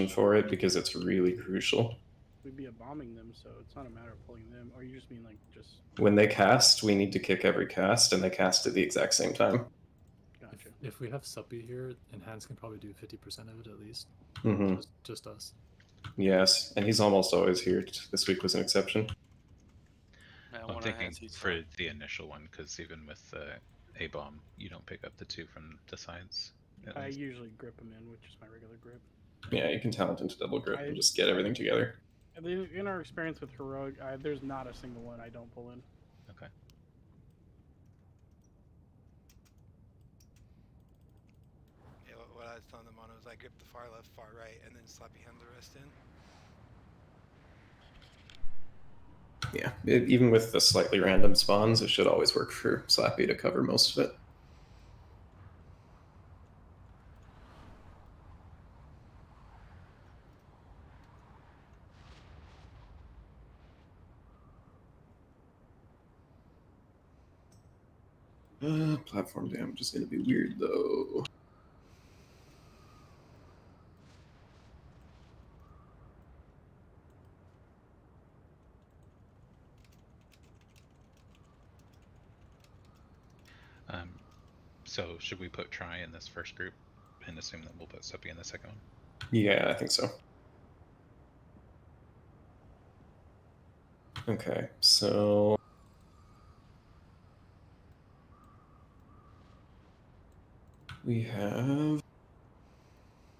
for it because it's really crucial. We'd be bombing them, so it's not a matter of pulling them. Or you just mean like just When they cast, we need to kick every cast, and they cast at the exact same time. gotcha. If we have Suppy here, Enhance can probably do 50% of it at least. Mm-hmm. Just us. Yes, and he's almost always here. This week was an exception. Well, I'm thinking for the initial one, because even with A bomb, you don't pick up the 2 from the sides. I usually grip them in, which is my regular grip. Yeah, you can talent into double grip and just get everything together. In our experience with heroic, there's not a single one I don't pull in. Okay. Yeah, what I was telling them on was I grip the far left, far right, and then slappy hand the rest in. Yeah, even with the slightly random spawns, it should always work for Slappy to cover most of it. Platform damage is going to be weird, though. So should we put Try in this first group and assume that we'll put Suppy in the second one? Yeah, I think so. Okay, so we have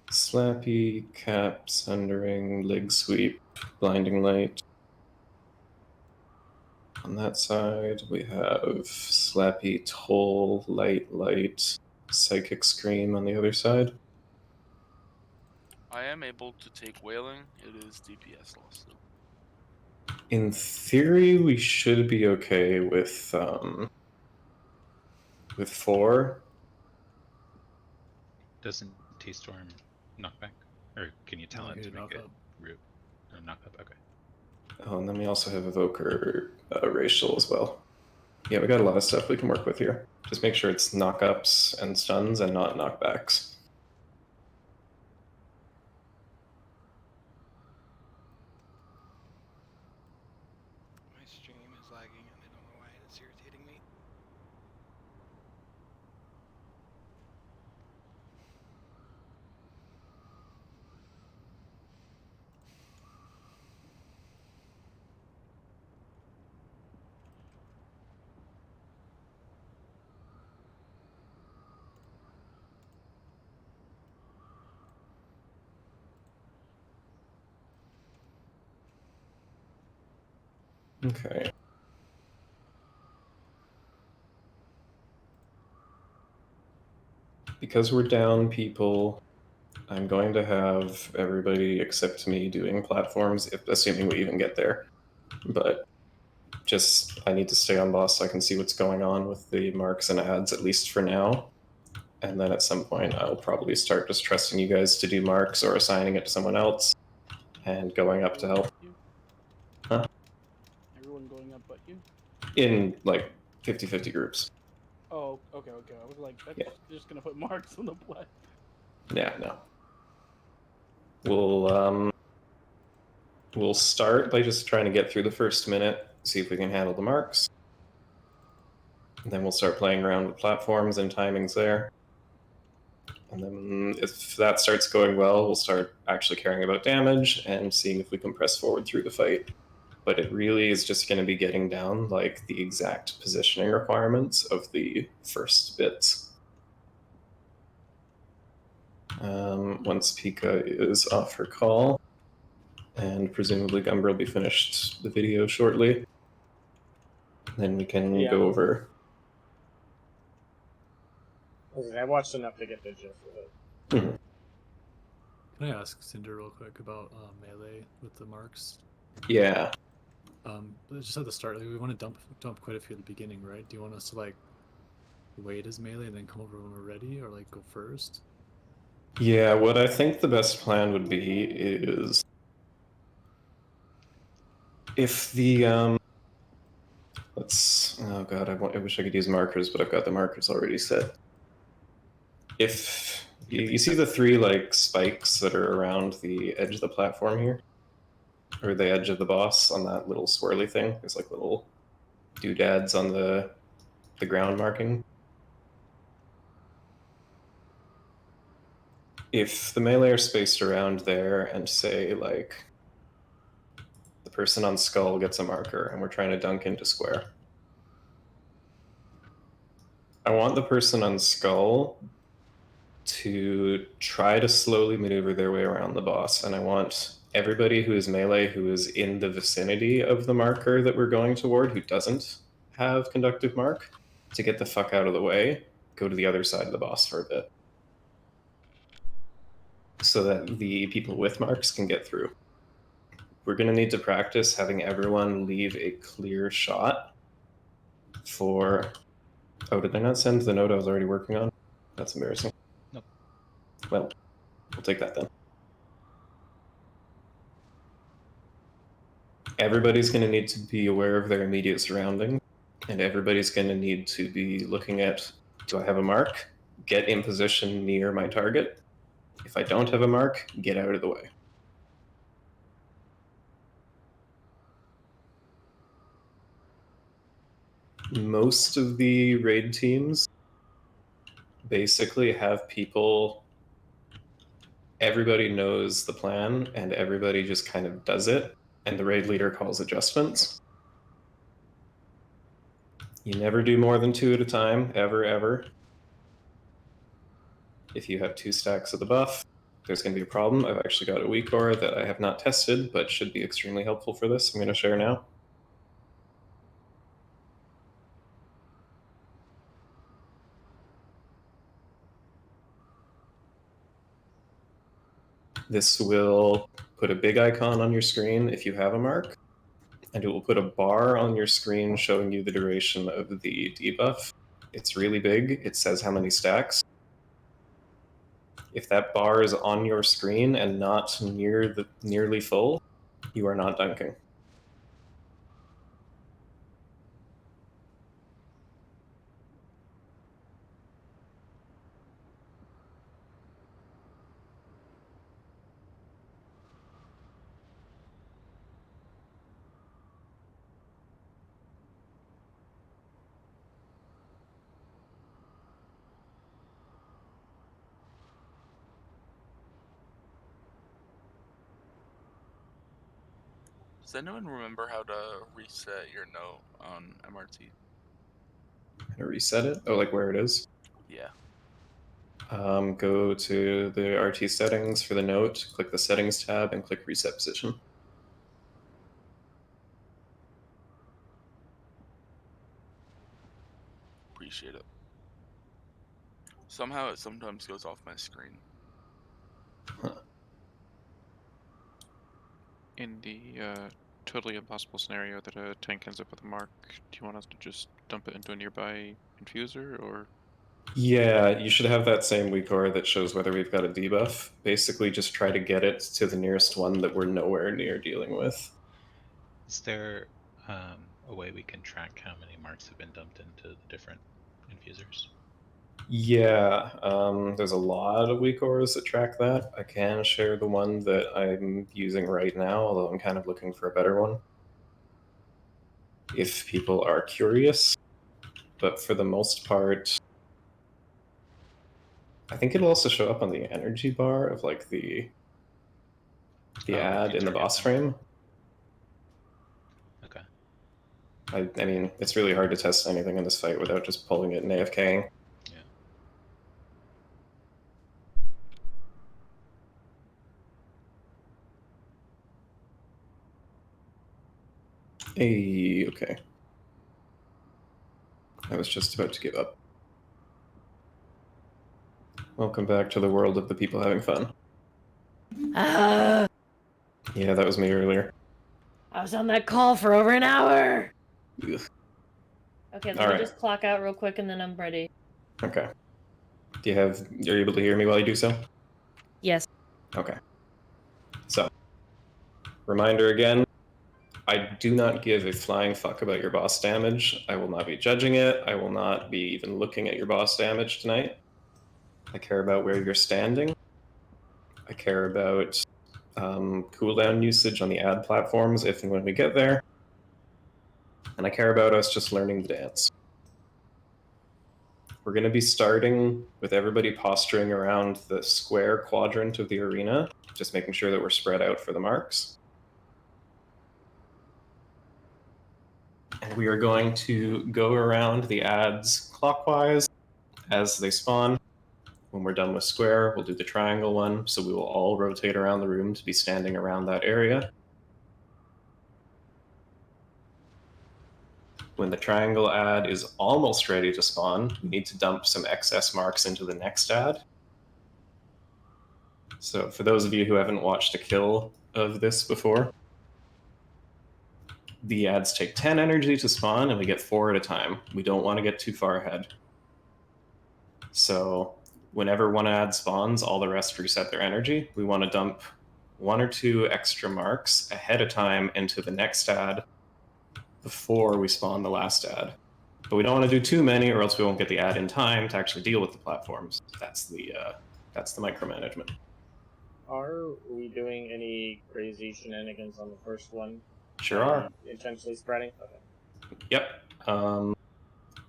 Slappy, Cap, Sundering, Leg Sweep, Blinding Light. On that side, we have Slappy, Toll, Light, Psychic Scream on the other side. I am able to take Wailing. It is DPS loss though. In theory, we should be okay with 4. Doesn't T-Storm knock back? Or can you talent to make it root? Or knock up? Okay. Oh, and then we also have Evoker Racial as well. Yeah, we got a lot of stuff we can work with here. Just make sure it's knock-ups and stuns and not knockbacks. My stream is lagging and I don't know why it's irritating me. Okay. Because we're down people, I'm going to have everybody except me doing platforms, assuming we even get there. But just, I need to stay on boss so I can see what's going on with the marks and ads, at least for now. And then at some point, I'll probably start just trusting you guys to do marks or assigning it to someone else and going up to help. Huh? Everyone going up but you? In like 50-50 groups. Oh, okay. I was like, that's just gonna put marks on the play. Yeah, no. We'll start by just trying to get through the first minute, see if we can handle the marks. And then we'll start playing around with platforms and timings there. And then if that starts going well, we'll start actually caring about damage and seeing if we can press forward through the fight. But it really is just going to be getting down like the exact positioning requirements of the first bits. Once Pika is off her call, and presumably Gumber will be finished the video shortly, then we can go over. I watched enough to get the gist of it. Mm-hmm. Can I ask Cinder real quick about melee with the marks? Yeah. Just at the start, like, we want to dump quite a few at the beginning, right? Do you want us to like wait as melee and then come over when we're ready, or like go first? Yeah, what I think the best plan would be is if the oh god, I wish I could use markers, but I've got the markers already set. If You see the 3 like spikes that are around the edge of the platform here? Or the edge of the boss on that little swirly thing? There's like little doodads on the ground marking. If the melee are spaced around there and say like the person on skull gets a marker and we're trying to dunk into square, I want the person on skull to try to slowly maneuver their way around the boss, and I want everybody who is melee who is in the vicinity of the marker that we're going toward who doesn't have conductive mark to get the fuck out of the way, go to the other side of the boss for a bit, so that the people with marks can get through. We're going to need to practice having everyone leave a clear shot for... Oh, did I not send the note I was already working on? That's embarrassing. Nope. Well, we'll take that then. Everybody's going to need to be aware of their immediate surroundings, and everybody's going to need to be looking at, do I have a mark? Get in position near my target. If I don't have a mark, get out of the way. Most of the raid teams basically have people, everybody knows the plan and everybody just kind of does it, and the raid leader calls adjustments. You never do more than 2 at a time, ever. If you have 2 stacks of the buff, there's going to be a problem. I've actually got a weak aura that I have not tested, but should be extremely helpful for this. I'm going to share now. This will put a big icon on your screen if you have a mark, and it will put a bar on your screen showing you the duration of the debuff. It's really big. It says how many stacks. If that bar is on your screen and not nearly full, you are not dunking. Does anyone remember how to reset your note on MRT? I'm gonna reset it. Oh, like where it is? Yeah. Go to the RT settings for the note, click the settings tab, and click reset position. Appreciate it. Somehow it sometimes goes off my screen. In the totally impossible scenario that a tank ends up with a mark, do you want us to just dump it into a nearby infuser, or? Yeah, you should have that same weak aura that shows whether we've got a debuff. Basically, just try to get it to the nearest one that we're nowhere near dealing with. Is there a way we can track how many marks have been dumped into the different infusers? Yeah, there's a lot of weak auras that track that. I can share the one that I'm using right now, although I'm kind of looking for a better one, if people are curious. But for the most part, I think it'll also show up on the energy bar of like the ad in the boss frame. Okay. I mean, it's really hard to test anything in this fight without just pulling it and AFKing. Yeah. Hey, okay. I was just about to give up. Welcome back to the world of the people having fun. Yeah, that was me earlier. I was on that call for over an hour. Ugh. Okay, let me just clock out real quick and then I'm ready. Okay. Are you able to hear me while you do so? Yes. Okay. So, reminder again, I do not give a flying fuck about your boss damage. I will not be judging it. I will not be even looking at your boss damage tonight. I care about where you're standing. I care about cooldown usage on the ad platforms if and when we get there. And I care about us just learning the dance. We're going to be starting with everybody posturing around the square quadrant of the arena, just making sure that we're spread out for the marks. And we are going to go around the ads clockwise as they spawn. When we're done with square, we'll do the triangle one, so we will all rotate around the room to be standing around that area. When the triangle ad is almost ready to spawn, we need to dump some excess marks into the next ad. So for those of you who haven't watched a kill of this before, the ads take 10 energy to spawn and we get 4 at a time. We don't want to get too far ahead. So whenever one ad spawns, all the rest reset their energy. We want to dump 1 or 2 extra marks ahead of time into the next ad before we spawn the last ad. But we don't want to do too many or else we won't get the ad in time to actually deal with the platforms. That's the micromanagement. Are we doing any crazy shenanigans on the first one? Sure are. Intentionally spreading? Okay. Yep.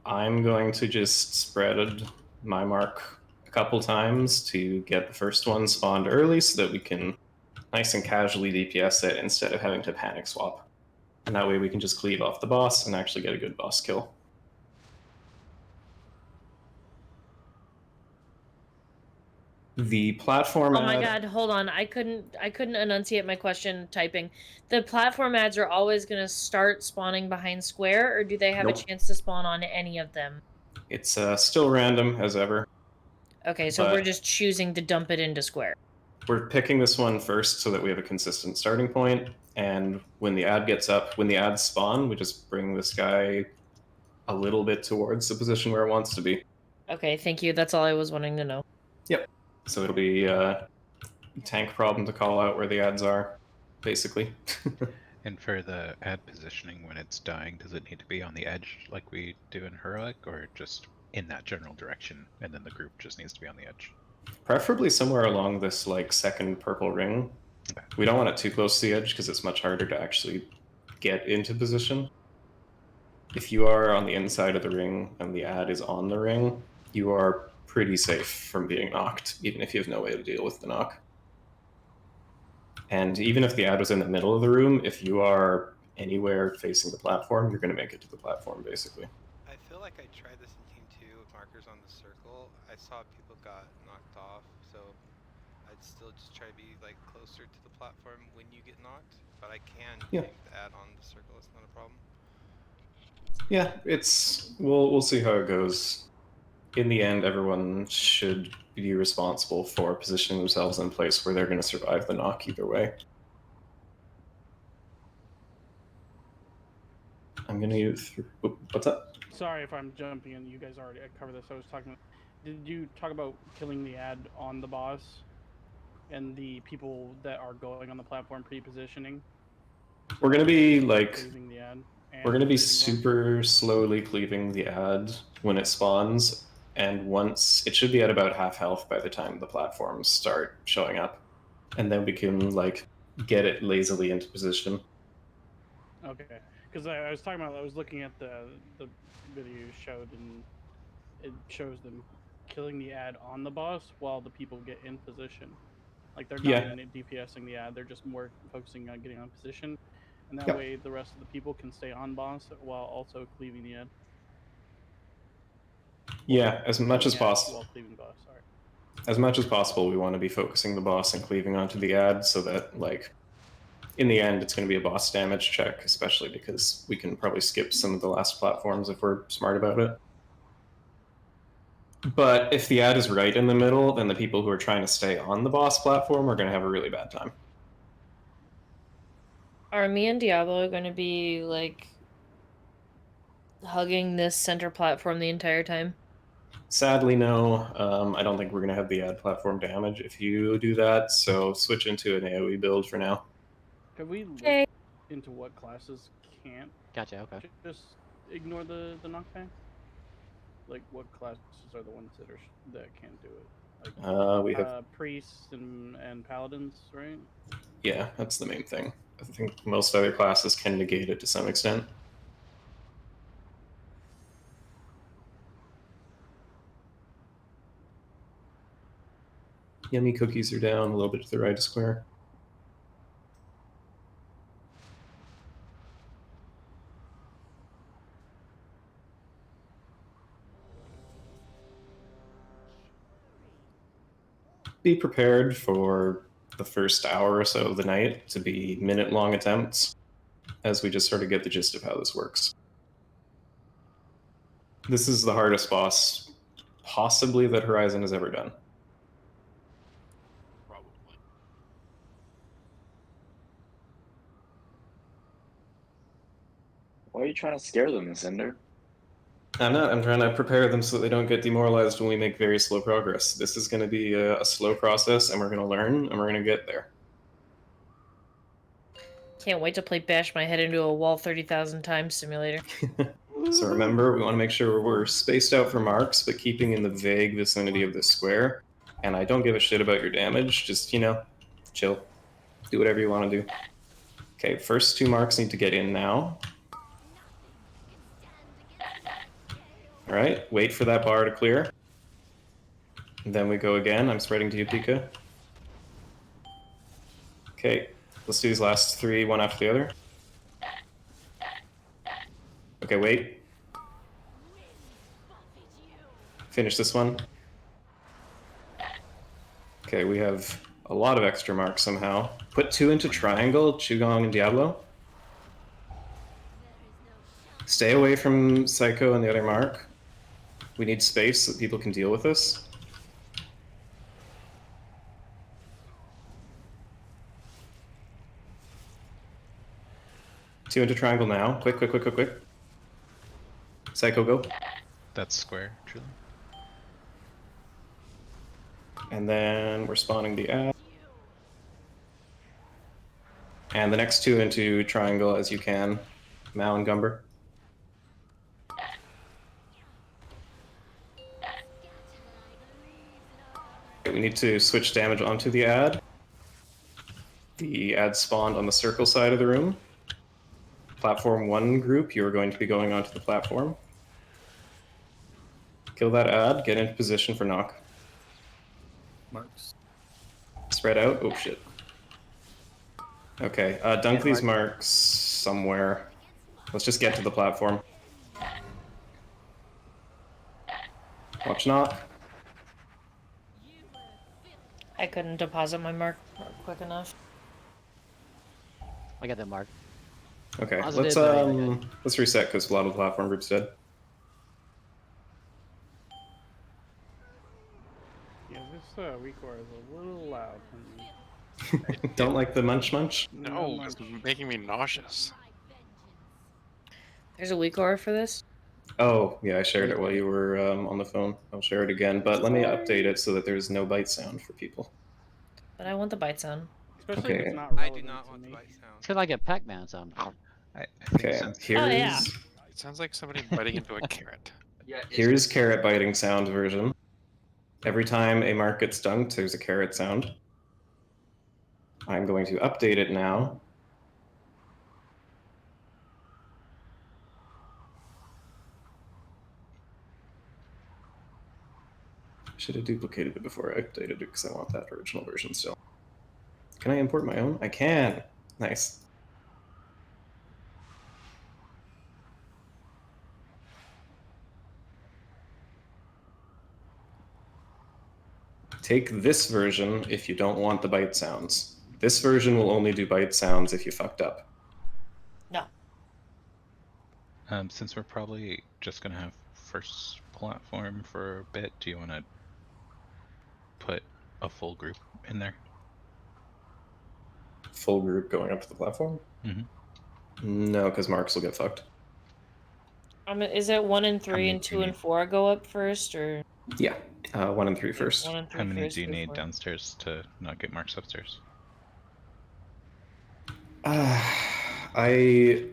I'm going to just spread my mark a couple times to get the first one spawned early so that we can nice and casually DPS it instead of having to panic swap. And that way we can just cleave off the boss and actually get a good boss kill. The platform Oh my ad, god, hold on. I couldn't enunciate my question typing. The platform ads are always going to start spawning behind square, or do they have Nope. a chance to spawn on any of them? It's still random as ever. Okay, so we're just choosing to dump it into square. We're picking this one first so that we have a consistent starting point, and when the ad gets up, when the ads spawn, we just bring this guy a little bit towards the position where it wants to be. Okay, thank you. That's all I was wanting to know. Yep. So it'll be a tank problem to call out where the ads are, basically. And for the ad positioning, when it's dying, does it need to be on the edge like we do in Heroic, or just in that general direction, and then the group just needs to be on the edge? Preferably somewhere along this like second purple ring. Okay. We don't want it too close to the edge because it's much harder to actually get into position. If you are on the inside of the ring and the ad is on the ring, you are pretty safe from being knocked, even if you have no way to deal with the knock. And even if the ad was in the middle of the room, if you are anywhere facing the platform, you're going to make it to the platform, basically. I feel like I tried this in Team 2 with markers on the circle. I saw people got knocked off, so I'd still just try to be like closer to the platform when you get knocked. But I can take the ad on the circle, it's not a problem. Yeah, we'll see how it goes. In the end, everyone should be responsible for positioning themselves in place where they're going to survive the knock either way. I'm going to use... What's up? Sorry if I'm jumping in. You guys already covered this. I was talking about... Did you talk about killing the ad on the boss and the people that are going on the platform pre-positioning? We're going to be like... Cleaving the ad. We're going to be super slowly cleaving the ad when it spawns, and once it should be at about half health by the time the platforms start showing up, and then we can like get it lazily into position. Okay, because I was talking about, I was looking at the video you showed, and it shows them killing the ad on the boss while the people get in position. Like they're not even DPSing the ad; they're just more focusing on getting on position. And that way the rest of the people can stay on boss while also cleaving the ad. Yeah, as much as possible. While cleaving boss, sorry. As much as possible, we want to be focusing the boss and cleaving onto the ad so that, like, in the end, it's going to be a boss damage check, especially because we can probably skip some of the last platforms if we're smart about it. But if the ad is right in the middle, then the people who are trying to stay on the boss platform are going to have a really bad time. Are me and Diablo going to be, like, hugging this center platform the entire time? Sadly, no. I don't think we're going to have the ad platform damage if you do that, so switch into an AoE build for now. Have we looked into what classes can't? Gotcha, okay. Just ignore the knockback? Like, what classes are the ones that can't do it? Like We have priests and paladins, right? yeah, that's the main thing. I think most other classes can negate it to some extent. Yummy cookies are down a little bit to the right of square. Be prepared for the first hour or so of the night to be minute-long attempts, as we just sort of get the gist of how this works. This is the hardest boss possibly that Horizon has ever done. Probably. Why are you trying to scare them, Cinder? I'm not. I'm trying to prepare them so that they don't get demoralized when we make very slow progress. This is going to be a slow process, and we're going to learn, and we're going to get there. Can't wait to play Bash My Head into a Wall 30,000 times simulator. So remember, we want to make sure we're spaced out for marks, but keeping in the vague vicinity of the square. And I don't give a shit about your damage. Just, chill. Do whatever you want to do. Okay, first 2 marks need to get in now. All right, wait for that bar to clear. And then we go again. I'm spreading to you, Pika. Okay, let's do these last 3, one after the other. Okay, wait. Finish this one. Okay, we have a lot of extra marks somehow. Put 2 into triangle, Qigong and Diablo. Stay away from Psycho and the other mark. We need space so that people can deal with this. Two into triangle now. Quick, quick, quick, quick, quick. Psycho, go. That's square, truly. And then we're spawning the ad. And the next 2 into triangle as you can. Mao and Gumber. We need to switch damage onto the ad. The ad spawned on the circle side of the room. Platform 1 group, you are going to be going onto the platform. Kill that ad, get into position for knock. Marks. Spread out. Oh shit. Okay, dunk these marks somewhere. Let's just get to the platform. Watch knock. I couldn't deposit my mark quick enough. I got that mark. Okay, Positive, let's reset because a lot of the platform group's dead. Yeah, this recore is a little loud for me. Don't like the munch munch? No, it's making me nauseous. There's a weak aura for this? Oh, yeah, I shared it while you were on the phone. I'll share it again, but let me update it so that there's no bite sound for people. But I want the bite sound. Especially if Okay. it's not relevant I do not to want me. the bite sound. It's kind of like a Pac-Man sound. I think Okay, since here's Oh, yeah. It sounds like somebody biting into a carrot. here's carrot biting sound version. Every time a mark gets dunked, there's a carrot sound. I'm going to update it now. Should have duplicated it before I updated it because I want that original version still. Can I import my own? I can. Nice. Take this version if you don't want the bite sounds. This version will only do bite sounds if you fucked up. No. Since we're probably just gonna have first platform for a bit, do you want to put a full group in there? Full group going up to the platform? Mm-hmm. No, because marks will get fucked. Is it 1 and 3 many and do 2 you and need? 4 go up first, or? Yeah, 1 and 3 first. 1 and 3 How many first, do you 3, need 4. downstairs to not get marks upstairs? I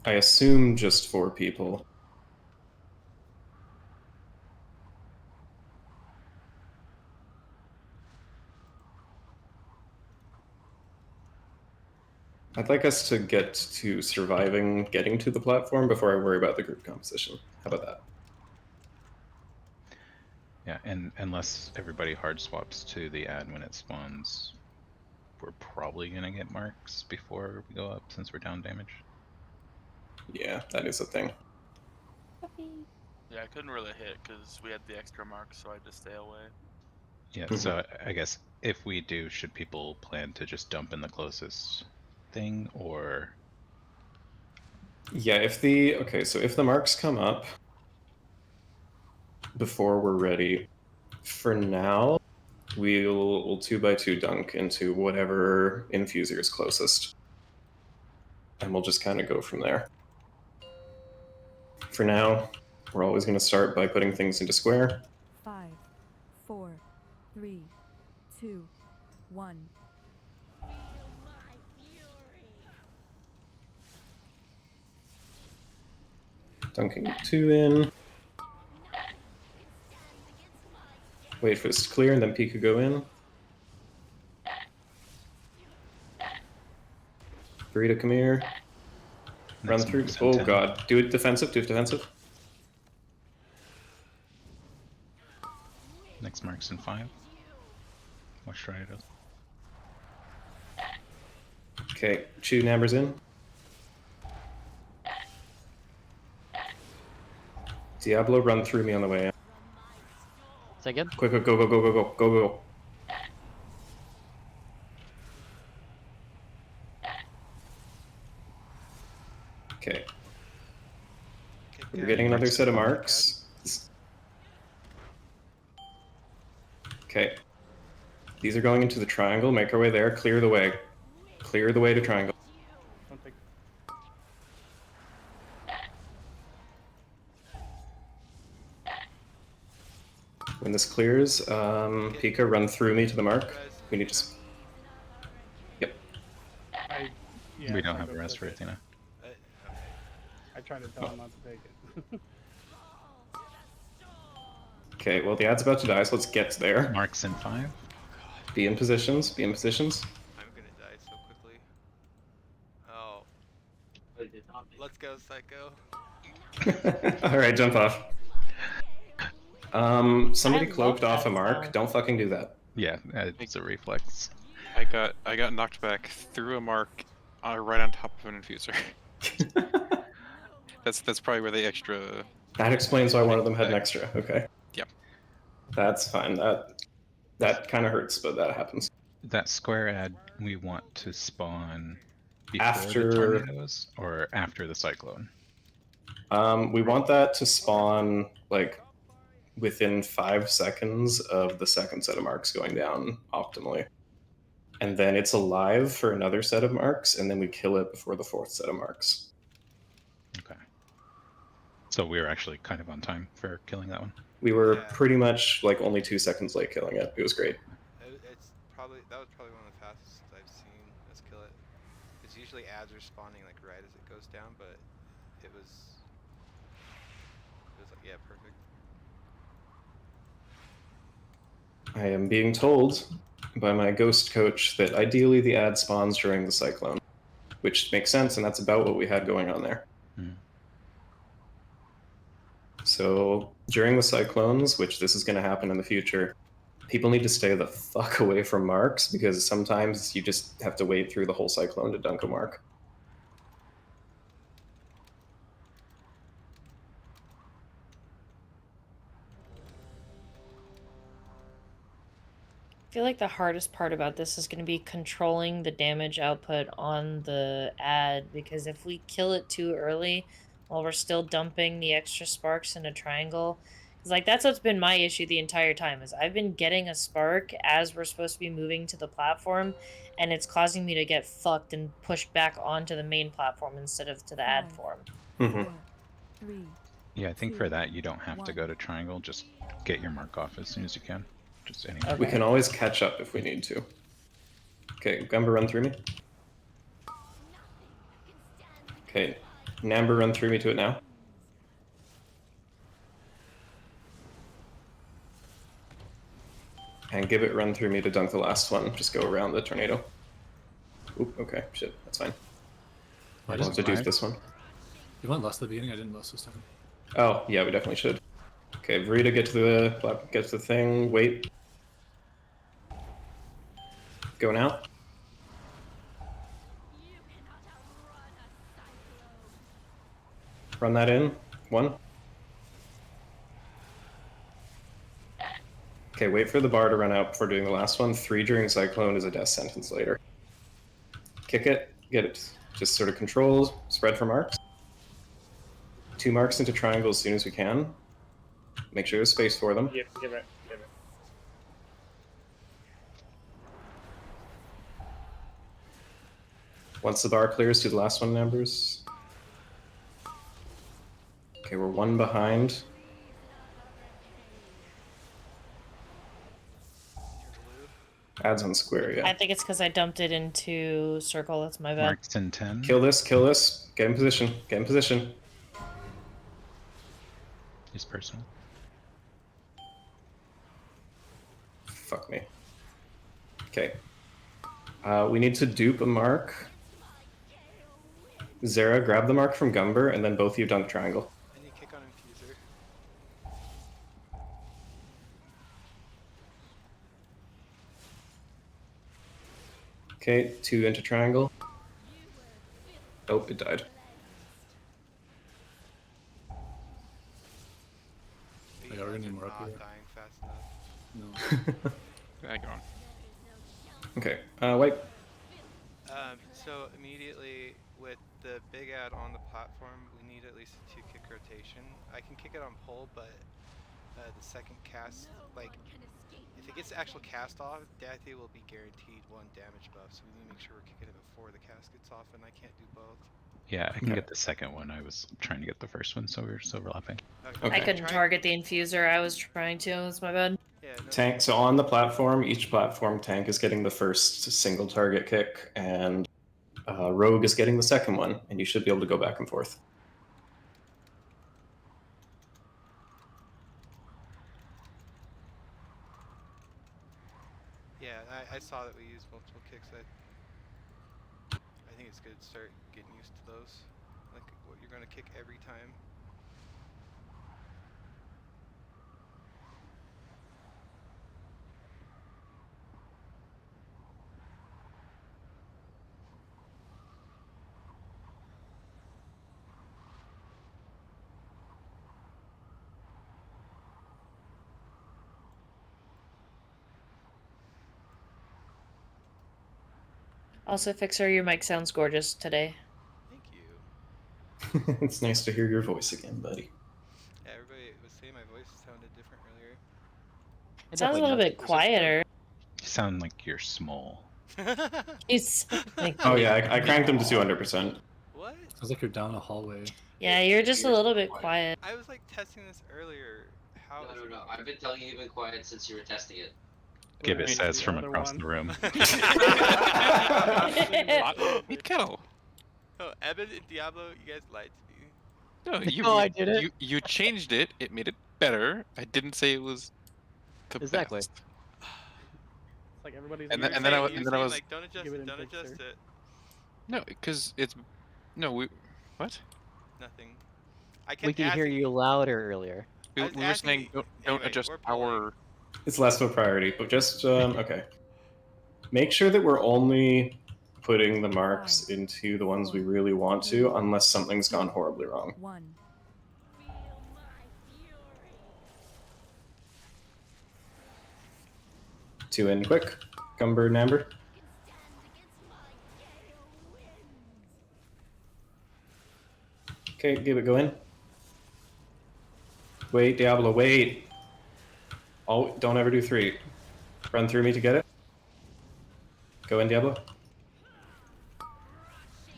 assume just 4 people. I'd like us to get to surviving getting to the platform before I worry about the group composition. How about that? Yeah, and unless everybody hard swaps to the ad when it spawns, we're probably gonna get marks before we go up since we're down damage. Yeah, that is a thing. Yeah, I couldn't really hit because we had the extra marks, so I had to stay away. Yeah, so I guess if we do, should people plan to just dump in the closest thing, or? Yeah, if the marks come up before we're ready, for now, we'll 2x2 dunk into whatever infuser is closest. And we'll just kind of go from there. For now, we're always going to start by putting things into square. 5, 4, 3, 2, 1. Dunking 2 in. Wait for this to clear, and then Pika go in. Burrito, come here. Run through. Oh god. Do it defensive, do it defensive. Next mark's in 5. Watch Triado. Okay, Chew Nambers in. Diablo, run through me on the way in. Second. Quick, go, go, go, go, go, go, go. Okay. We're getting another set of marks. Okay. These are going into the triangle. Make our way there. Clear the way. Clear the way to triangle. When this clears, Pika, run through me to the mark. We need to... Yep. We don't have a rest for Athena. I tried to tell him not to take it. Okay, well the ad's about to die, so let's get there. Marks in 5. Be in positions, be in positions. I'm gonna die so quickly. Oh. Let's go, Psycho. Alright, jump off. Somebody cloaked off a mark. sound. Don't fucking do that. Yeah, it's a reflex. I got knocked back through a mark right on top of an infuser. That's probably where the extra. That explains why one of them had an extra. Okay. Yep. That's fine. That kind of hurts, but that happens. That square ad we want to spawn before After- the tornadoes or after the cyclone? We want that to spawn like within 5 seconds of the second set of marks going down optimally. And then it's alive for another set of marks, and then we kill it before the 4th set of marks. Okay. So we were actually kind of on time for killing that one. We were pretty much like only 2 seconds late killing it. It was great. That was probably one of the fastest I've seen us kill it. Because usually ads are spawning like right as it goes down, but it was like, yeah, perfect. I am being told by my ghost coach that ideally the ad spawns during the cyclone, which makes sense, and that's about what we had going on there. So during the cyclones, which this is going to happen in the future, people need to stay the fuck away from marks, because sometimes you just have to wait through the whole cyclone to dunk a mark. I feel like the hardest part about this is going to be controlling the damage output on the ad, because if we kill it too early while we're still dumping the extra sparks in a triangle, because like that's what's been my issue the entire time, is I've been getting a spark as we're supposed to be moving to the platform, and it's causing me to get fucked and pushed back onto the main platform instead of to the ad form. Yeah, I think for that you don't have to go to triangle, just get your mark off as soon as you can. Just any. We can always catch up if we need to. Okay, Gumber, run through me. Okay, Namber, run through me to it now. And give it run through me to dunk the last one. Just go around the tornado. Oop, okay, shit, that's fine. I I'll have to didn't dupe this one. You went last at the beginning. I didn't last this time. Oh, yeah, we definitely should. Okay, Verita, get to the thing. Wait. Go now. Run that in. 1. Okay, wait for the bar to run out before doing the last one. 3 during Cyclone is a death sentence later. Kick it. Get it. Just sort of controlled. Spread for marks. 2 marks into triangle as soon as we can. Make sure there's space for them. Give it. Once the bar clears, do the last one, numbers. Okay, we're 1 behind. Adds on square, yeah. I think it's because I dumped it into circle. That's my bad. Marks in 10. Kill this, kill this. Get in position, get in position. Use personal. Fuck me. Okay. We need to dupe a mark. Zera, grab the mark from Gumber, and then both of you dunk triangle. And you kick on Infuser. Okay, 2 into triangle. Oh, it died. Yeah, we're gonna need more up Not here. dying fast enough. No. Drag on. Okay, wipe. So immediately with the big ad on the platform, we need at least a 2 kick rotation. I can kick it on pull, but the second cast, like, if it gets the actual cast off, Dathia will be guaranteed 1 damage buff, so we need to make sure we're kicking it before the cast gets off, and I can't do both. Yeah, I can Okay. get the second one. I was trying to get the first one, so we were just overlapping. Okay. I couldn't target the infuser. I was trying to. That's my bad. Yeah, no, Tank, so on the platform, each platform tank is getting the first single target kick, and Rogue is getting the second one, and you should be able to go back and forth. yeah, I saw that we used multiple kicks. I think it's good to start getting used to those. Like, what you're going to kick every time. Also, Fixer, your mic sounds gorgeous today. Thank you. It's nice to hear your voice again, buddy. Yeah, everybody was saying my voice sounded different earlier. It sounds a little bit quieter. You sound like you're small. You sound like Oh yeah, I cranked him to 200%. What? Sounds like you're down a hallway. Yeah, you're just a little bit quiet. I was like testing this earlier. How? No. I've been telling you you've been quiet since you were testing it. Gibbet Wait, says the from other across one. the room. Meat kettle. Oh, Evan and Diablo, you guys lied to me. No, you. No, I didn't. You changed it. It made it better. I didn't say it was. The Exactly. best. It's like everybody's. And in then- your I was- face. and then I was- like, don't adjust Give it it, in don't picture. adjust it. No, because it's. No, we. What? Nothing. I kept We can hear asking- you louder earlier. We, I was we were asking saying you- don't anyway, adjust we're pulling. our. It's less of a priority, but just okay. Make sure that we're only putting the marks into the ones we really want to, unless something's gone horribly wrong. 1. 2 in quick. Gumber and Amber. Okay, give it, go in. Wait, Diablo, wait. Oh, don't ever do 3. Run through me to get it. Go in, Diablo.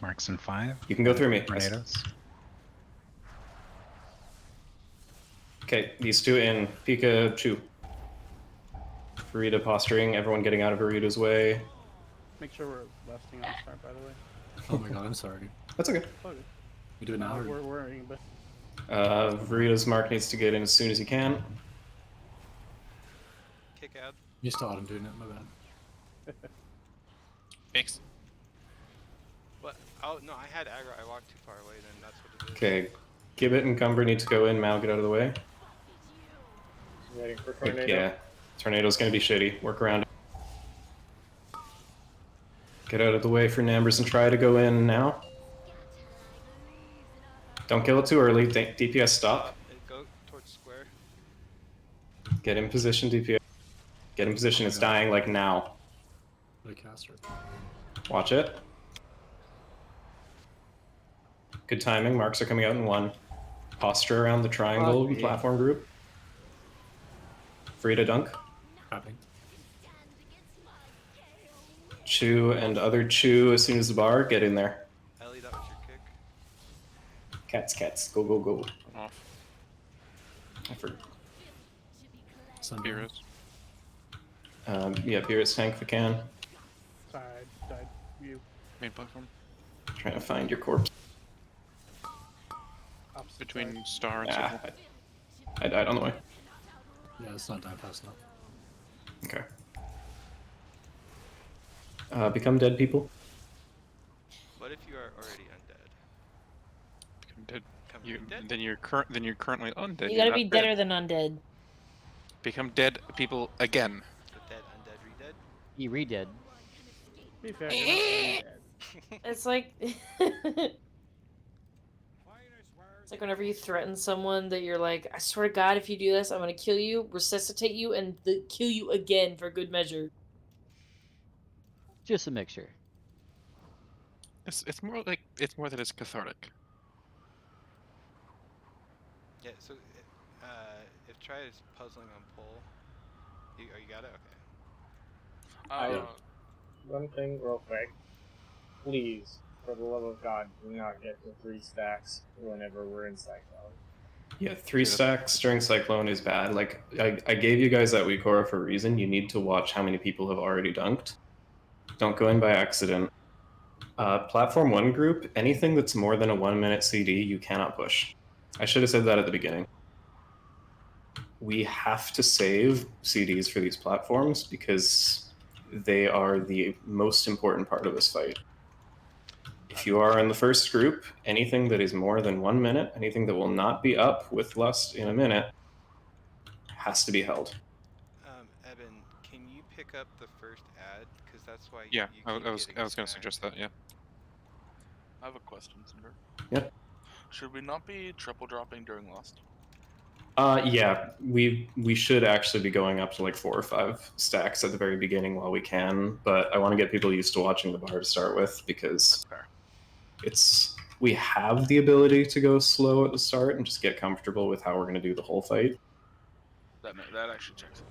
Marks in 5. You can go through me. Tornadoes. Okay, these 2 in. Pikachu. Verita posturing, everyone getting out of Verita's way. Make sure we're lasting on start, by the way. Oh my god, I'm sorry. That's okay. It's all good. We do it now. Or... We're worrying, but Verita's mark needs to get in as soon as he can. Kick out. You still autumn doing it. My bad. Fix. Oh no, I had aggro. I walked too far away. Then that's what it is. Okay, Gibbet and Cumber need to go in. Mal, get out of the way. Waiting for Like, tornado. yeah, tornado's gonna be shitty. Work around it. Get out of the way for Nambers and try to go in now. Don't kill it too early. DPS stop. Go towards square. Get in position, DPS. Get in position. It's dying like now. The caster. Watch it. Good timing. Marks are coming out in 1. Posture around the triangle Fuck me. platform group. Free to dunk. Tapping. Chew and other chew as soon as the bar. Get in there. Ellie, that was your kick. Cats. Go, go, go. I'm off. I forgot. Sunbeam. Beerus. Yeah, Beerus tank if we can. Side. You. Main platform. Trying to find your corpse. Opposite Between side. star and Ah, circle. I died on the way. Yeah, it's not dying fast enough. Okay. Become dead people. What if you are already undead? Become dead. Become You, dead? then you're currently undead. You you're gotta not be dead. deader than undead. Become dead people again. So dead, undead, re-dead? He redid. Be fair, you're not dead. It's like it's like whenever you threaten someone that you're like, I swear to God, if you do this, I'm gonna kill you, resuscitate you, and kill you again for good measure. Just a mixture. It's more that it's cathartic. Yeah, so if try is puzzling on pole, you got it? Okay. One thing real quick. Please, for the love of God, do not get to 3 stacks whenever we're in Cyclone. Yeah, 3 stacks during Cyclone is bad. Like, I gave you guys that weak aura for a reason. You need to watch how many people have already dunked. Don't go in by accident. Platform 1 group, anything that's more than a 1-minute CD, you cannot push. I should have said that at the beginning. We have to save CDs for these platforms because they are the most important part of this fight. If you are in the first group, anything that is more than 1 minute, anything that will not be up with Lust in a minute, has to be held. Evan, can you pick up the first ad? Because that's why Yeah, you I keep was getting going to stacked. suggest that. Yeah. I have a question, Cinder. Yep. Should we not be triple dropping during Lust? Yeah, we should actually be going up to like 4 or 5 stacks at the very beginning while we can, but I want to get people used to watching the bar to start with because we have the ability to go slow at the start and just get comfortable with how we're going to do the whole fight. That actually checks it.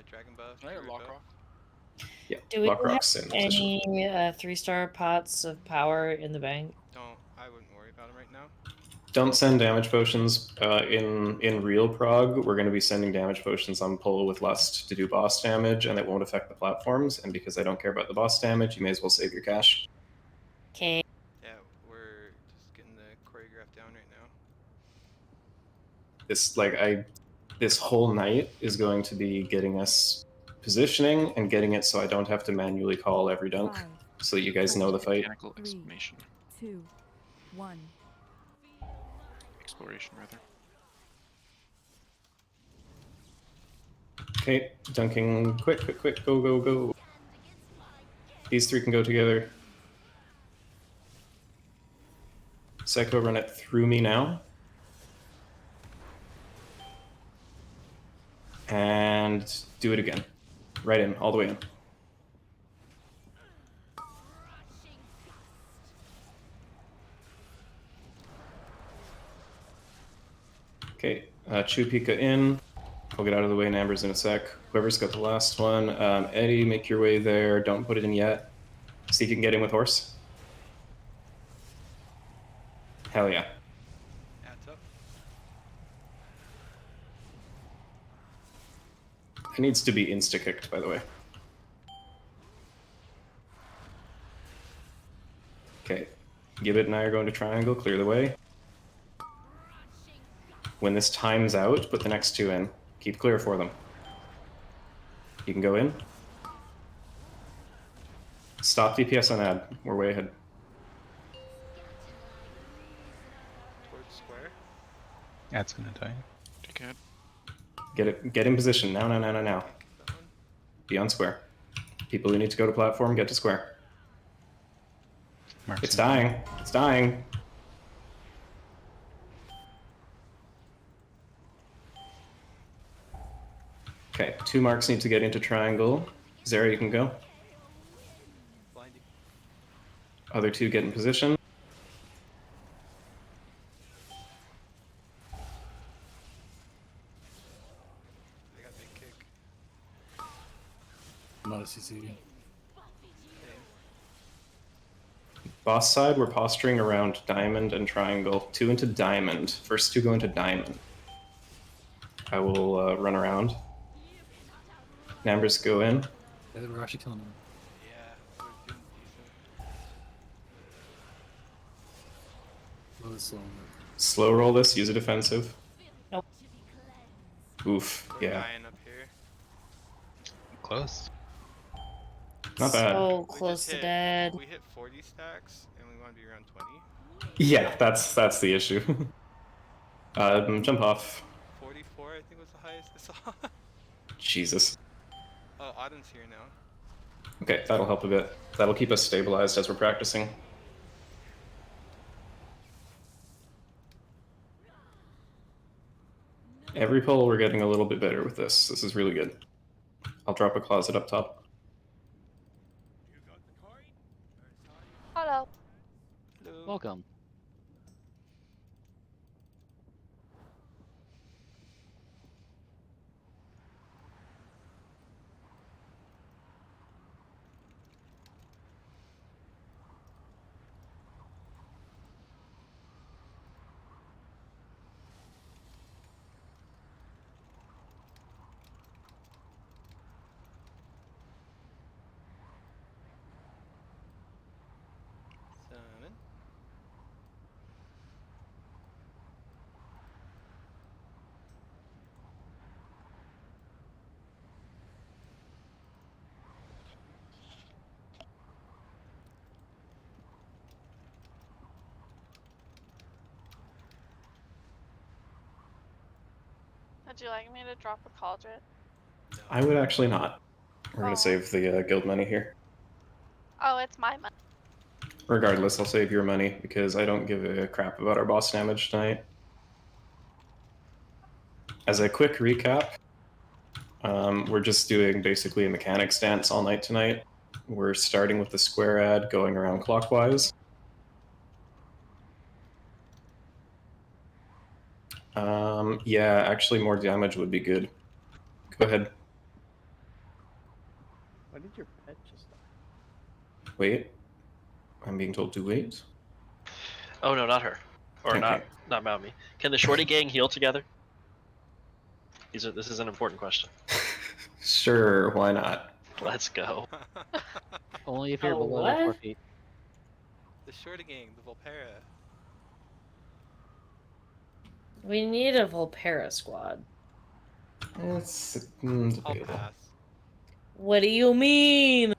Dragon buff. Can I get Druid buff? Lockrock? Yeah, Do we have Lockrock's in position. any 3-star pots of power in the bank? I wouldn't worry about them right now. Don't send damage potions in real Prog. We're going to be sending damage potions on pull with Lust to do boss damage, and it won't affect the platforms. And because I don't care about the boss damage, you may as well save your cash. Okay. Yeah, we're just getting the choreograph down right now. This whole night is going to be getting us positioning and getting it so I don't have to manually call every dunk, 5, so that you guys know the fight. Mechanical explanation. 2, 1. Exploration, rather. Okay, dunking, quick, go, go, go. These 3 can go together. Psycho, run it through me now. And do it again. Right in, all the way in. Okay, Chew Pika in. We'll get out of the way, Nambers in a sec. Whoever's got the last one. Eddie, make your way there. Don't put it in yet. See if you can get in with Horse. Hell yeah. Adds up. It needs to be insta-kicked, by the way. Okay, Gibbet and I are going to triangle, clear the way. When this times out, put the next 2 in. Keep clear for them. You can go in. Stop DPS on ad. We're way ahead. Towards square. Ad's gonna die. Take ad. Get in position now. That one. Be on square. People who need to go to platform, get to square. Mark's It's gonna die. dying. It's dying. Okay, 2 marks need to get into triangle. Zara, you can go. Blinding. Other 2 get in position. I got big kick. I'm out of CC. Boss side, we're posturing around diamond and triangle. 2 into diamond. First 2 go into diamond. I will run around. Numbers go in. Yeah, we're actually killing them. Yeah, we're doing decent. Low is slow. Slow roll this, use a defensive. Nope. Oof, We're yeah. dying up here. Close. Not bad. So We close just to hit- dead. We hit 40 stacks, and we want to be around 20. Yeah, that's the issue. Jump off. 44, I think was the highest I saw. Jesus. Oh, Auden's here now. Okay, that'll help a bit. That'll keep us stabilized as we're practicing. Every pull, we're getting a little bit better with this. This is really good. I'll drop a closet up top. Hello. Hello. Welcome. Summon. Would you like me to drop a cauldron? I would actually not. We're Oh. gonna save the guild money here. Oh, it's my money. Regardless, I'll save your money because I don't give a crap about our boss damage tonight. As a quick recap, we're just doing basically a mechanics dance all night tonight. We're starting with the square ad, going around clockwise. Yeah, actually more damage would be good. Go ahead. Why did your pet just die? Wait. I'm being told to wait. Oh no, not her. Or Okay. not about me. Can the shorty gang heal together? This is an important question. Sure, why not? Let's go. Only if you're Oh, below 4 what? feet. The Shorty Gang, the Volpera. We need a Volpera squad. It's I'll debatable. pass. What do you mean?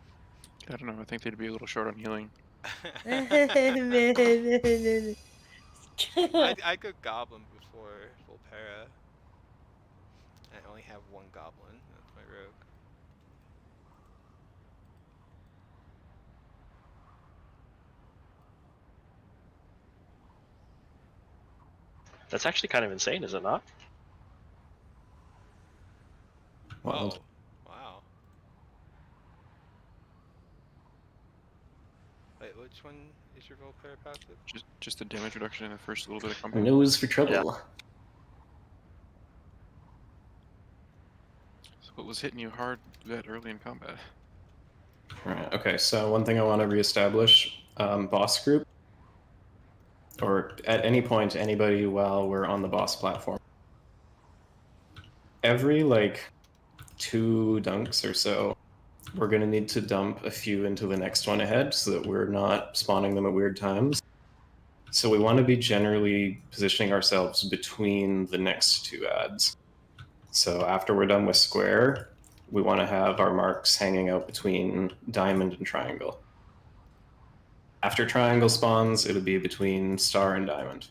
I don't know. I think they'd be a little short on healing. I could Goblin before Volpera. I only have one Goblin. That's my rogue. That's actually kind of insane, is it not? Wild. Oh, wow. Wait, which one is your Volpera passive? Just the damage reduction in the first little bit of combat. Nose for trouble. So what was hitting you hard that early in combat? Right, okay, so one thing I want to reestablish, boss group, or at any point, anybody while we're on the boss platform. Every, 2 dunks or so, we're going to need to dump a few into the next one ahead so that we're not spawning them at weird times. So we want to be generally positioning ourselves between the next 2 ads. So after we're done with square, we want to have our marks hanging out between diamond and triangle. After triangle spawns, it'll be between star and diamond.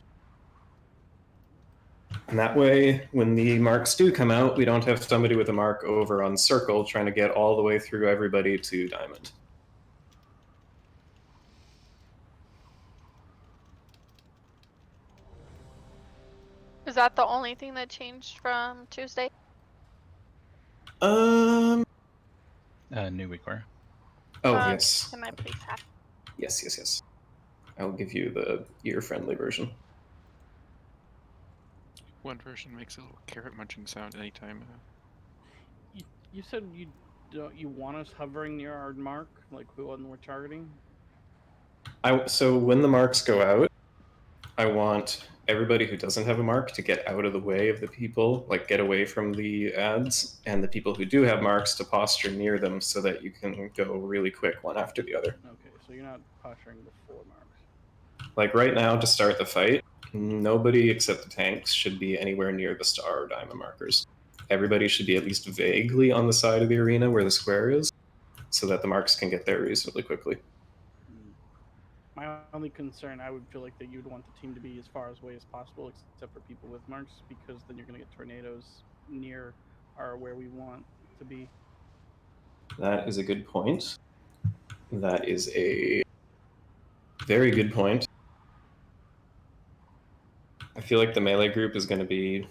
And that way, when the marks do come out, we don't have somebody with a mark over on circle trying to get all the way through everybody to diamond. Is that the only thing that changed from Tuesday? New week or? Oh, yes. Can I please have? Yes. I'll give you the ear-friendly version. One version makes a little carrot munching sound anytime. You said you want us hovering near our mark, like the one we're targeting. So when the marks go out, I want everybody who doesn't have a mark to get out of the way of the people, like get away from the ads, and the people who do have marks to posture near them so that you can go really quick one after the other. Okay, so you're not posturing before marks. Like right now, to start the fight, nobody except the tanks should be anywhere near the star or diamond markers. Everybody should be at least vaguely on the side of the arena where the square is, so that the marks can get there reasonably quickly. My only concern, I would feel like that you'd want the team to be as far away as possible, except for people with marks, because then you're going to get tornadoes near where we want to be. That is a good point. That is a very good point. I feel like the melee group is going to be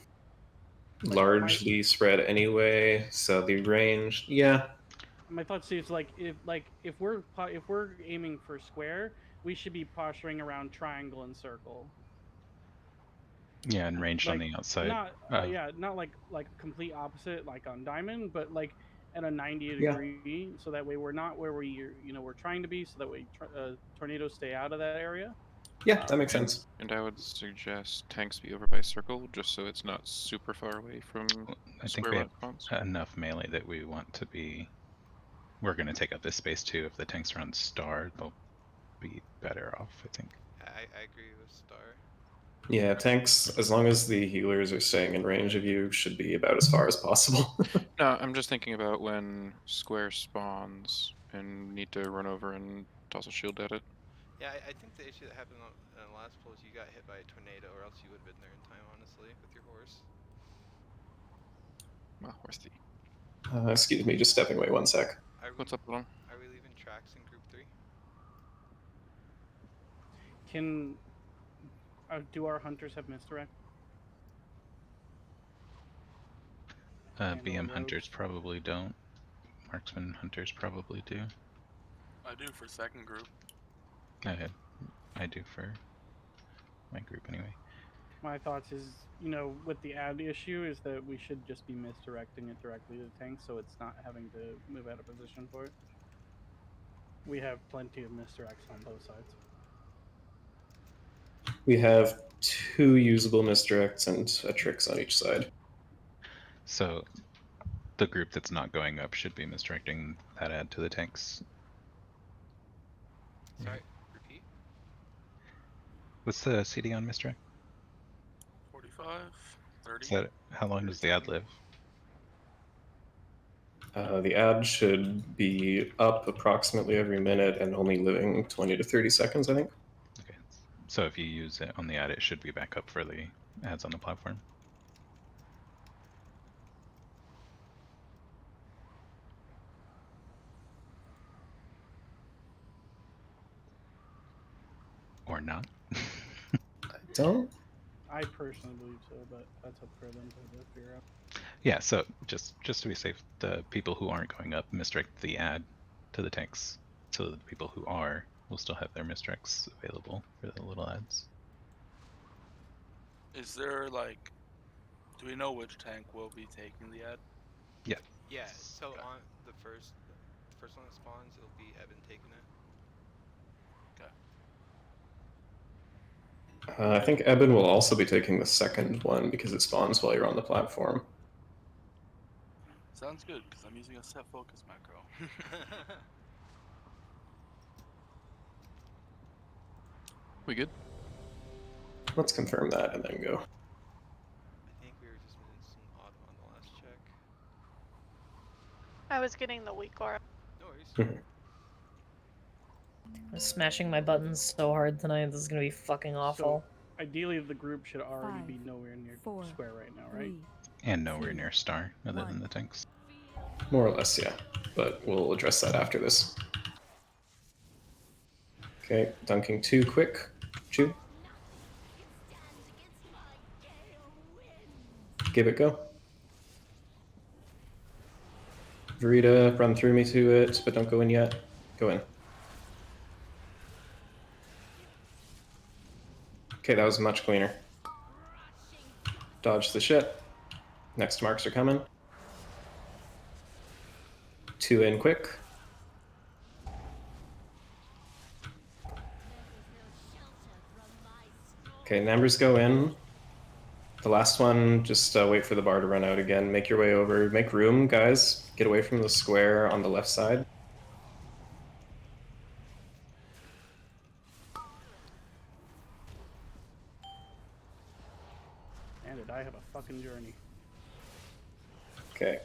largely spread anyway, so the range, yeah. My thoughts is if we're aiming for square, we should be posturing around triangle and circle. Yeah, and ranged on the outside. Not not like complete opposite like on diamond, but like at a 90 degree, so that way we're not where we're trying to be, so that way tornadoes stay out of that area. Yeah, that makes sense. And I would suggest tanks be over by circle, just so it's not super far away from I think square we one have spawns. enough melee that we want to be. We're going to take up this space too. If the tanks are on star, they'll be better off, I think. I agree with star. Yeah, tanks, as long as the healers are staying in range of you, should be about as far as possible. No, I'm just thinking about when square spawns and need to run over and toss a shield at it. Yeah, I think the issue that happened on the last poll is you got hit by a tornado, or else you would have been there in time, honestly, with your horse. Horsey. Excuse me, just stepping away one sec. What's up, Blum? Are we leaving tracks in group 3? Can do our hunters have misdirect? BM hunters probably don't. Marksman hunters probably do. I do for second group. I do for my group anyway. My thoughts is, with the ad issue, is that we should just be misdirecting it directly to the tank, so it's not having to move out of position for it. We have plenty of misdirects on both sides. We have 2 usable misdirects and a tricks on each side. So the group that's not going up should be misdirecting that ad to the tanks. Sorry, repeat? What's the CD on misdirect? 45, 30. Is that, how long does the ad live? The ad should be up approximately every minute and only living 20 to 30 seconds, I think. Okay, so if you use it on the ad, it should be back up for the ads on the platform. Or not. Don't? I personally believe so, but that's up for them to figure out. Yeah, so just to be safe, the people who aren't going up misdirect the ad to the tanks, so that the people who are will still have their misdirects available for the little ads. Is there do we know which tank will be taking the ad? Yeah. Yeah, so on the first one that spawns, it'll be Evan taking it. I think Eben will also be taking the second one because it spawns while you're on the platform. Sounds good, because I'm using a set focus macro. We good? Let's confirm that and then go. I think we were just missing auto on the last check. I was getting the weak aura. No worries. I'm smashing my buttons so hard tonight. This is gonna be fucking awful. So, ideally, the group should already be 5, nowhere near 4, square right now, right? 3, And nowhere 2, near star, other than 1. the tanks. More or less, yeah. But we'll address that after this. Okay, dunking 2 quick. Chew. Give it go. Verita, run through me to it, but don't go in yet. Go in. Okay, that was much cleaner. Dodge the shit. Next marks are coming. 2 in quick. Okay, numbers go in. The last one, just wait for the bar to run out again. Make your way over. Make room, guys. Get away from the square on the left side. And did I have a fucking journey? Okay.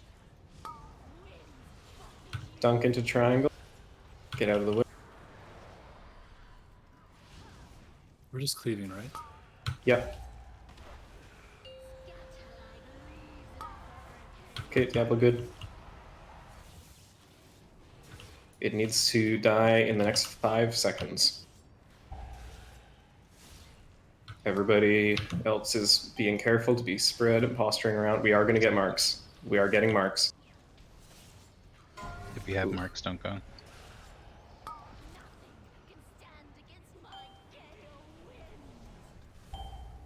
Dunk into triangle. Get out of the way. We're just cleaving, right? Yep. Okay, Diablo good. It needs to die in the next 5 seconds. Everybody else is being careful to be spread and posturing around. We are going to get marks. We are getting marks. If you have marks, don't go.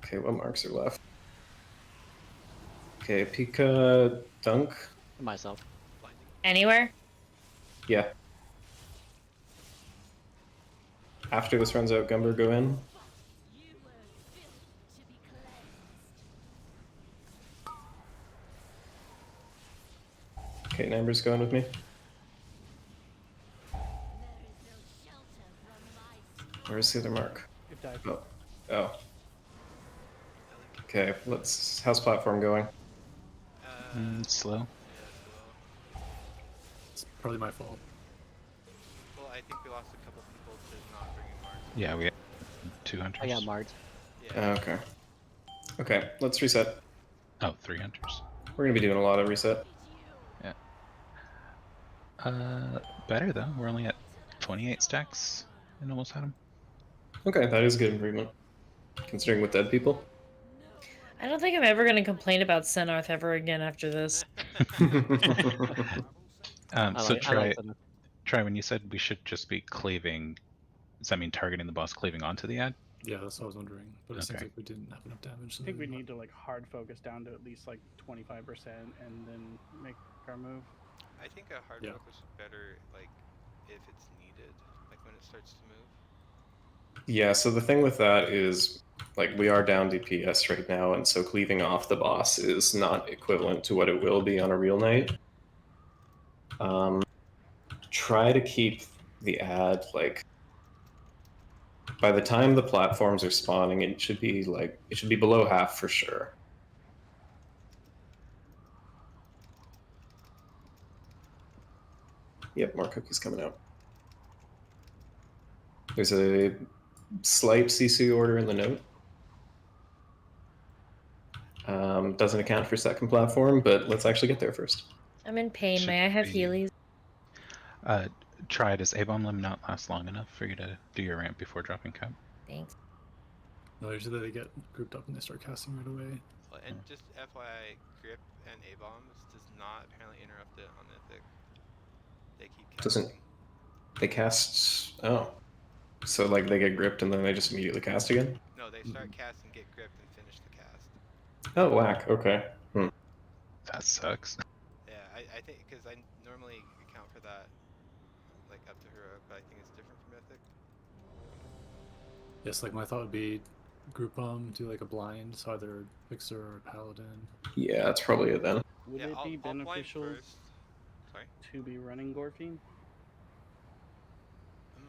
Okay, what marks are left? Okay, Pika, dunk. Myself. Anywhere? Yeah. After this runs out, Gumber, go in. Okay, Namber's going with me. Where's the other mark? It died. Oh. Oh. Okay, let's. How's platform going? Slow. It's probably my fault. Well, I think we lost a couple people to not bringing marks. Yeah, we have 2 hunters. I got marked. Yeah. Okay. Okay, let's reset. Oh, 3 hunters. We're gonna be doing a lot of reset. Yeah. Better though. We're only at 28 stacks and almost had them. Okay, that is a good improvement. Considering with dead people. I don't think I'm ever gonna complain about Senarth ever again after this. So try when you said we should just be cleaving, does that mean targeting the boss cleaving onto the ad? Yeah, that's what I was wondering. But it seems Okay. like we didn't have enough damage. I So think we maybe need to like hard focus down to at least like 25% and then make our move. I think a hard Yeah. focus is better, like, if it's needed, like when it starts to move. Yeah, so the thing with that is, like, we are down DPS right now, and so cleaving off the boss is not equivalent to what it will be on a real night. Try to keep the ad, like, by the time the platforms are spawning, it should be below half for sure. Yep, more cookies coming out. There's a slight CC order in the note. Doesn't account for second platform, but let's actually get there first. I'm in pain. Should May I have be- Heelys? Try, does A-bomb limb not last long enough for you to do your ramp before dropping cap? Thanks. no, usually they get grouped up and they start casting right away. Well, and just FYI, grip and A-bombs does not apparently interrupt it on Mythic. They keep casting. Doesn't they cast? Oh, so like they get gripped and then they just immediately cast again? No, they start cast and get gripped and finish the cast. Oh, whack. Okay. That sucks. Yeah, I think because I normally account for that, like up to heroic, but I think it's different for Mythic. Yes, like my thought would be group do like a blind, so either Fixer or Paladin. Yeah, that's probably it then. Would Yeah, it be I'll blind beneficial first. Sorry. to be running Gorfine? I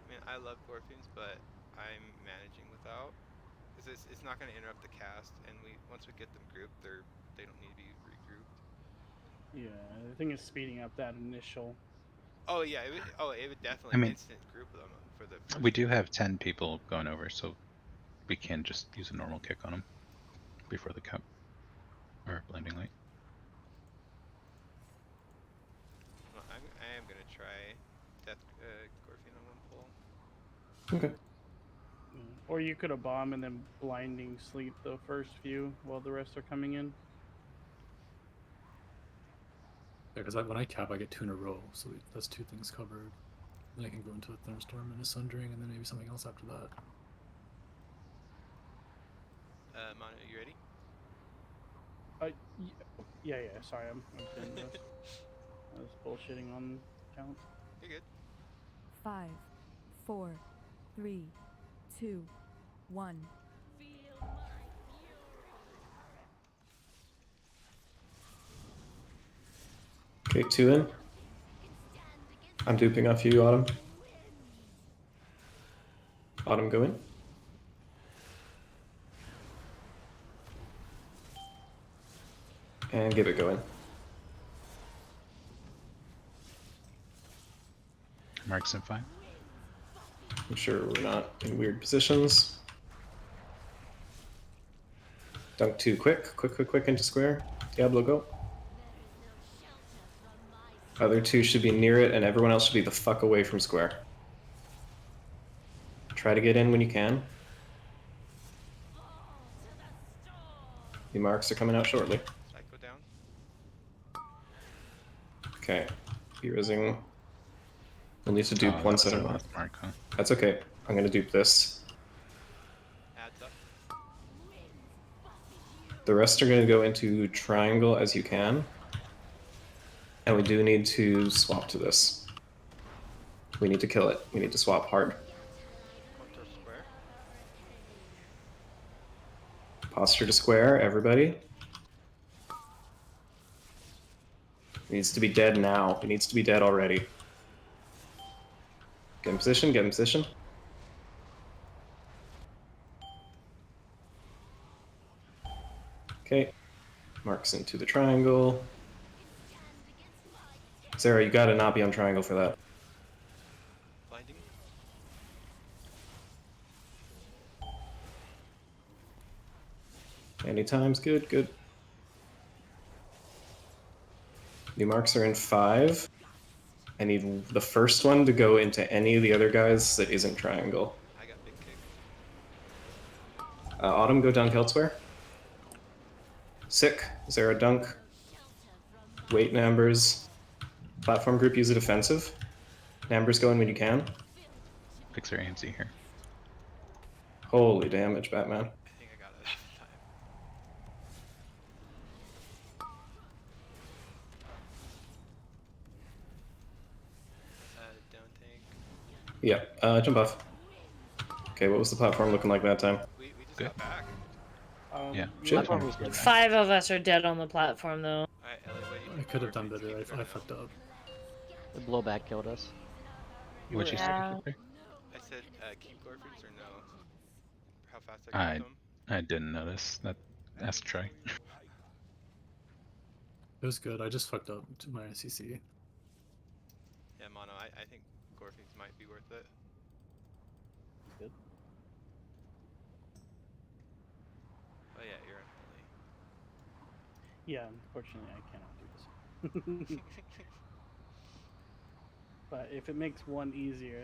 mean, I love Gorfines, but I'm managing without. Because it's not going to interrupt the cast, and once we get them grouped, they don't need to be regrouped. Yeah, the thing is speeding up that initial Oh yeah, it would definitely I mean, instant group them for the first we do group. have 10 people going over, so we can just use a normal kick on them before the cup or blinding light. Well, I am gonna try Death Gorfine on one pull. Okay. Or you could have bomb and then blinding sleep the first few while the rest are coming in. Yeah, because when I cap, I get 2 in a row, so that's 2 things covered. Then I can go into a Thunderstorm and a Sundering, and then maybe something else after that. Mono, you ready? Yeah. Sorry, I'm doing this. I was bullshitting on count. You're good. 5, 4, 3, 2, 1. Okay, 2 in. I'm duping off you, Autumn. Autumn, go in. And give it go in. Marks in 5. I'm sure we're not in weird positions. Dunk 2 quick. Quick into square. Diablo, go. Other 2 should be near it, and everyone else should be the fuck away from square. Try to get in when you can. The marks are coming out shortly. Psycho down. Okay. Be-rizzing. We'll need to dupe one set of last mark, huh? That's okay. I'm gonna dupe this. Adds up. The rest are gonna go into triangle as you can. And we do need to swap to this. We need to kill it. We need to swap hard. Contour square. Posture to square, everybody. It needs to be dead now. It needs to be dead already. Get in position, get in position. Okay. Marks into the triangle. Sarah, you gotta not be on triangle for that. Blinding. Anytime's good, good. New marks are in 5. I need the first one to go into any of the other guys that isn't triangle. I got big kick. Autumn, go dunk elsewhere. Sick. Zara dunk. Wait, Nambers. Platform group, use a defensive. Nambers go in when you can. Fix our AMC here. Holy damage, Batman. I think I got it this time. Down tank. Yeah, jump off. Okay, what was the platform looking like that time? We just Good. got back. Yeah. Shit. Platform was good. 5 of us are dead on the platform, though. Alright, Ellie, what do you I think? could have done Gorfines better. keep it or I no? fucked up. The blowback killed us. What'd you say? Yeah. Victor? I said keep Gorfines or no? How fast I I got them? I didn't notice that. Ask Troy. It was good. I just fucked up to my CC. Yeah, Mono, I think Gorfines might be worth it. Good. Oh yeah, you're in Ellie. Yeah, unfortunately, I cannot do this. But if it makes one easier,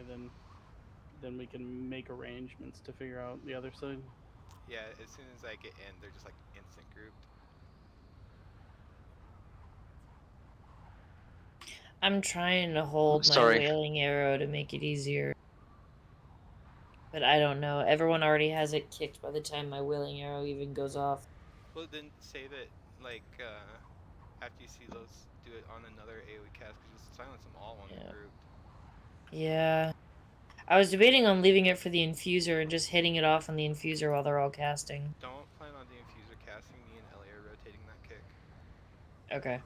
then we can make arrangements to figure out the other side. Yeah, as soon as I get in, they're just like instant grouped. I'm trying to hold my Sorry. wailing arrow to make it easier. But I don't know. Everyone already has it kicked by the time my wailing arrow even goes off. Well, then say that, like, after you see those, do it on another AoE cast, because just silence them all when Yeah. they're grouped. Yeah. I was debating on leaving it for the infuser and just hitting it off on the infuser while they're all casting. Don't plan on the infuser casting. Me and Ellie are rotating that kick. Okay.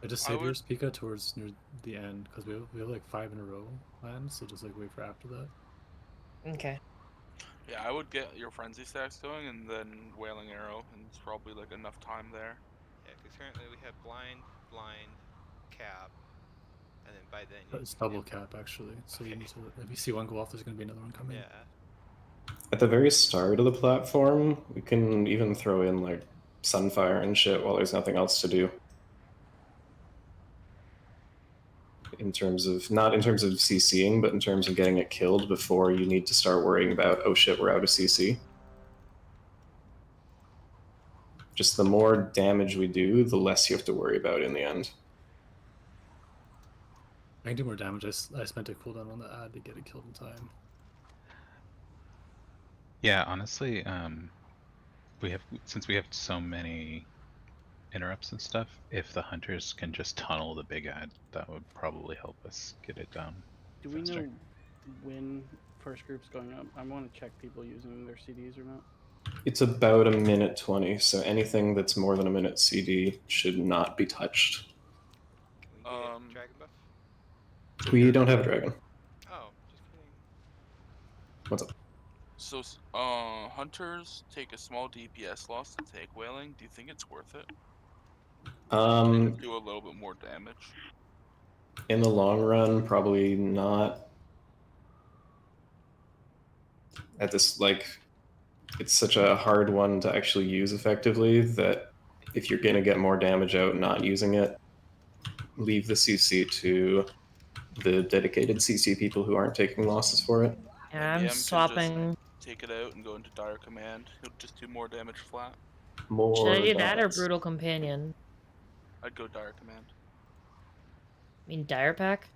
I just I saved would- yours, Pika, towards near the end, because we have like 5 in a row land, so just like wait for after that. Okay. Yeah, I would get your frenzy stacks going and then wailing arrow, and it's probably like enough time there. Yeah, because currently we have blind, cap, and then by then But it's double cap actually. So you need to, if you see one go off, there's going to be another one coming. Yeah. At the very start of the platform, we can even throw in like Sunfire and shit while there's nothing else to do. In terms of, not in terms of CCing, but in terms of getting it killed before you need to start worrying about, oh shit, we're out of CC. Just the more damage we do, the less you have to worry about in the end. I can do more damage. I spent a cooldown on the ad to get it killed in time. Yeah, honestly, since we have so many interrupts and stuff, if the hunters can just tunnel the big ad, that would probably help us get it down. Do we faster. know when first group's going up? I want to check people using their CDs or not. It's about a minute 20, so anything that's more than a minute CD should not be touched. Can we get dragon buff? We don't have a dragon. Oh, just kidding. What's up? So, hunters take a small DPS loss to take whaling. Do you think it's worth it? Do a little bit more damage. In the long run, probably not. At this, like, it's such a hard one to actually use effectively that if you're gonna get more damage out not using it, leave the CC to the dedicated CC people who aren't taking losses for it. Yeah, I'm DM swapping. can just take it out and go into dire command. He'll just do more damage flat. More Should I do that or dots. Brutal Companion? I'd go dire command. I mean, Dire Pack?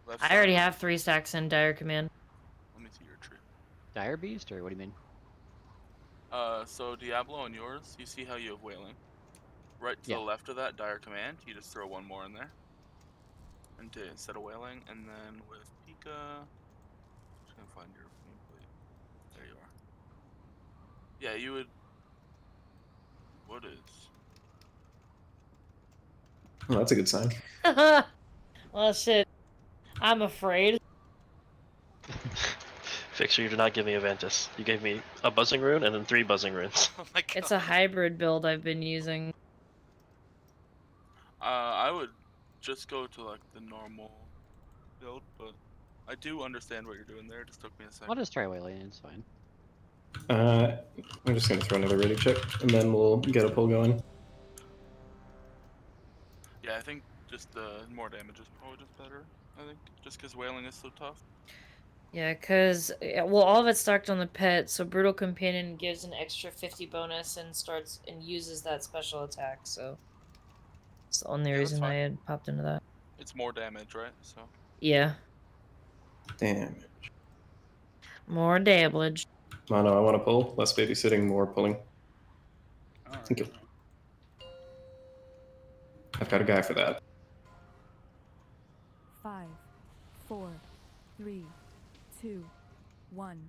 Left I already side. have 3 stacks in Dire Command. Let me see your tree. Dire Beast, or what do you mean? So Diablo on yours, you see how you have whaling. Right to Yeah. the left of that dire command, you just throw one more in there. Instead of whaling, and then with Pika, just gonna find your nameplate. There you are. Yeah, you would. What is? Well, that's a good sign. Well, shit. I'm afraid. Fixer, you did not give me a Ventus. You gave me a buzzing rune and then 3 buzzing runes. Oh my god. It's a hybrid build I've been using. I would just go to like the normal build, but I do understand what you're doing there. It just took me a second. I'll just try whaling, it's fine. I'm just gonna throw another ready check, and then we'll get a pull going. Yeah, I think just more damage is probably just better. I think just because whaling is so tough. Yeah, because, well, all of it's stacked on the pet, so Brutal Companion gives an extra 50 bonus and starts and uses that special attack, so it's the only Yeah, that's reason I fine. had popped into that. It's more damage, right? So. Yeah, Damn. more damage. Mono, I want to pull. Less babysitting, more pulling. Thank you. I've got a guy for that. 5, 4, 3, 2, 1.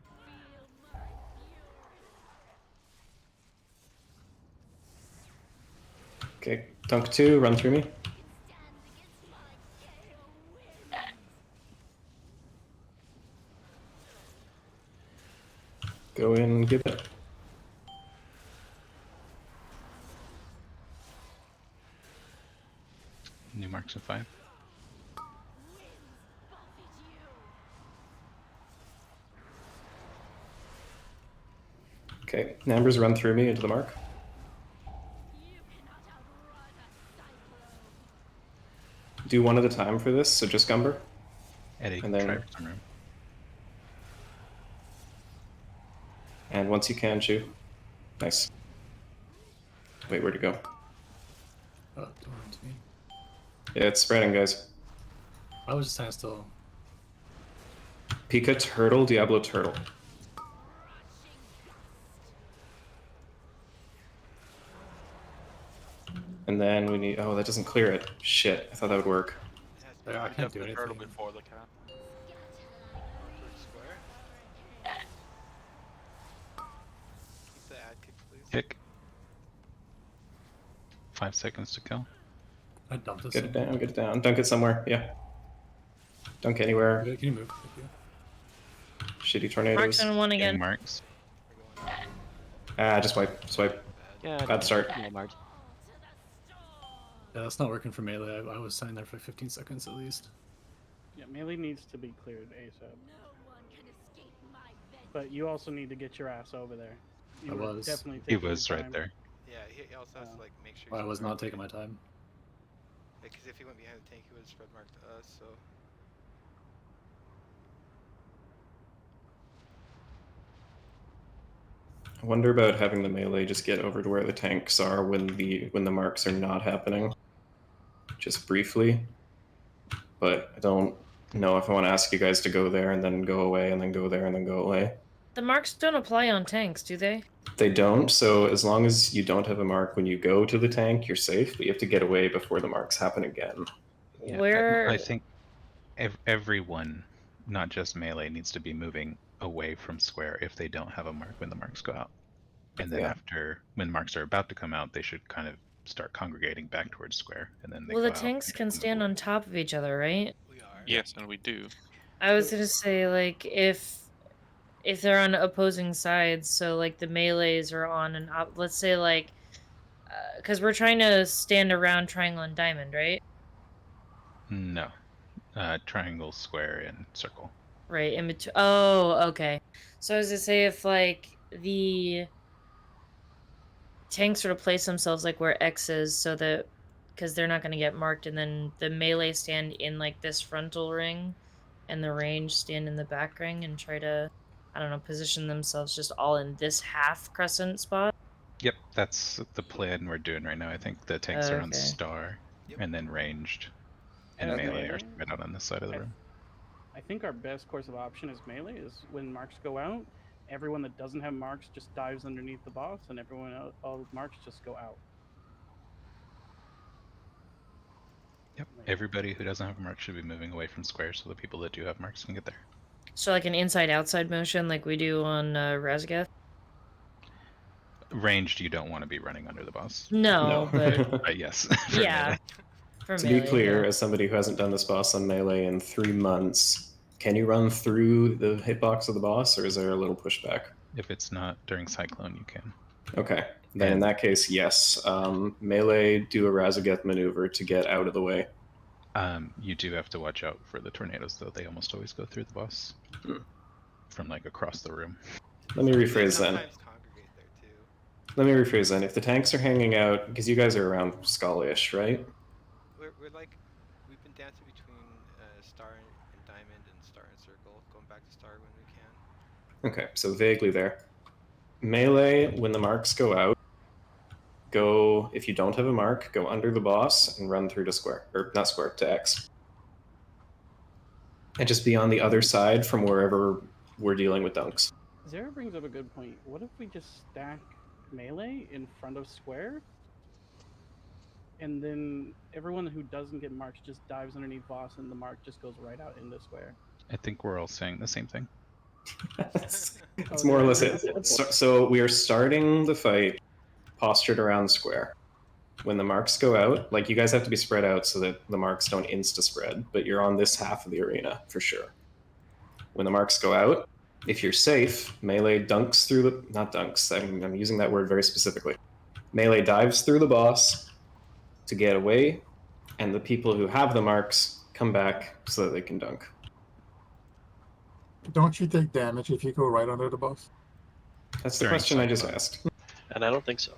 Okay, dunk 2, run through me. Go in, give it. New marks of 5. Okay, Numbers run through me into the mark. Do one at a time for this, so just Gumber. Eddie, And then- try some room. And once you can, chew. Nice. Wait, where'd it go? Oh, don't run to me. Yeah, it's spreading, guys. I was just standing still. Pika turtle, Diablo turtle. And then we need, oh, that doesn't clear it. Shit, I thought that would work. Yeah, I can't do The turtle anything. before the cat. Square. Keep the ad kick, please. Kick. 5 seconds to kill. I dumped this. Get it down, get it down. Dunk it somewhere, yeah. Dunk anywhere. Can you move? Thank you. Shitty tornadoes. Marks on one Getting again. marks. Ah, just swipe. Yeah, Bad start. no marks. Yeah, that's not working for melee. I was standing there for 15 seconds at least. Yeah, melee needs to be cleared ASAP. But you also need to get your ass over there. You I were was. definitely He taking was your right time. there. Yeah, he also has to like make sure. I he's was on the not right taking way. my time. Because if he went behind the tank, he would have spread marked to us. So I wonder about having the melee just get over to where the tanks are when the marks are not happening. Just briefly. But I don't know if I want to ask you guys to go there and then go away and then go there and then go away. The marks don't apply on tanks, do they? They don't, so as long as you don't have a mark when you go to the tank, you're safe, but you have to get away before the marks happen again. Yeah, Where I think everyone, not just melee, needs to be moving away from square if they don't have a mark when the marks go out. And then Yeah. after, when marks are about to come out, they should kind of start congregating back towards square, and then they well, go the out. tanks and can people move stand away. on top of each other, right? we are. Yes, and we do. I was gonna say like if they're on opposing sides, so like the melees are on an let's say like because we're trying to stand around triangle and diamond, right? No, triangle, square, and circle. Right in between. Oh, okay. So I was gonna say if like the tanks sort of place themselves like where X is, so that because they're not gonna get marked, and then the melee stand in like this frontal ring, and the range stand in the back ring, and try to, I don't know, position themselves just all in this half crescent spot. Yep, that's the plan we're doing right now. I think the tanks are on Okay. star, Yep. and then ranged, and Okay. melee are spread out on this side of the room. I think our best course of option is melee. Is when marks go out, everyone that doesn't have marks just dives underneath the boss, and everyone else, all the marks just go out. Yep, everybody who doesn't have a mark should be moving away from square so the people that do have marks can get there. So like an inside-outside motion, like we do on Razgath. Ranged, you don't want to be running under the boss. No, but But yes, for yeah, melee. for To melee, be clear, yeah. as somebody who hasn't done this boss on melee in 3 months, can you run through the hitbox of the boss, or is there a little pushback? If it's not during Cyclone, you can. Okay, then in And- that case, yes. Melee, do a Razageth maneuver to get out of the way. You do have to watch out for the tornadoes, though. They almost always go through the boss from like across the room. Let me They rephrase then. sometimes congregate there too. Let me rephrase then. If the tanks are hanging out, because you guys are around Skull-ish, right? We're like, we've been dancing between star and diamond and star and circle, going back to star when we can. Okay, so vaguely there. Melee, when the marks go out, go, if you don't have a mark, go under the boss and run through to square, or not square, to X. And just be on the other side from wherever we're dealing with dunks. Zara brings up a good point. What if we just stack melee in front of square? And then everyone who doesn't get marks just dives underneath boss, and the mark just goes right out into square. I think we're all saying the same thing. It's more or less it. So we are starting the fight postured around square. When the marks go out, like you guys have to be spread out so that the marks don't insta-spread, but you're on this half of the arena for sure. When the marks go out, if you're safe, melee dunks through the, not dunks, I'm using that word very specifically. Melee dives through the boss to get away, and the people who have the marks come back so that they can dunk. Don't you take damage if you go right under the boss? That's the During question I just Cyclone. asked. And I don't think so.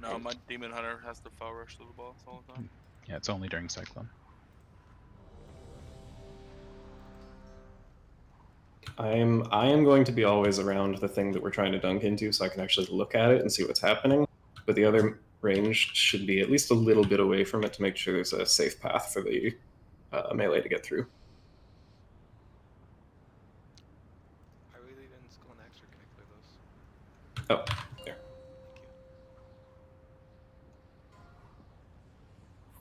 No, my demon hunter has to foul rush to the boss all the time. Yeah, it's only during Cyclone. I am going to be always around the thing that we're trying to dunk into so I can actually look at it and see what's happening. But the other range should be at least a little bit away from it to make sure there's a safe path for the melee to get through. Are we leaving Skull and Axe, or can I clear those? Oh, there. Thank you.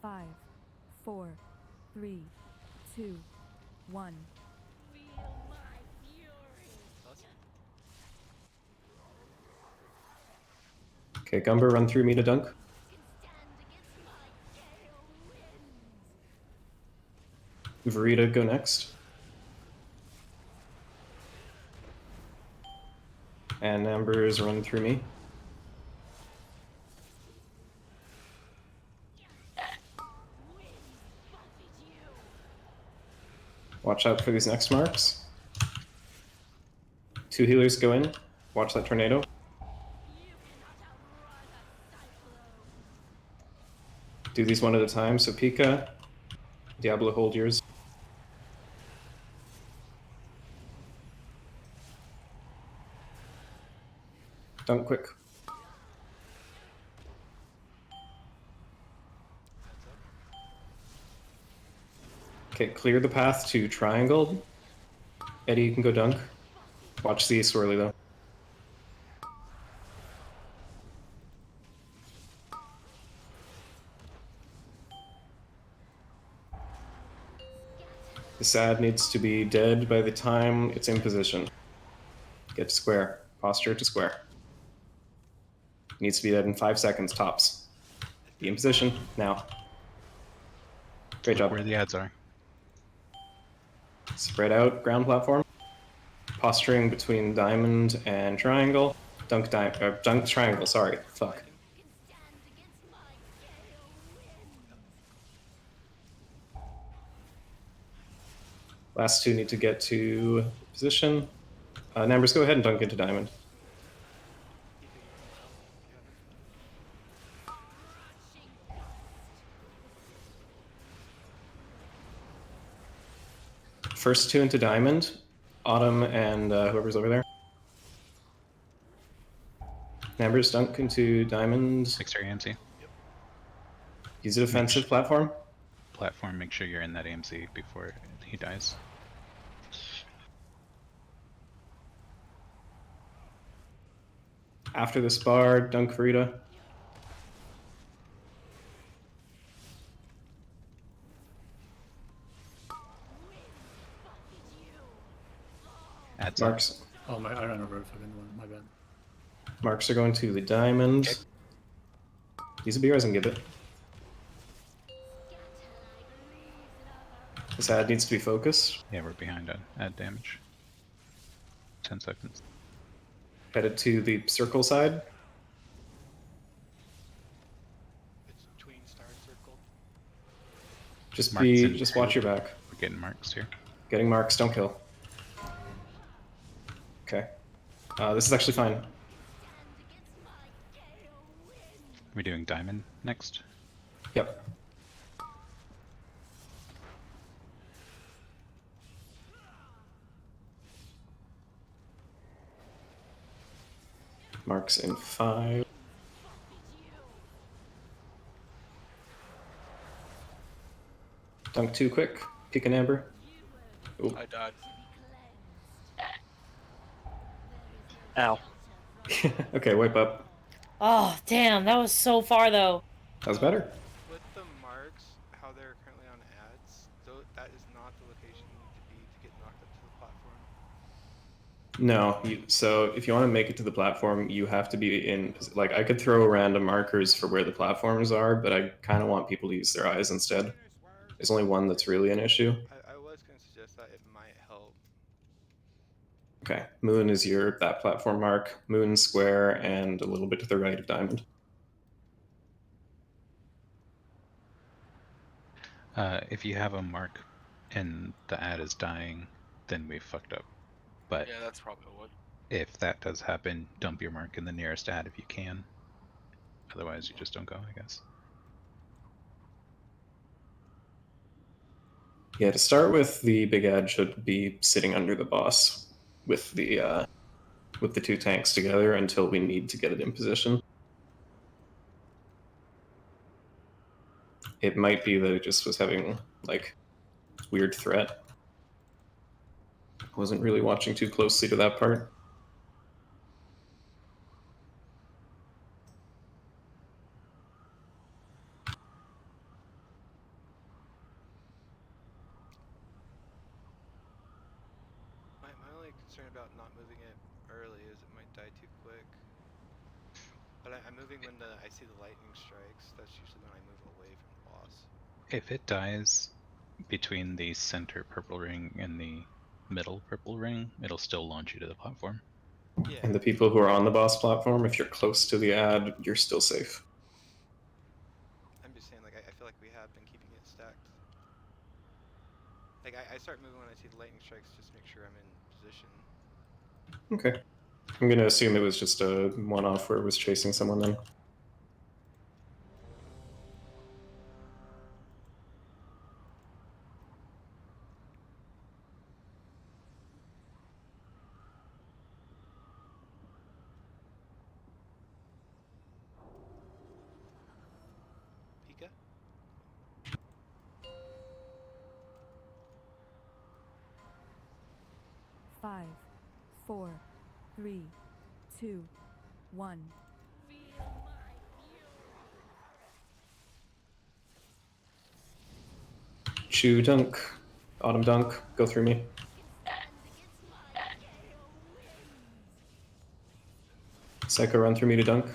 5, 4, 3, 2, 1. Okay, Gumber, run through me to dunk. Verita, go next. And Amber's run through me. Watch out for these next marks. 2 healers go in. Watch that tornado. Do these one at a time. So Pika, Diablo, hold yours. Dunk quick. Okay, clear the path to triangle. Eddie, you can go dunk. Watch the swirly though. The sad needs to be dead by the time it's in position. Get to square. Posture to square. Needs to be dead in 5 seconds tops. Be in position now. Great job. Where the ads are. Spread out ground platform. Posturing between diamond and triangle. Dunk triangle, sorry. Fuck. Last 2 need to get to position. Numbers, go ahead and dunk into diamond. First 2 into diamond. Autumn and whoever's over there. Numbers, dunk into diamond. 6 AMC. Use a defensive platform. Platform, make sure you're in that AMC before he dies. After this bar, dunk Farida. Ads Marks. Oh my! I ran over a fucking one. My bad. Marks are going to the diamond. Okay. Use a BRs and give it. This ad needs to be focused. Yeah, we're behind on ad damage. 10 seconds. Headed to the circle side. It's between star and circle. Just watch your back. We're getting marks here. Getting marks, don't kill. Okay. This is actually fine. We're doing diamond next. Yep. Marks in 5. Dunk 2 quick. Peek an amber. Ooh. I died. Ow. Okay, wipe up. Oh, damn, that was so far though. That was better. With the marks, how they're currently on ads, that is not the location you need to be to get knocked up to the platform. No, so if you want to make it to the platform, you have to be in, like, I could throw random markers for where the platforms are, but I kind of want people to use their eyes instead. There's only one that's really an issue. I was going to suggest that it might help. Okay, moon is that platform mark, moon, square, and a little bit to the right of diamond. If you have a mark and the ad is dying, then we fucked up. But Yeah, that's probably what. if that does happen, dump your mark in the nearest ad if you can. Otherwise, you just don't go, I guess. Yeah, to start with, the big ad should be sitting under the boss with the 2 tanks together until we need to get it in position. It might be that it just was having, like, weird threat. Wasn't really watching too closely to that part. My only concern about not moving it early is it might die too quick. But I'm moving when I see the lightning strikes. That's usually when I move away from the boss. If it dies between the center purple ring and the middle purple ring, it'll still launch you to the platform. Yeah. And the people who are on the boss platform, if you're close to the ad, you're still safe. I'm just saying, like, I feel like we have been keeping it stacked. Like I start moving when I see the lightning strikes, just to make sure I'm in position. Okay. I'm gonna assume it was just a one-off where it was chasing someone then. Pika? 5, 4, 3, 2, 1. Chew dunk. Autumn dunk. Go through me. Psycho run through me to dunk.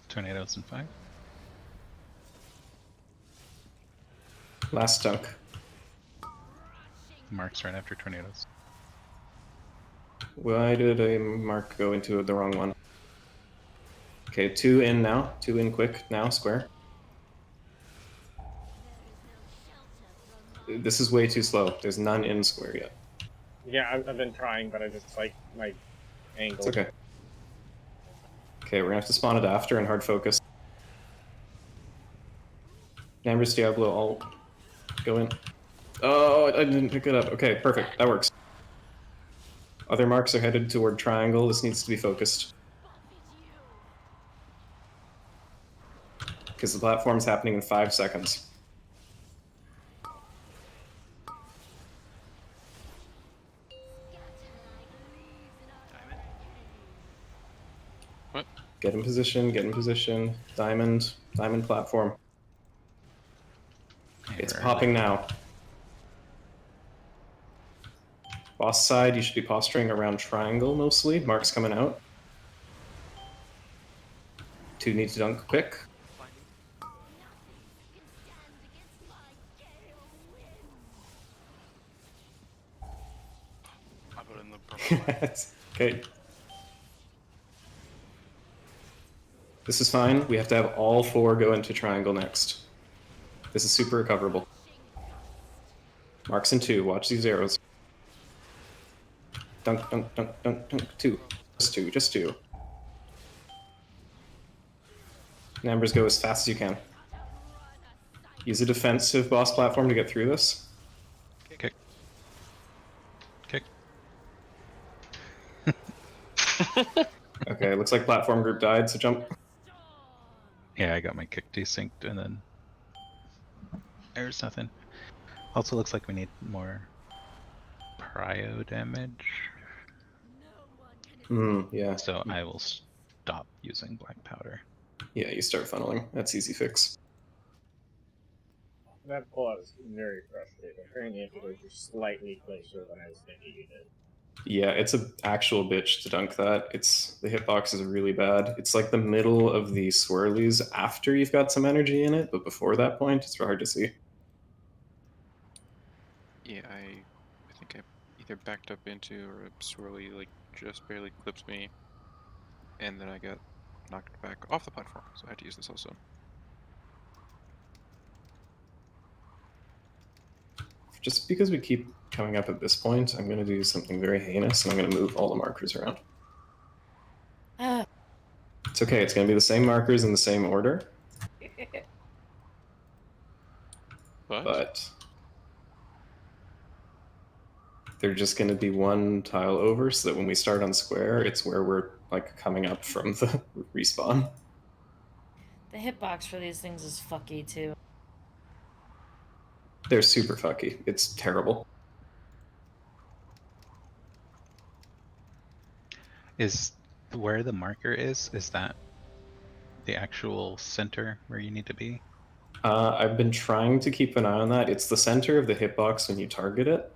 Tornadoes in 5. Last dunk. Marks right after tornadoes. Why did a mark go into the wrong one? Okay, 2 in now. 2 in quick now, square. This is way too slow. There's none in square yet. Yeah, I've been trying, but I just like my angle. It's okay. Okay, we're gonna have to spawn it after and hard focus. Namor's Diablo alt. Go in. Oh, I didn't pick it up. Okay, perfect. That works. Other marks are headed toward triangle. This needs to be focused. Because the platform's happening in 5 seconds. What? Get in position, get in position. Diamond, diamond platform. Yeah, It's we're popping early. now. Boss side, you should be posturing around triangle mostly. Mark's coming out. 2 need to dunk quick. I put in the purple line. Okay. This is fine. We have to have all 4 go into triangle next. This is super recoverable. Marks in 2. Watch these arrows. Dunk, dunk, dunk, dunk, dunk. 2. Just 2. Just 2. Numbers go as fast as you can. Use a defensive boss platform to get through this. Kick. Kick. Okay, looks like platform group died, so jump. Yeah, I got my kick desynced and then there's nothing. Also looks like we need more prio damage. Yeah. So I will stop using black powder. Yeah, you start funneling. That's easy fix. That pullout is very frustrating. Apparently, you have to go just slightly closer than I was thinking you did. Yeah, it's an actual bitch to dunk that. It's the hitbox is really bad. It's like the middle of the swirlies after you've got some energy in it, but before that point, it's hard to see. Yeah, I think I either backed up into or a swirly like just barely clipped me, and then I got knocked back off the platform, so I had to use this also. Just because we keep coming up at this point, I'm going to do something very heinous, and I'm going to move all the markers around. It's okay, it's going to be the same markers in the same order. But they're just going to be one tile over, so that when we start on square, it's where we're like coming up from the respawn. The hitbox for these things is fucky too. They're super fucky. It's terrible. Is where the marker is that the actual center where you need to be? I've been trying to keep an eye on that. It's the center of the hitbox when you target it.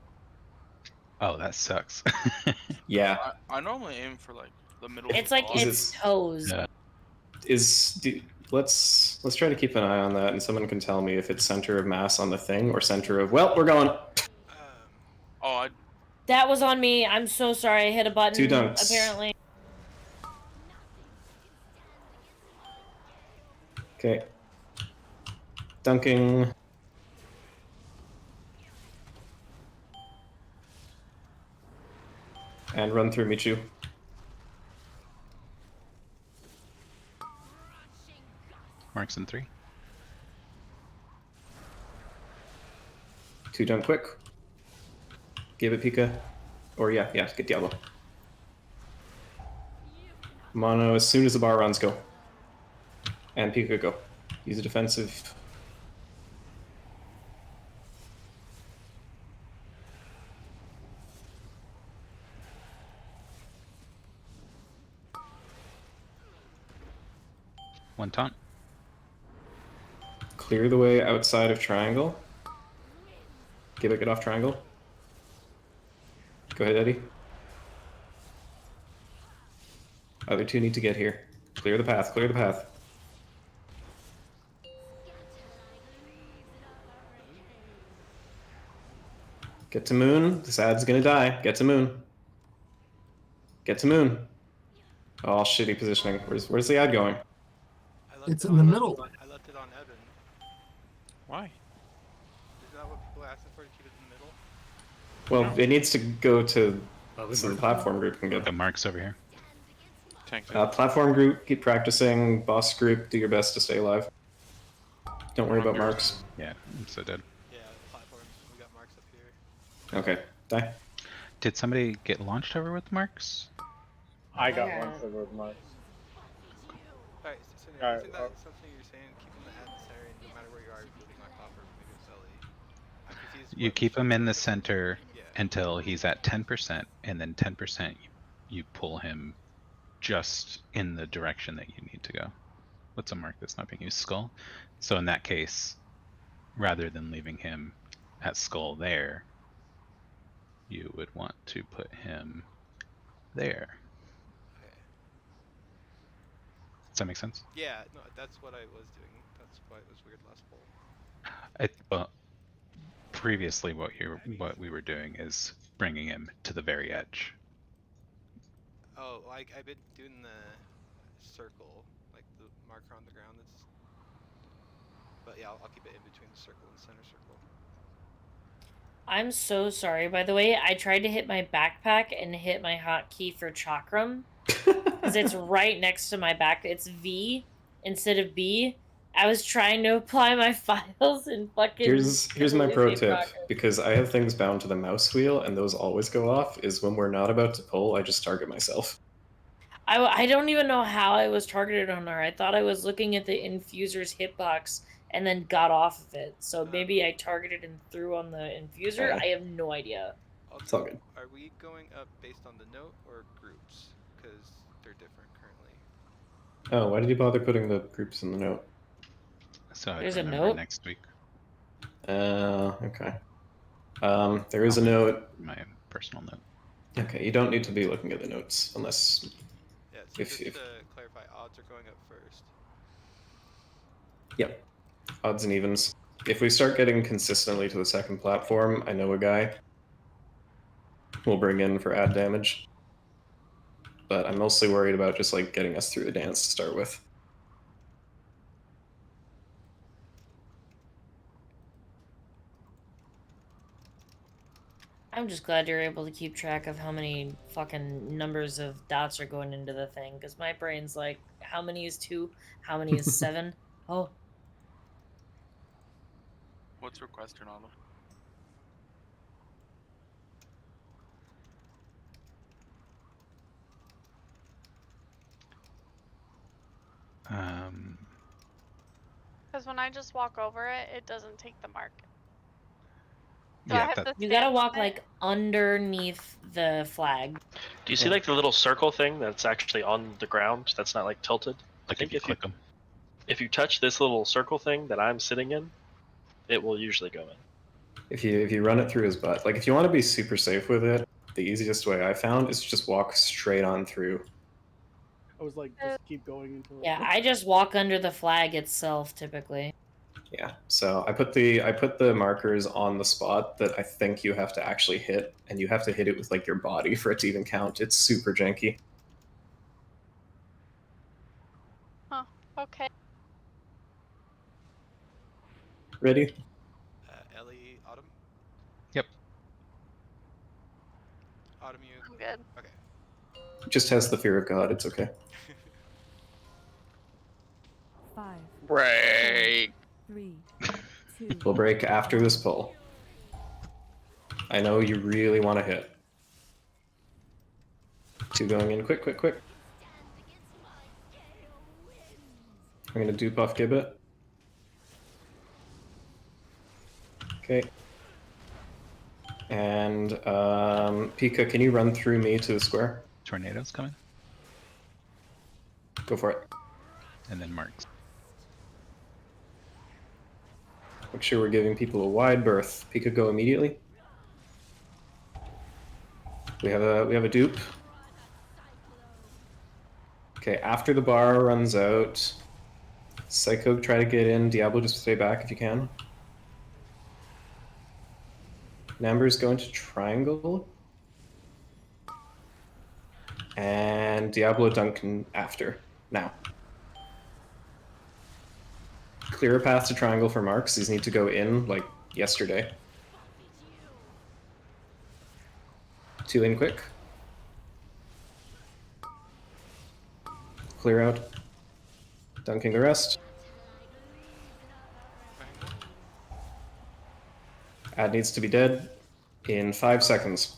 Oh, that sucks. Yeah. I normally aim for like the middle. It's like its toes. Let's try to keep an eye on that, and someone can tell me if it's center of mass on the thing or center of. Well, we're going. That was on me. I'm so sorry. I hit a button. 2 dunks. Apparently. Okay. Dunking. And run through Michu. Marks in 3. 2 jump quick. Give it Pika. Or yeah, get Diablo. Mono as soon as the bar runs, go. And Pika, go. Use a defensive. One taunt. Clear the way outside of triangle. Give it, get off triangle. Go ahead, Eddie. Other 2 need to get here. Clear the path, clear the path. Get to moon. This ad's gonna die. Get to moon. Get to moon. Oh, shitty positioning. Where's the ad going? It's in the middle. I left it on Evan. Why? Is that what people are asking for, to keep it in the middle? Well, it needs to go to Oh, so the platform group can get. The marks over here. Tank. Platform group, keep practicing. Boss group, do your best to stay alive. Don't worry about marks. Yeah, I'm so dead. Yeah, platforms. We got marks up here. Okay, die. Did somebody get launched over with marks? I got Yeah. one for with marks. Alright, so Alright, isn't that something you're saying? Keeping the ad in the center, and no matter where you are, you'll get knocked off, or maybe it's Ellie. I'm confused. You keep him in the center Yeah. until he's at 10%, and then 10% you pull him just in the direction that you need to go. What's a mark that's not being used? Skull. So in that case, rather than leaving him at skull there, you would want to put him there. Okay. Does that make sense? Yeah, no, that's what I was doing. That's why it was weird last poll. Well, previously what we were doing is bringing him to the very edge. Oh, like I've been doing the circle, like the marker on the ground. That's. But yeah, I'll keep it in between the circle and center circle. I'm so sorry, by the way. I tried to hit my backpack and hit my hotkey for Chakram. Because it's right next to my back. It's V instead of B. I was trying to apply my files and fucking... Here's my pro tip, because I have things bound to the mouse wheel and those always go off, is when we're not about to pull, I just target myself. I don't even know how I was targeted on her. I thought I was looking at the infuser's hitbox and then got off of it. So maybe I targeted and threw on the infuser. Okay. I have no idea. Also, It's all good. Are we going up based on the note or groups? Because they're different currently. Oh, why did you bother putting the groups in the note? So I There's a remember note? next week. Okay. There is a note. My personal note. Okay, you don't need to be looking at the notes unless. Yeah, so just to clarify, odds are going up first. Yep. Odds and evens. If we start getting consistently to the second platform, I know a guy we'll bring in for ad damage. But I'm mostly worried about just like getting us through the dance to start with. I'm just glad you're able to keep track of how many fucking numbers of dots are going into the thing, because my brain's like, how many is 2? How many is 7? Oh. What's your question, Olive? Because when I just walk over it, it doesn't take the mark. Do Yeah, I have to You stand gotta on walk it? like underneath the flag. Do you see like the little circle thing that's actually on the ground that's not like tilted? Like if you click them. If you touch this little circle thing that I'm sitting in, it will usually go in. If you run it through his butt, like if you want to be super safe with it, the easiest way I found is just walk straight on through. I was like, just keep going until. Yeah, I just walk under the flag itself typically. Yeah, so I put the markers on the spot that I think you have to actually hit, and you have to hit it with like your body for it to even count. It's super janky. Huh. Okay. Ready? Ellie, Autumn? Yep. Autumn, you good. Okay. Just has the fear of God. It's okay. 5, Break. 3, 2. We'll break after this pull. I know you really want to hit. 2 going in. Quick, quick, quick. I'm going to dupe off Gibbet. Okay. And Pika, can you run through me to the square? Tornadoes coming. Go for it. And then marks. Make sure we're giving people a wide berth. Pika, go immediately. We have a dupe. Okay, after the bar runs out, Psycho try to get in. Diablo, just stay back if you can. Numbers go into triangle. And Diablo Duncan after. Now. Clear a path to triangle for marks. These need to go in like yesterday. 2 in quick. Clear out. Dunking the rest. Ad needs to be dead in 5 seconds.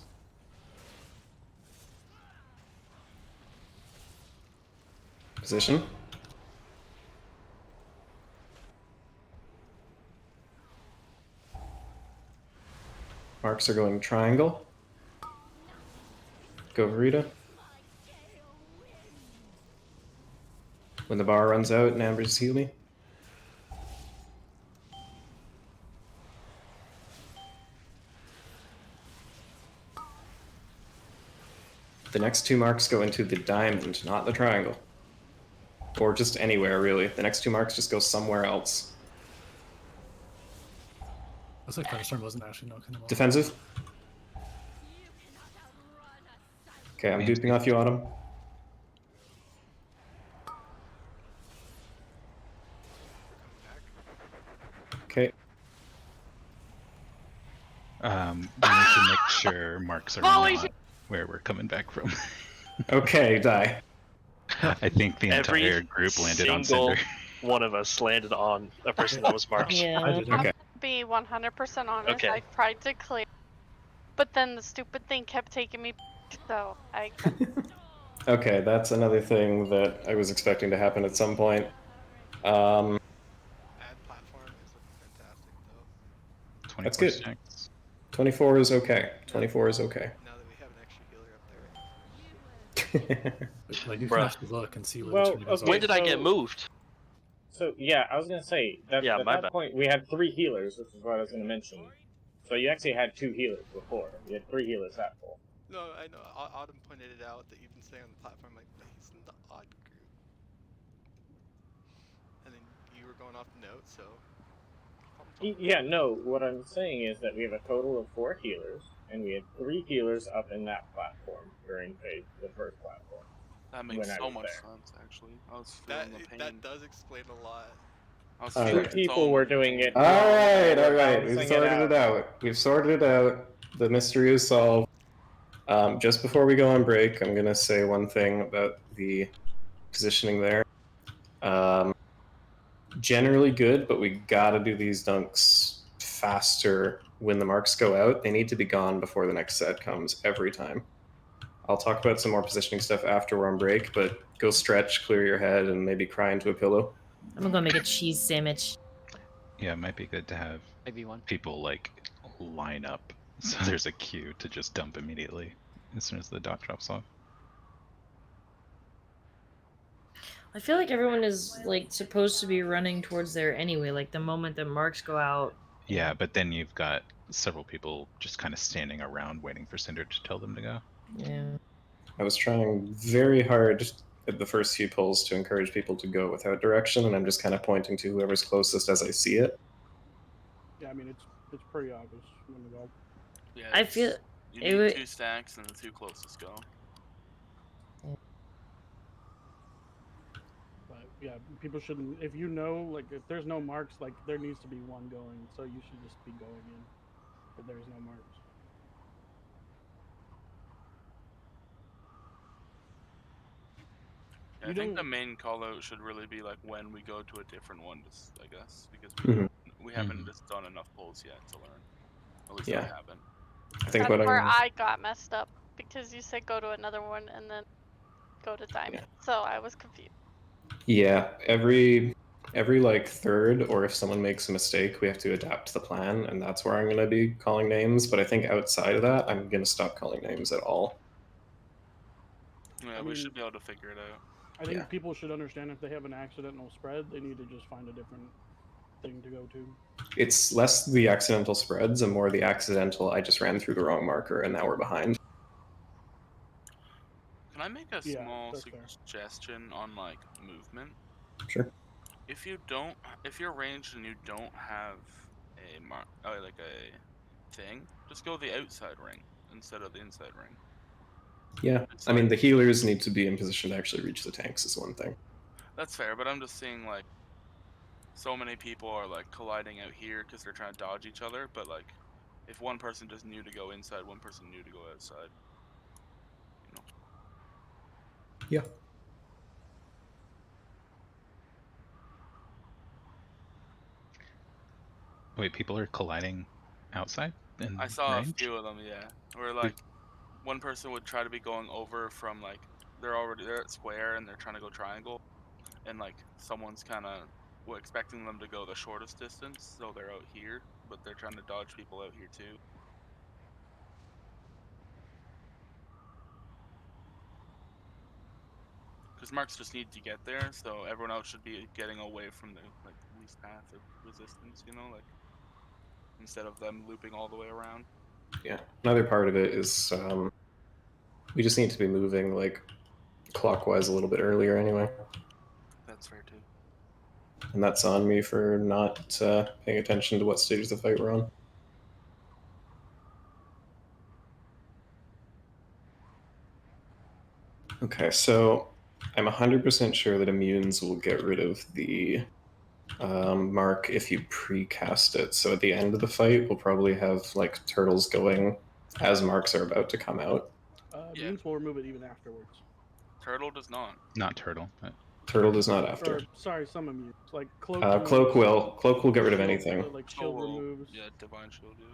Position. Marks are going triangle. Go Verita. When the bar runs out, Nambers heal me. The next 2 marks go into the diamond, not the triangle. Or just anywhere, really. The next 2 marks just go somewhere else. Looks like Thunderstorm wasn't actually knocking them off. Defensive. Okay, I'm duping off you, Autumn. Okay. We need to make sure marks are Holy not shit. where we're coming back from. Okay, die. I think the Every entire group landed on single Cinder. one of us landed on a person that was marked. Yeah. I did. I'm Okay. gonna be 100% honest. Okay. I tried to clear, but then the stupid thing kept taking me, so I couldn't. Okay, that's another thing that I was expecting to happen at some point. Ad platform is looking fantastic though. 20 That's force good. checks. 24 is okay. 24 is okay. Now that we have an extra healer up there. Like you Bruh. can actually look and see where Well, the tornadoes okay. When did I get So- moved? So yeah, I was gonna say that Yeah, at my that bad. point we had 3 healers, which is what I was gonna mention. So you actually had 2 healers before. You had 3 healers that full. No, I know. Autumn pointed it out that you've been staying on the platform, like, but he's in the odd group. And then you were going off the note, so. Yeah, no. What I'm saying is that we have a total of 4 healers, and we had 3 healers up in that platform during the first platform. That makes when I so was much there. sense, actually. I was feeling the pain. That does explain a lot. I was All feeling right. 2 people so were much doing pain. it. Alright, We're alright. We've balancing sorted it out. We've sorted it out. The mystery is solved. Just before we go on break, I'm going to say one thing about the positioning there. Generally good, but we got to do these dunks faster when the marks go out. They need to be gone before the next set comes every time. I'll talk about some more positioning stuff after we're on break, but go stretch, clear your head, and maybe cry into a pillow. I'm gonna go make a cheese sandwich. Yeah, it might be good to have Maybe one. people like line up so there's a queue to just dump immediately as soon as the dot drops off. I feel like everyone is like supposed to be running towards there anyway. Like the moment the marks go out. Yeah, but then you've got several people just kind of standing around waiting for Cinder to tell them to go. Yeah. I was trying very hard at the first few pulls to encourage people to go without direction, and I'm just kind of pointing to whoever's closest as I see it. Yeah, I mean it's pretty obvious when to go. Yeah, I feel you it need would- 2 stacks and the 2 closest go. But yeah, people shouldn't. If you know, like, if there's no marks, like, there needs to be one going. So you should just be going in if there's no marks. Yeah, I think the main call out should really be like when we go to a different one, just I guess, because we haven't just done enough pulls yet to learn. At least I Yeah. haven't. I think That's what where I'm I got messed up because you said go to another one and then go to diamond. So I was confused. Yeah, every like third, or if someone makes a mistake, we have to adapt the plan, and that's where I'm going to be calling names. But I think outside of that, I'm going to stop calling names at all. Yeah, we should be able to figure it out. I think people should understand if they have an accidental spread, they need to just find a different thing to go to. It's less the accidental spreads and more the accidental, I just ran through the wrong marker and now we're behind. Can I make a Yeah, small that's fair. suggestion on like movement? Sure. If you're ranged and you don't have like a thing, just go the outside ring instead of the inside ring. Yeah, I mean, the healers need to be in position to actually reach the tanks is one thing. That's fair, but I'm just seeing like so many people are like colliding out here because they're trying to dodge each other, but like if one person just knew to go inside, one person knew to go outside, you know. Yeah. Wait, people are colliding outside in I saw range? a few of them, yeah. Where like one person would try to be going over from like they're at square and they're trying to go triangle, and like someone's kind of expecting them to go the shortest distance, so they're out here, but they're trying to dodge people out here too. Because marks just need to get there, so everyone else should be getting away from the like least path of resistance, you know, like instead of them looping all the way around. Yeah, another part of it is we just need to be moving like clockwise a little bit earlier anyway. That's fair too. And that's on me for not paying attention to what stage of the fight we're on. Okay, so I'm 100% sure that immunes will get rid of the mark if you precast it. So at the end of the fight, we'll probably have like turtles going as marks are about to come out. Mutants will remove it even afterwards. Turtle does not. Not turtle, but Turtle does not after. Or sorry, some mutants like cloak. Cloak will get rid of shield, anything. like shield removes. Yeah, divine shield. Yeah.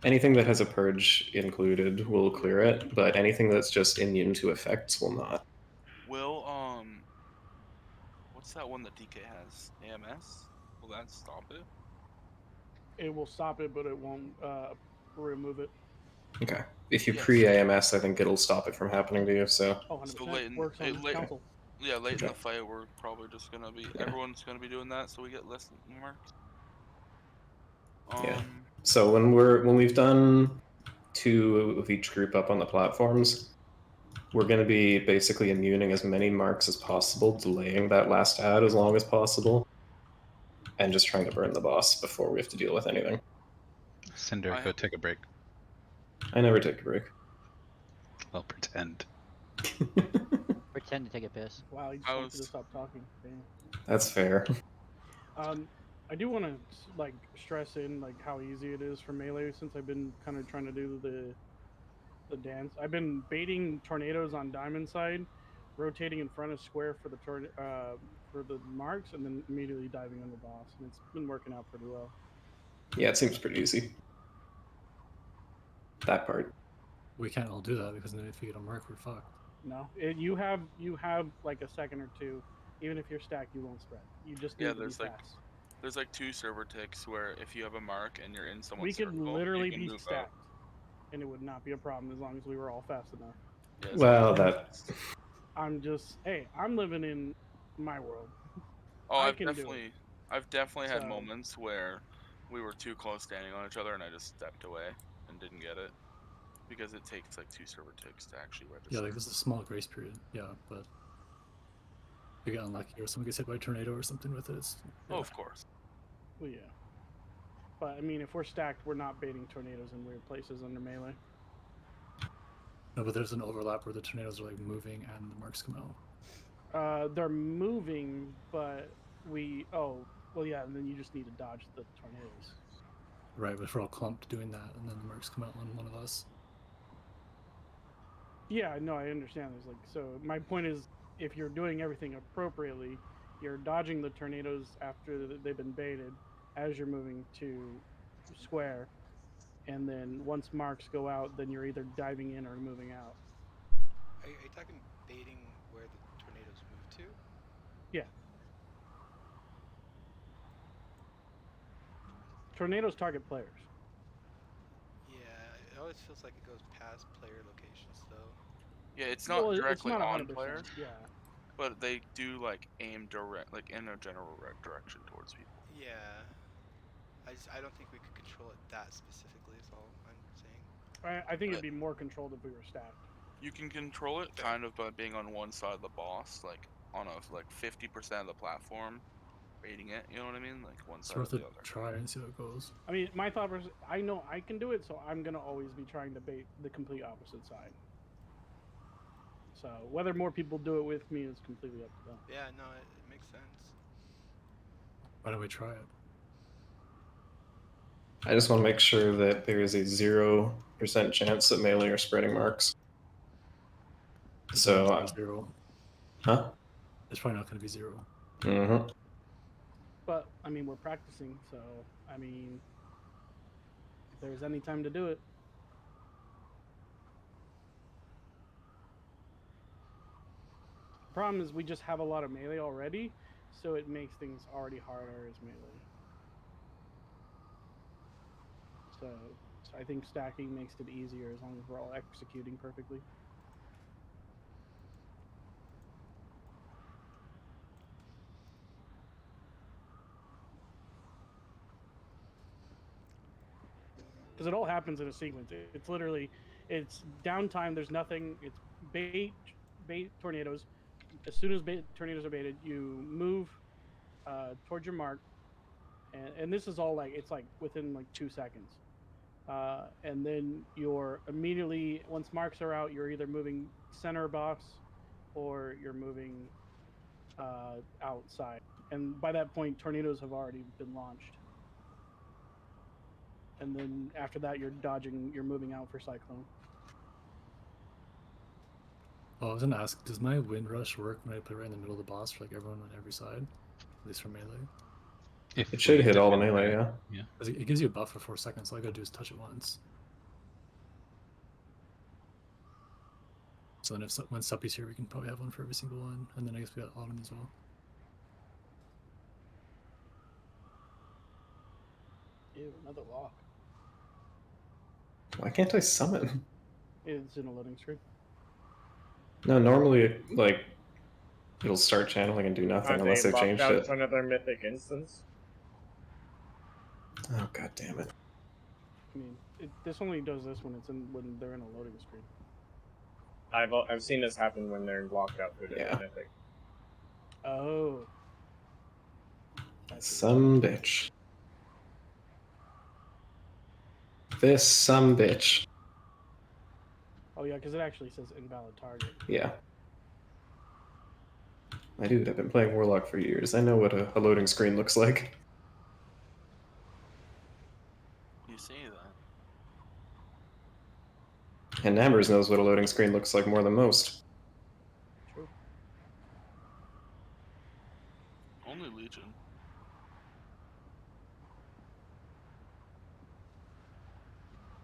Anything that has a purge included will clear it, but anything that's just immune to effects will not. Will what's that one that DK has? AMS? Will that stop it? It will stop it, but it won't remove it. Okay. If you pre-AMS, I think it'll stop it from happening to you. So. Oh, 100%. So late in, Works on council. Yeah, late in Okay. the fight, we're probably just gonna be everyone's gonna be doing that, so we get less marks. Yeah. So when we've done 2 of each group up on the platforms, we're going to be basically immuning as many marks as possible, delaying that last ad as long as possible, and just trying to burn the boss before we have to deal with anything. Cinder, go take a break. I never take a break. Well, pretend. Pretend to take a piss. Wow, you just want you to stop talking. Damn. That's fair. I do want to like stress in like how easy it is for melee since I've been kind of trying to do the dance. I've been baiting tornadoes on diamond side, rotating in front of square for the marks, and then immediately diving on the boss, and it's been working out pretty well. Yeah, it seems pretty easy. That part. We can't all do that because then if you get a mark, we're fucked. No, you have like a second or two. Even if you're stacked, you won't spread. You just need to be fast. There's like 2 server ticks where if you have a mark and you're in someone's we could circle, literally you can be move stacked, out. and it would not be a problem as long as we were all fast enough. Yeah, well, that. I'm living in my world. Oh, I've definitely had moments where we were too close standing on each other, and I just stepped away and didn't get it because it takes like 2 server ticks to actually register. Yeah, like there's a small grace period. Yeah, but if you get unlucky or someone gets hit by a tornado or something with it. Oh, of course. Well, yeah. But I mean, if we're stacked, we're not baiting tornadoes in weird places under melee. No, but there's an overlap where the tornadoes are like moving and the marks come out. They're moving, but and then you just need to dodge the tornadoes. Right, but if we're all clumped doing that, and then the marks come out on one of us. Yeah, no, I understand. There's like, so my point is, if you're doing everything appropriately, you're dodging the tornadoes after they've been baited as you're moving to square, and then once marks go out, then you're either diving in or moving out. Are you talking baiting where the tornadoes move to? Yeah. Tornadoes target players. Yeah, it always feels like it goes past player locations though. Yeah, it's not Well, it's directly not on 100%. players, Yeah. but they do like aim direct, like in a general direction towards people. Yeah. I don't think we could control it that specifically is all I'm saying. I think But it'd be more controlled if we were stacked. you can control it kind of by being on one side of the boss, like on a like 50% of the platform, baiting it. You know what I mean? Like one It's side or worth the a other. try and see how it goes. I mean, my thought was, I know I can do it, so I'm gonna always be trying to bait the complete opposite side. So whether more people do it with me is completely up to them. Yeah, no, it makes sense. Why don't we try it? I just want to make sure that there is a 0% chance that melee are spreading marks. It's So, not gonna be 0. huh? It's probably not going to be 0. Mm-hmm. But I mean, we're practicing, so I mean, if there's any time to do it. The problem is we just have a lot of melee already, so it makes things already harder as melee. So I think stacking makes it easier as long as we're all executing perfectly. Because it all happens in a sequence. It's literally, it's downtime. There's nothing. It's bait tornadoes. As soon as tornadoes are baited, you move towards your mark, and this is all like it's like within like 2 seconds. And then you're immediately, once marks are out, you're either moving center boss or you're moving outside. And by that point, tornadoes have already been launched. And then after that, you're moving out for cyclone. Oh, I was gonna ask, does my wind rush work when I put it right in the middle of the boss for like everyone on every side, at least for melee? It should hit all the melee, yeah. Yeah. It gives you a buff for 4 seconds. All I gotta do is touch it once. So then when Suppy's here, we can probably have one for every single one, and then I guess we got Autumn as well. Ew, another lock. Why can't I summon? It's in a loading screen. No, normally, like, it'll start channeling and do nothing unless they changed out it. to another mythic instance. Oh, god damn it. I mean, this only does this when they're in a loading screen. I've seen this happen when they're locked out to Yeah. mythic. Oh. Some bitch. This some bitch. Oh yeah, because it actually says invalid target. Yeah. My dude, I've been playing Warlock for years. I know what a loading screen looks like. You see that? And Nammers knows what a loading screen looks like more than most. True. Only Legion.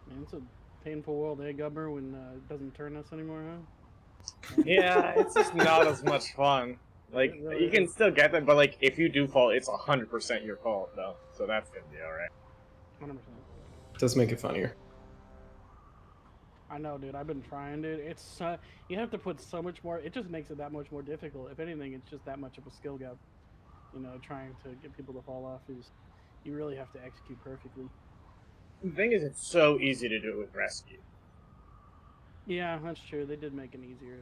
Man, it's a painful world, eh, Gubber, when it doesn't turn us anymore, huh? Yeah, it's just not as much fun. Like, really you can is. still get them, but like, if you do fall, it's 100% your fault, though. So that's gonna be alright. 100%. Does make it funnier. I know, dude. I've been trying, dude. It's you have to put so much more. It just makes it that much more difficult. If anything, it's just that much of a skill gap. You know, trying to get people to fall off is you really have to execute perfectly. The thing is, it's so easy to do it with rescue. Yeah, that's true. They did make an easier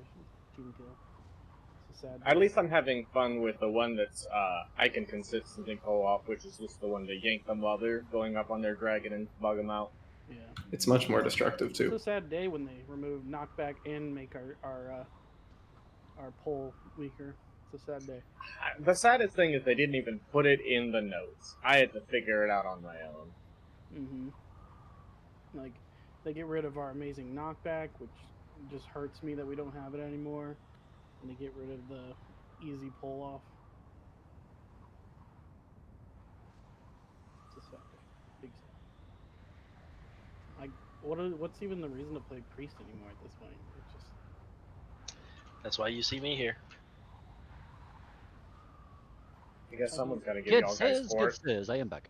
team kill. It's a sad. At least I'm having fun with the one that's I can consistently pull off, which is just the one to yank them while they're going up on their dragon and bug them out. Yeah. It's much more destructive too. It's a sad day when they remove knockback and make our pull weaker. It's a sad day. The saddest thing is they didn't even put it in the notes. I had to figure it out on my own. Mm-hmm. Like, they get rid of our amazing knockback, which just hurts me that we don't have it anymore. And to get rid of the easy pull off. It's a big like what's even the reason to play priest anymore at this point? It's just That's why you see me here. I guess someone's got to give Good y'all guys says, good fourth. says. I am back.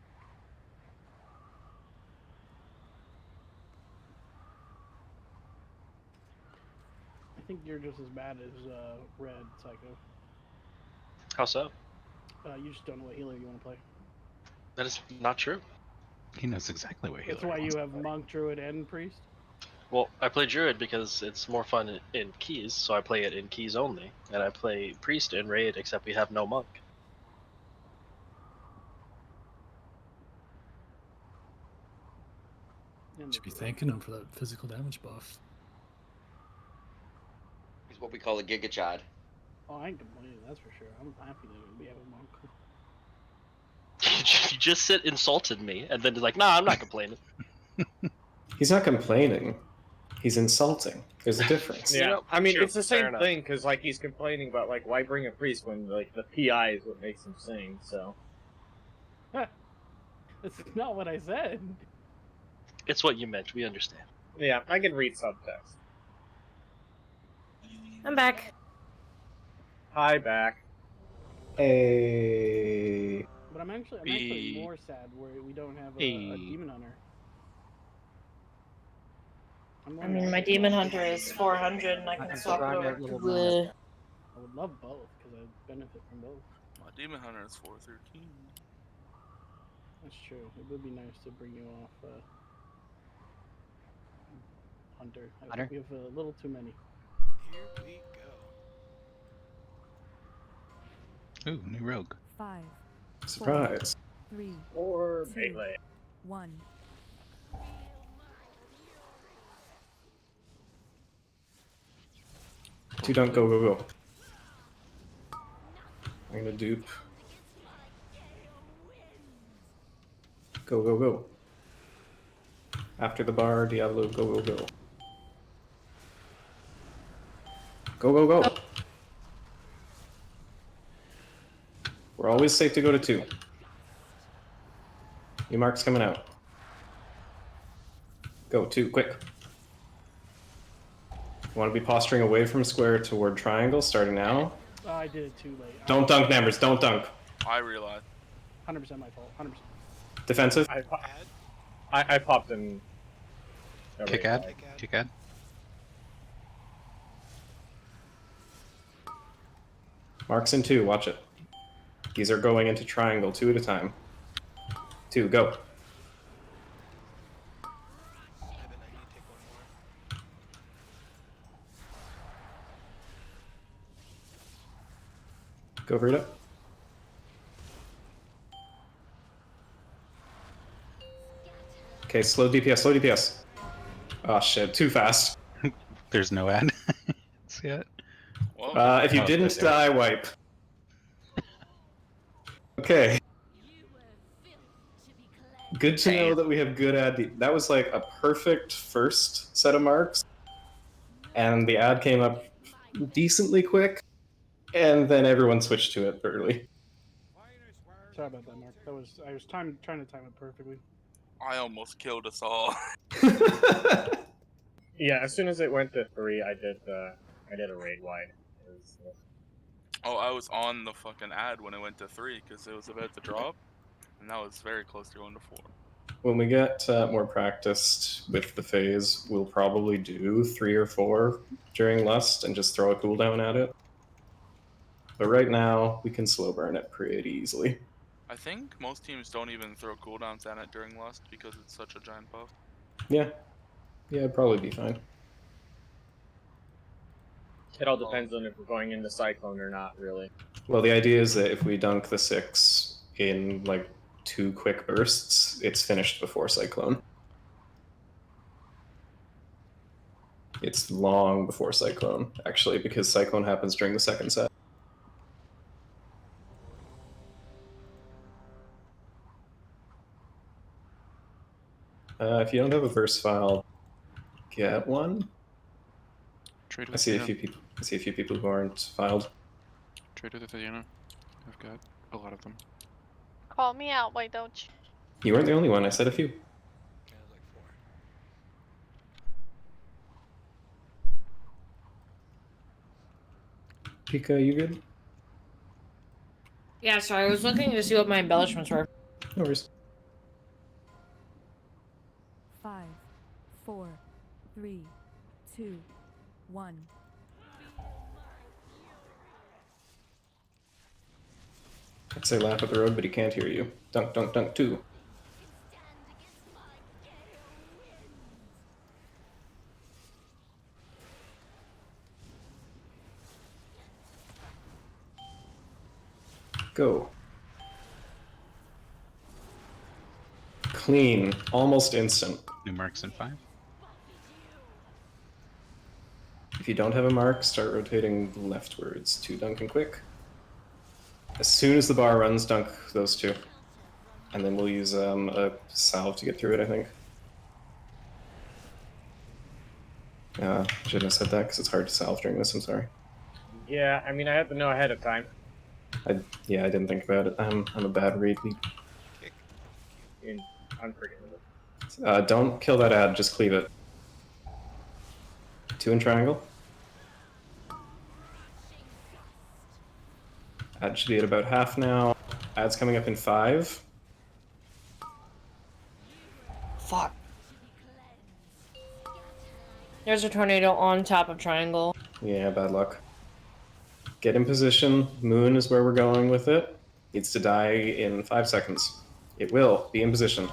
I think you're just as bad as Red Psycho. How so? You just don't know what healer you want to play. That is not true. He knows exactly what healer. That's why he you wants. have monk, druid, and priest. Well, I play druid because it's more fun in keys, so I play it in keys only, and I play priest in raid, except we have no monk. Should be thanking him for that physical damage buff. He's what we call a gigachad. Oh, I ain't complaining, that's for sure. I'm happy that we have a monk. You just insulted me, and then like, nah, I'm not complaining. He's not complaining. He's insulting. There's a difference. Yeah, I mean true, it's the fair same enough. thing because like he's complaining about like why bring a priest when like the PI is what makes him sing. So That's not what I said. It's what you meant. We understand. yeah, I can read subtext. I'm back. Hi, back. Hey. But I'm actually more sad where we don't have a demon hunter. I mean, my demon hunter is 400, and I can swap it over to the. I would love both because I benefit from both. My demon hunter is 413. That's true. It would be nice to bring you off hunter. I think we have a little too many. Here we go. Ooh, new rogue. 5, Surprise. 3, Or 2, melee. 1. Two dunk, go, go, go. I'm gonna dupe. Go, go, go. After the bar, Diablo, go, go, go. Go, go, go. We're always safe to go to 2. New mark's coming out. Go, 2, quick. You want to be posturing away from square toward triangle, starting now. I did it too late. Don't dunk, Nambers, don't dunk. I realize. 100% my fault. 100%. Defensive. I popped in. Kick ad. Kick ad. Marks in 2, watch it. These are going into triangle 2 at a time. 2, go. Go Rita. Okay, slow DPS, slow DPS. Oh shit, too fast. There's no ad. See it? If you didn't die, wipe. Okay. Good to know that we have good ad. That was like a perfect first set of marks. And the ad came up decently quick. And then everyone switched to it early. Sorry about that, Mark. I was trying to time it perfectly. I almost killed us all. Yeah, as soon as it went to 3, I did a raid wide. Oh, I was on the fucking ad when it went to 3 because it was about to drop, and that was very close to going to 4. When we get more practiced with the phase, we'll probably do 3 or 4 during Lust and just throw a cooldown at it. But right now, we can slow burn it pretty easily. I think most teams don't even throw cooldowns at it during Lust because it's such a giant buff. Yeah. Yeah, it'd probably be fine. It all depends on if we're going into Cyclone or not, really. Well, the idea is that if we dunk the 6 in like 2 quick bursts, it's finished before Cyclone. It's long before Cyclone, actually, because Cyclone happens during the second set. If you don't have a verse file, get one. Trade I with see a Athena. few people. I see a few people who aren't filed. Trade with Athena. I've got a lot of them. Call me out, why don't you? You weren't the only one. I said a few. Yeah, it was like 4. Pika, you good? Yeah, sorry, I was looking to see what my embellishments were. No worries. 5, 4, 3, 2, 1. I'd say laugh at the road, but he can't hear you. Dunk, dunk, dunk, 2. Go. Clean. Almost instant. New marks in 5. If you don't have a mark, start rotating leftwards to dunk and quick. As soon as the bar runs, dunk those 2. And then we'll use a salve to get through it, I think. I shouldn't have said that because it's hard to salve during this, I'm sorry. Yeah, I mean, I have to know ahead of time. I didn't think about it. I'm a bad raid lead. Unforgivable. Don't kill that ad, just cleave it. 2 in triangle. Ad should be at about half now. Ad's coming up in 5. Fuck. There's a tornado on top of triangle. Yeah, bad luck. Get in position. Moon is where we're going with it. Needs to die in 5 seconds. It will be in position.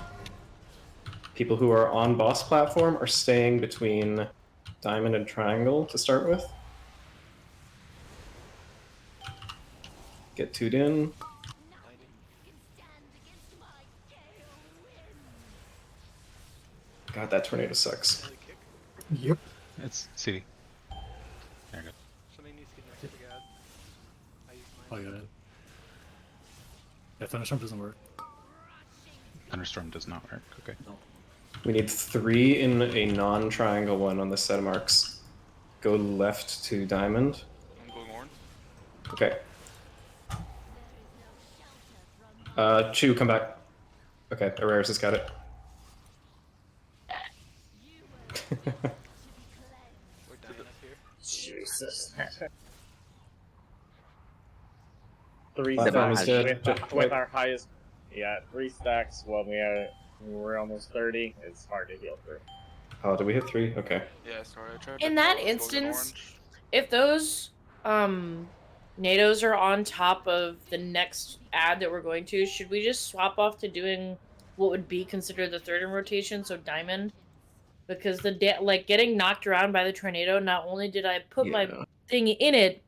People who are on boss platform are staying between diamond and triangle to start with. Get 2'd in. God, that tornado sucks. Yep. It's CD. There you go. Somebody needs to get next to the ad. I use Oh, mine. yeah. Yeah, Thunderstorm doesn't work. Thunderstorm does not work. Okay. No. We need 3 in a non-triangle one on the set of marks. Go left to diamond. I'm going orange. Okay. Chew, come back. Okay, Araris has got it. We're dying up here. Jesus. 3 Platform is stacks dead. with our highest. Yeah, 3 stacks when we're almost 30. It's hard to heal through. Oh, did we hit 3? Okay. Yeah, sorry, I tried. In to that call it, go get instance, orange. if those NATOs are on top of the next ad that we're going to, should we just swap off to doing what would be considered the third in rotation, so diamond? Because like getting knocked around by the tornado, not only did I put my thing in it,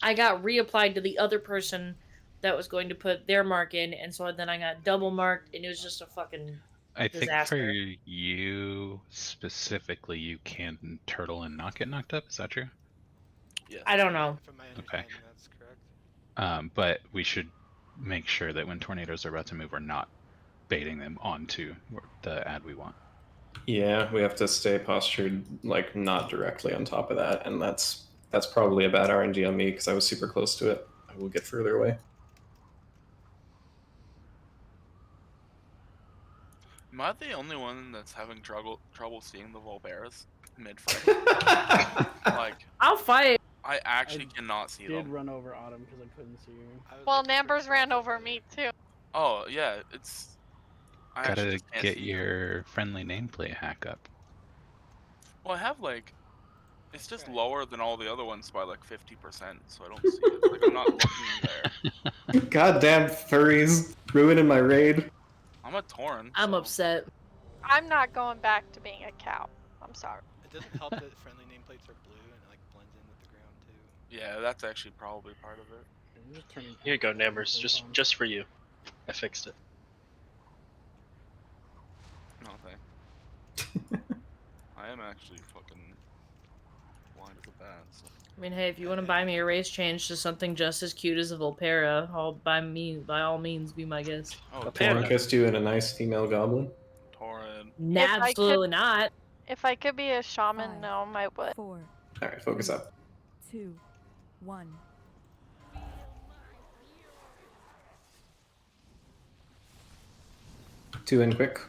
I got reapplied to the other person that was going to put their mark in, and so then I got double marked, and it was just a fucking I disaster. think for you specifically, you can turtle and not get knocked up. Is that true? Yes. I don't know. From my Okay. understanding, that's correct. But we should make sure that when tornadoes are about to move, we're not baiting them onto the ad we want. Yeah, we have to stay postured, like, not directly on top of that, and that's probably a bad RNG on me, because I was super close to it. I will get further away. Am I the only one that's having trouble seeing the Volberas mid-fight? Like, I'll fight. I actually cannot see Did them. run over Autumn because I couldn't see you. Well, Nambers ran over me too. Oh yeah, it's. I actually Gotta just can't get see them. your friendly nameplate hack up. Well, I have like, it's just lower than all the other ones by like 50%, so I don't see it. Like I'm not looking there. Goddamn furries ruining my raid. I'm a Tauren. I'm so- upset. I'm not going back to being a cow. I'm sorry. It doesn't help that friendly nameplates are blue and it like blends in with the ground too. Yeah, that's actually probably part of it. I'm just turning Here you go, purple Nambers. on. Just for you. I fixed it. No thanks. I am actually fucking blind as a bat. So. I mean, hey, if you want to buy me a race change to something just as cute as a Volpera, by all means, be my guest. Oh, Tauren kissed you in a nice female goblin. Tauren. Absolutely not. If I could be a shaman 5, gnome, I would. 4, All right, focus up. 2, 1. 2 in quick.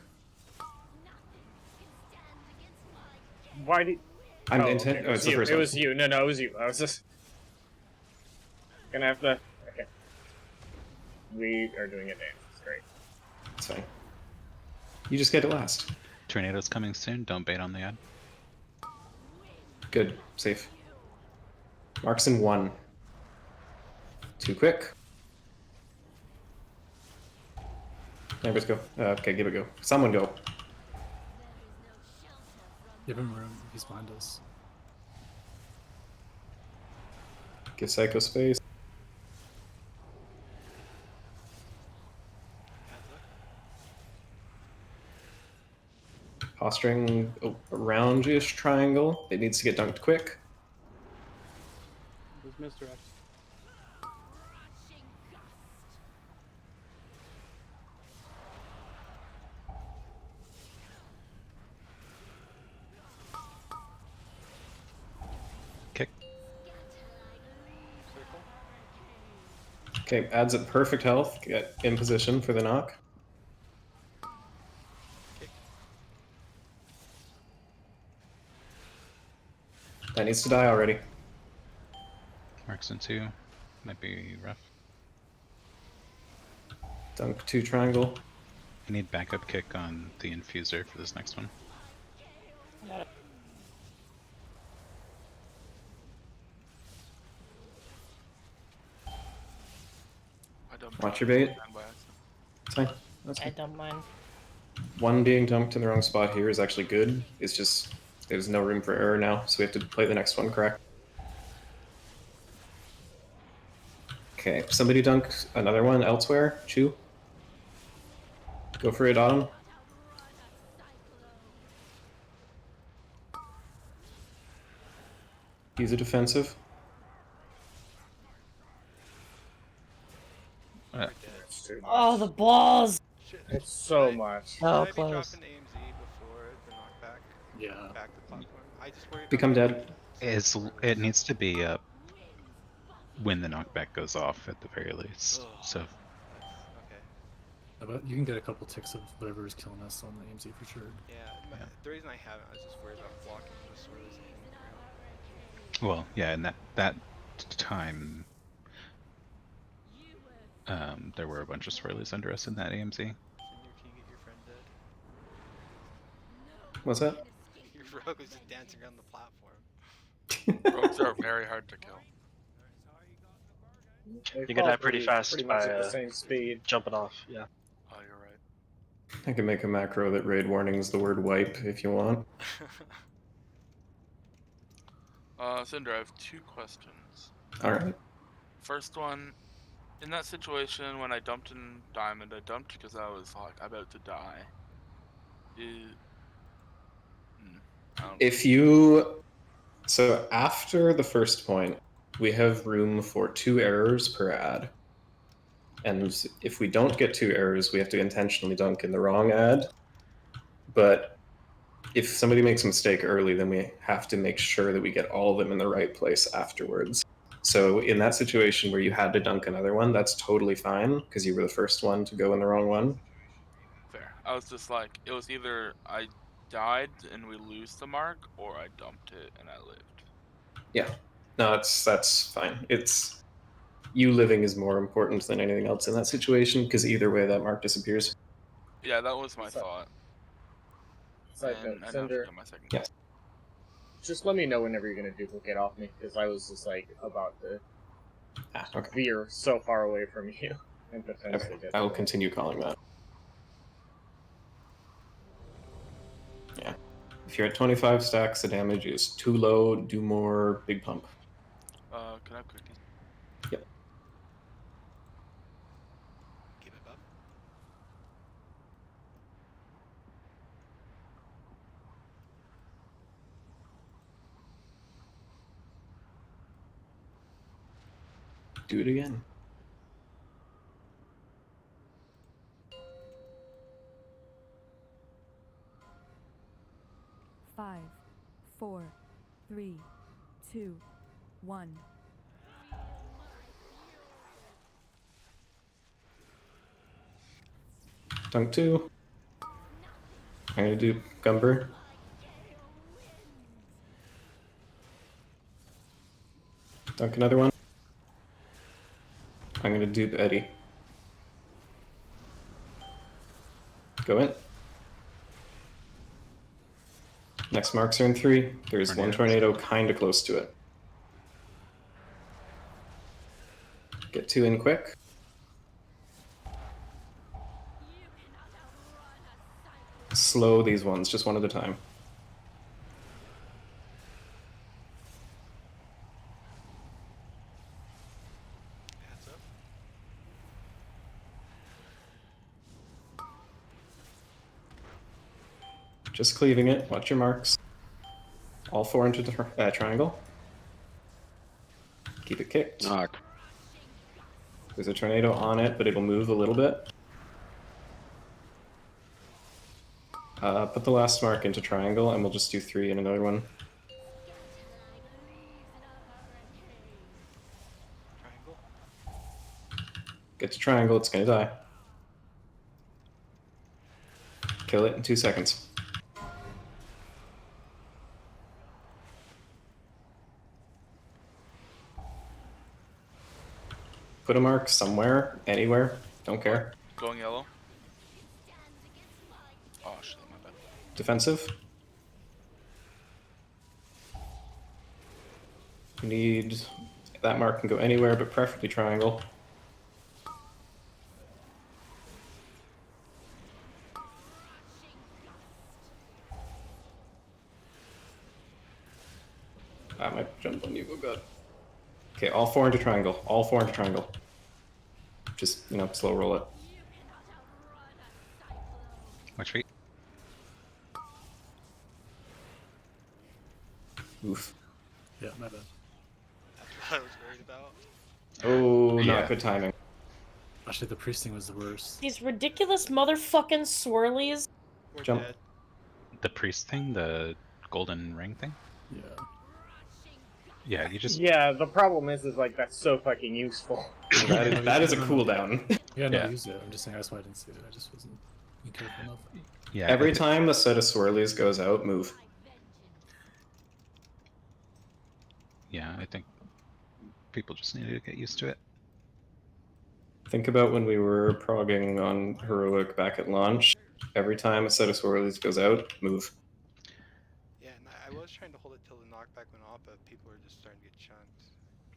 Why did? I'm oh, intent. okay, Oh, it's the you. first It one. was you. No, it was you. I was just gonna have to. Okay. We are doing a dance. It's great. It's fine. You just get it last. Tornado's coming soon. Don't bait on the ad. Good. Safe. Marks in 1. 2 quick. Neighbors go. Okay, give it a go. Someone go. Give him room. He's behind us. Give Psycho space. Posturing around-ish triangle. It needs to get dunked quick. There's misdirect. Kick. Okay, adds at perfect health. Get in position for the knock. That needs to die already. Marks in 2. Might be rough. Dunk 2 triangle. I need backup kick on the infuser for this next one. Watch your bait. It's fine. That's I fine. don't mind. 1 being dunked in the wrong spot here is actually good. It's just there's no room for error now, so we have to play the next one correct. Okay, somebody dunk another one elsewhere. Chew. Go for it, Autumn. Use a defensive. Oh, the balls! It's so much. So Should I be close. dropping AMZ before the knockback? Yeah. Back the platform. I just worry about Become dead. It needs to be up when the knockback goes off at the very least. So Okay. But you can get a couple ticks of whatever is killing us on the AMZ for sure. Yeah, the reason I haven't, I was just worried about blocking the swirlies and hitting the ground. well, yeah, and that time there were a bunch of swirlies under us in that AMZ. Cinder, can you get your friend dead? What's that? Your rogue was just dancing around the platform. Rogues are very hard to kill. They You can fall die pretty fast pretty by much at the same speed. jumping off. Yeah. Oh, you're right. I can make a macro that raid warnings the word wipe if you want. Cinder, I have 2 questions. Alright. First one, in that situation when I dumped in Diamond, I dumped because I was like about to die. If you... So after the first point, we have room for 2 errors per ad. And if we don't get 2 errors, we have to intentionally dunk in the wrong ad. But if somebody makes a mistake early, then we have to make sure that we get all of them in the right place afterwards. So in that situation where you had to dunk another one, that's totally fine, because you were the first one to go in the wrong one. Fair. I was just like, it was either I died and we lose the mark, or I dumped it and I lived. Yeah. No, that's fine. It's... You living is more important than anything else in that situation, because either way that mark disappears. Yeah, that was my thought. Side And note, I Cinder, forgot my second. Yes. just let me know whenever you're gonna duplicate off me, because I was just like about to veer so far away from you and potentially Okay, get. I will continue calling that. Yeah. If you're at 25 stacks, the damage is too low, do more, big pump. Can I have cookies? Yep. Keep it up. Do it again. Five, four, three, 2, 1. Dunk 2. I'm gonna do Gumber. Dunk another one. I'm gonna dupe Eddie. Go in. Next marks are in 3. There's one tornado kinda close to it. Get 2 in quick. Slow these ones, just one at a time. Hands up. Just cleaving it. Watch your marks. All 4 into triangle. Keep it kicked. Knock. There's a tornado on it, but it'll move a little bit. Put the last mark into triangle, and we'll just do 3 in another one. Triangle. Get to triangle, it's gonna die. Kill it in 2 seconds. Put a mark somewhere, anywhere, don't care. Going yellow. Oh shit, my bad. Defensive. You need... that mark can go anywhere, but preferably triangle. I might jump on you, oh god. Okay, all 4 into triangle. All 4 into triangle. Just, you know, slow roll it. Watch feet. Oof. Yeah, my bad. That's what I was worried about. Oh, Yeah. not good timing. Actually, the priesting was the worst. These ridiculous motherfucking swirlies. We're Jump. dead. The priest thing, the golden ring thing. Yeah. Yeah, you just Yeah, the problem is like that's so fucking useful. That is a cooldown. Yeah, no, Yeah. I used it. I'm just saying that's why I didn't see it. I just wasn't being careful enough. yeah. Every time a set of swirlies goes out, move. Yeah, I think people just need to get used to it. Think about when we were progging on Heroic back at launch. Every time a set of swirlies goes out, move. Yeah, and I was trying to hold it till the knockback went off, but people were just starting to get chunked.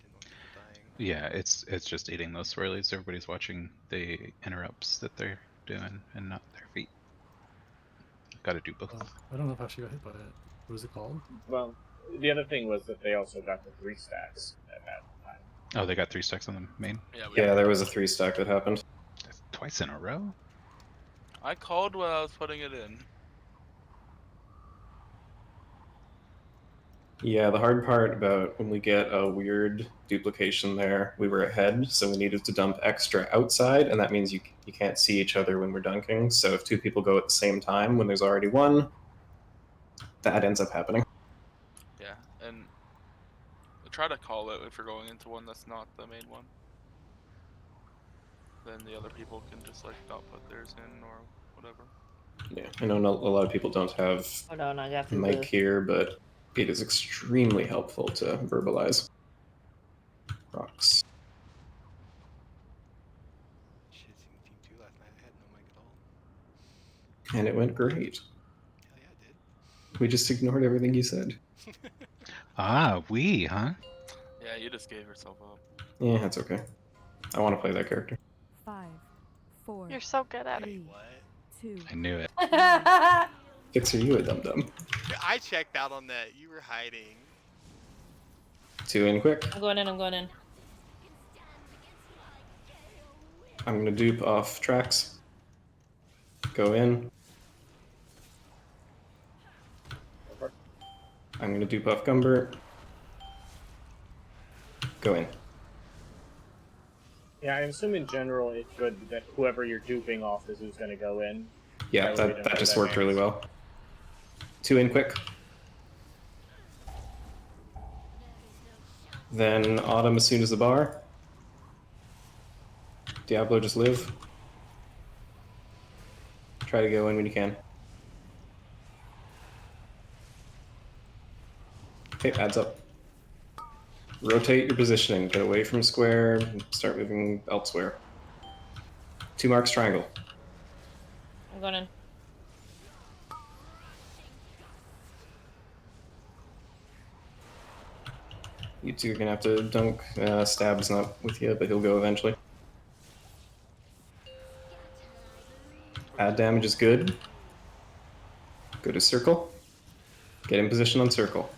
Didn't want people dying. Yeah, it's just eating those swirlies. Everybody's watching the interrupts that they're doing and not their feet. Got to do both. Oh, I don't know if I actually got hit by it. What was it called? Well, the other thing was that they also got the 3 stacks at that time. Oh, they got 3 stacks on the main. Yeah, there was a 3 stack that happened. That's twice in a row. I called when I was putting it in. Yeah, the hard part about when we get a weird duplication there, we were ahead, so we needed to dump extra outside, and that means you can't see each other when we're dunking. So if 2 people go at the same time when there's already 1, that ends up happening. Yeah, and try to call it if you're going into one that's not the main one. Then the other people can just like not put theirs in or whatever. Yeah, I know a lot of people don't have Hold on, I got the mic blue. here, but it is extremely helpful to verbalize. Rocks. Shit, seen Team 2 last night. I had no mic at all. And it went great. Hell yeah, it did. We just ignored everything you said. Ah, we, huh? Yeah, you just gave yourself up. Yeah, that's okay. I want to play that character. 5, 4. You're so good at it. 3, What? 2. I knew it. Fixer, you a dum-dum. I checked out on that. You were hiding. 2 in quick. I'm going in, I'm going in. I'm gonna dupe off tracks. Go in. I'm gonna dupe off Gumber. Go in. Yeah, I assume in general it's good that whoever you're duping off is who's going to go in. Yeah, That way we don't that know just that worked names. really well. 2 in quick. Then Autumn as soon as the bar. Diablo, just live. Try to go in when you can. Okay, adds up. Rotate your positioning. Get away from square. And start moving elsewhere. 2 marks triangle. I'm going in. You two are gonna have to dunk. Stab's not with you, but he'll go eventually. Add damage is good. Go to circle. Get in position on circle.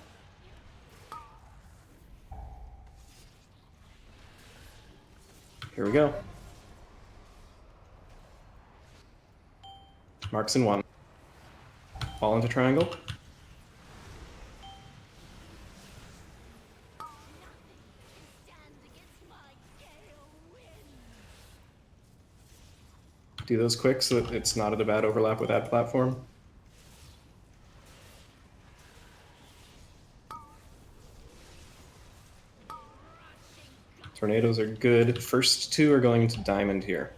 Here we go. Marks in 1. Fall into triangle. Do those quick so that it's not at a bad overlap with that platform. Tornadoes are good. First 2 are going to diamond here.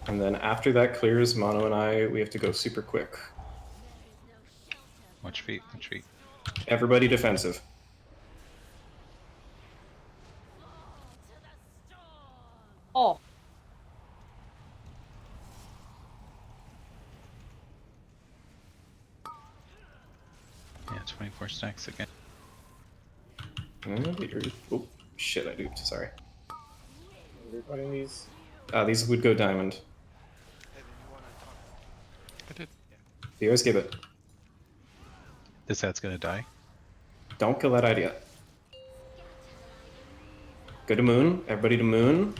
And then after that clears, Mono and I, we have to go super quick. Watch feet, watch feet. Everybody defensive. Oh. Yeah, 24 stacks again. Oh, shit, I duped, sorry. We're putting these. These would go diamond. I did. You always give it. This ad's gonna die. Don't kill that idea. Go to moon. Everybody to moon.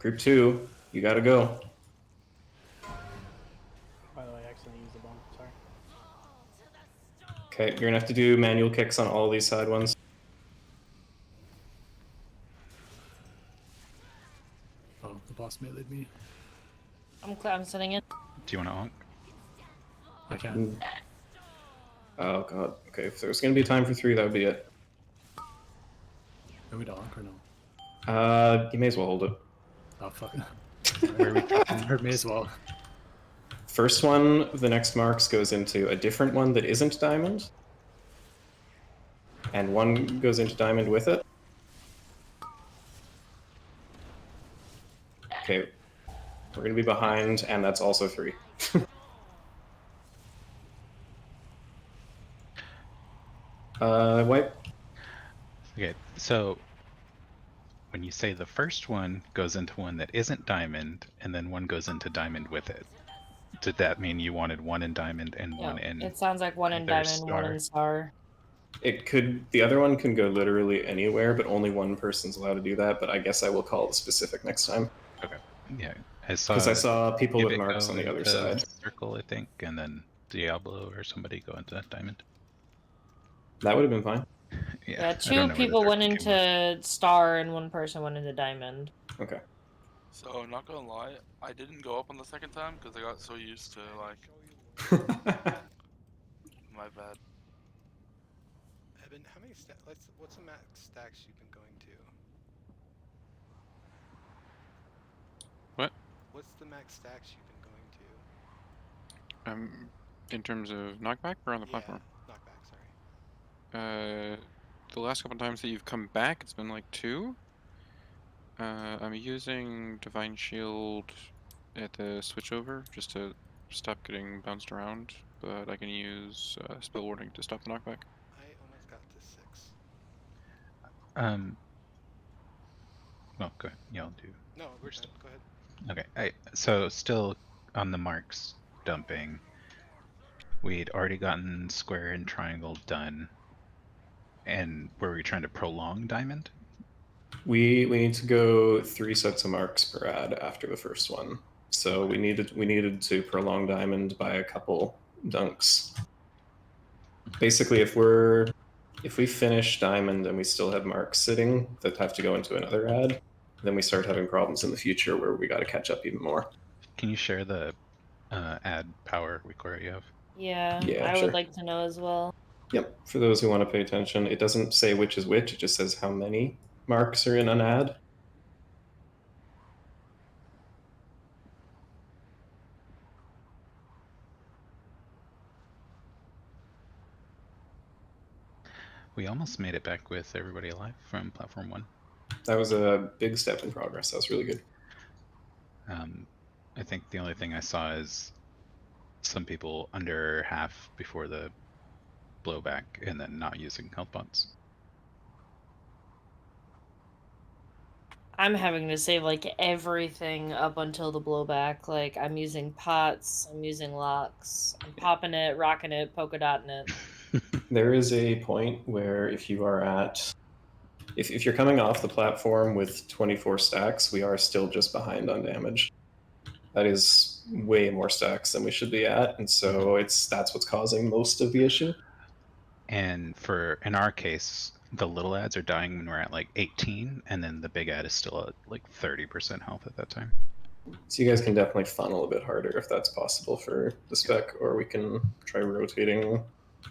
Group 2, you gotta go. By the way, I accidentally used the bomb. Sorry. Okay, you're gonna have to do manual kicks on all these side ones. Oh, the boss meleeed me. I'm sitting in. Do you want to honk? I can. Oh god. Okay, if there's gonna be time for 3, that would be it. Can we donk or no? You may as well hold it. Oh, fuck. Or may as well. First one, the next marks goes into a different one that isn't diamond. And 1 goes into diamond with it. Okay, we're gonna be behind, and that's also 3. Wipe. Okay, so when you say the first one goes into one that isn't diamond, and then 1 goes into diamond with it, did that mean you wanted 1 in diamond and 1 in? It sounds like 1 in either diamond, 1 in star. It could. The other one can go literally anywhere, but only 1 person's allowed to do that. But I guess I will call it specific next time. Okay. Yeah, I saw. Because I saw people with Vivic marks go on the other into side. Circle, I think, and then Diablo or somebody go into diamond. That would have been fine. Yeah, I 2 don't know where the people third went one came into star and 1 person went into diamond. Okay. So, not gonna lie, I didn't go up on the second time because I got so used to, like... My bad. Evan, how many what's the max stacks you've been going to? What? What's the max stacks you've been going to? In terms of knockback or on the platform? Knockback, sorry. The last couple times that you've come back, it's been like 2. I'm using Divine Shield at the switchover just to stop getting bounced around, but I can use Spell Warding to stop the knockback. I almost got to 6. Well, go ahead. Y'all do. No, we're done. Go ahead. Okay. So still on the marks dumping. We'd already gotten square and triangle done. And were we trying to prolong diamond? We need to go 3 sets of marks per ad after the first one. So we needed to prolong diamond by a couple dunks. Basically, if we finish diamond and we still have marks sitting that have to go into another ad, then we start having problems in the future where we got to catch up even more. Can you share the ad power require you have? Yeah, Yeah, I sure. would like to know as well. Yep, for those who want to pay attention, it doesn't say which is which, it just says how many marks are in an ad. We almost made it back with everybody alive from platform 1. That was a big step in progress. That was really good. I think the only thing I saw is some people under half before the blowback and then not using health pots. I'm having to save like everything up until the blowback. Like I'm using pots, I'm using locks, I'm popping it, rocking it, polka dotting it. There is a point where if you are at, if you're coming off the platform with 24 stacks, we are still just behind on damage. That is way more stacks than we should be at, and so that's what's causing most of the issue. And in our case, the little ads are dying when we're at like 18, and then the big ad is still at like 30% health at that time. So you guys can definitely funnel a bit harder if that's possible for the spec, or we can try rotating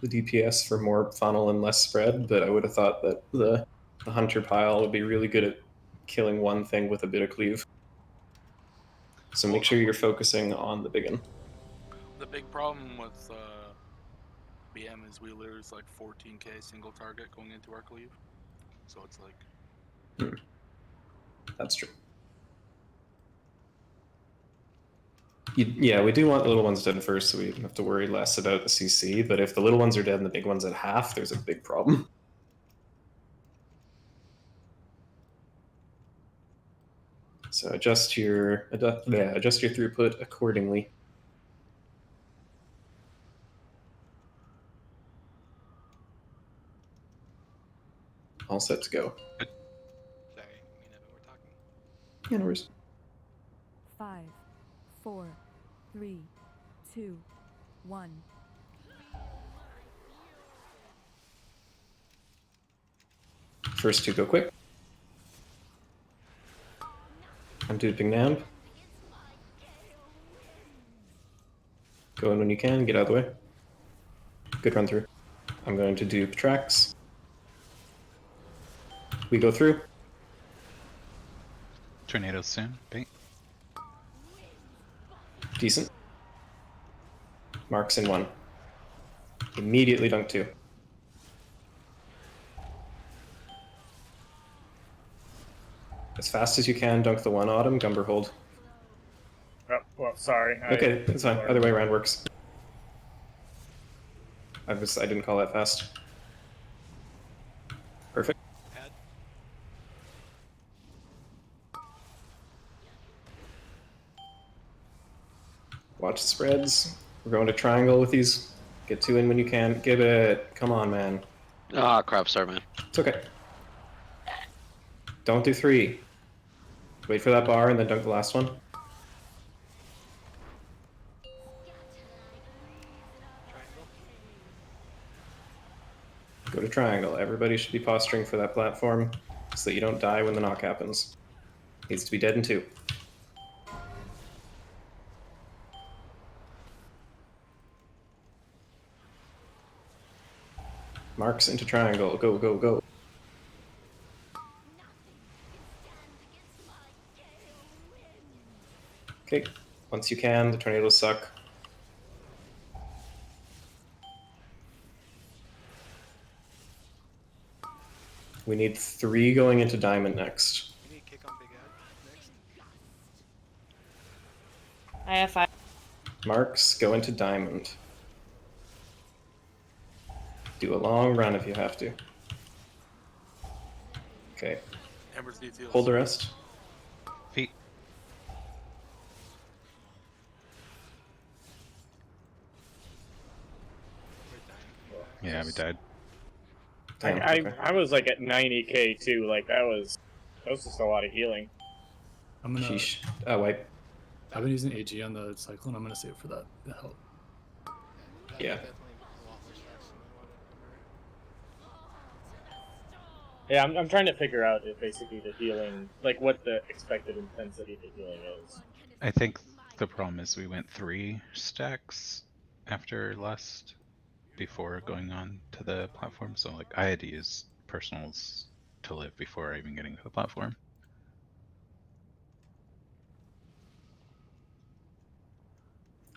the DPS for more funnel and less spread. But I would have thought that the hunter pile would be really good at killing one thing with a bit of cleave. So make sure you're focusing on the big one. The big problem with BM is we lose like 14k single target going into our cleave. So it's like... That's true. Yeah, we do want the little ones dead first, so we have to worry less about the CC. But if the little ones are dead and the big ones at half, there's a big problem. So adjust your throughput accordingly. All set to go. Sorry, me and Evan were talking. Yeah, no worries. 5, 4, 3, 2, 1. First two go quick. I'm duping Namb. Go in when you can, get out of the way. Good run through. I'm going to dupe tracks. We go through. Tornadoes soon. Bait. Decent. Marks in 1. Immediately dunk 2. As fast as you can, dunk the 1 Autumn, Gumber hold. Oh, well, sorry. Okay, it's fine. Other way around works. I didn't call that fast. Perfect. Watch the spreads. We're going to triangle with these. Get 2 in when you can. Give it. Come on, man. Ah, crap, sorry, man. It's okay. Don't do 3. Wait for that bar and then dunk the last one. Go to triangle. Everybody should be posturing for that platform so that you don't die when the knock happens. Needs to be dead in 2. Marks into triangle. Go, go, go. Okay, once you can, the tornadoes suck. We need 3 going into diamond next. We need to kick on Big Ad next. I have 5. Marks, go into diamond. Do a long run if you have to. Okay. Ember's details. Hold the rest. Feet. Yeah, we died. I was like at 90k too. Like that was just a lot of healing. I'm gonna. Sheesh. Wipe. I've been using AG on the cyclone. I'm gonna save for that. The help. Yeah. Yeah, I'm trying to figure out if basically the healing, like what the expected intensity of the healing is. I think the problem is we went 3 stacks after last before going on to the platform. So like I had to use personals to live before even getting to the platform.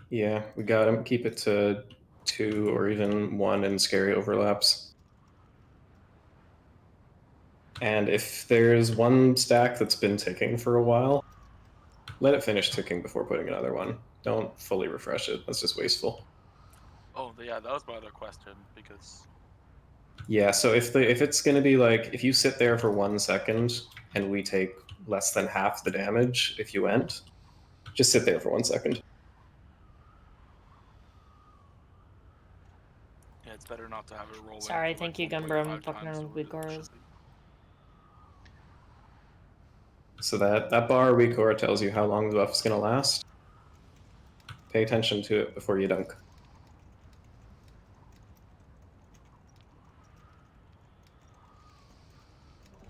Yeah, we got him. Keep it to 2 or even 1 in scary overlaps. And if there's one stack that's been ticking for a while, let it finish ticking before putting another one. Don't fully refresh it. That's just wasteful. Oh, yeah, that was my other question because Yeah, so if it's going to be like, if you sit there for 1 second and we take less than half the damage if you end, just sit there for 1 second. yeah, it's better not to have it roll. Sorry, into, thank like, you, Gumbra. 1.5 I'm fucking times around with what it Goras. should be. So that bar Weakora tells you how long the buff is going to last. Pay attention to it before you dunk.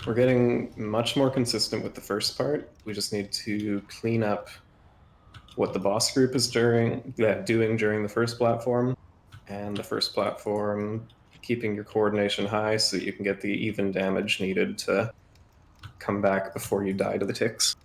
We're getting much more consistent with the first part. We just need to clean up what the boss group is doing during the first platform, and the first platform keeping your coordination high so that you can get the even damage needed to come back before you die to the ticks.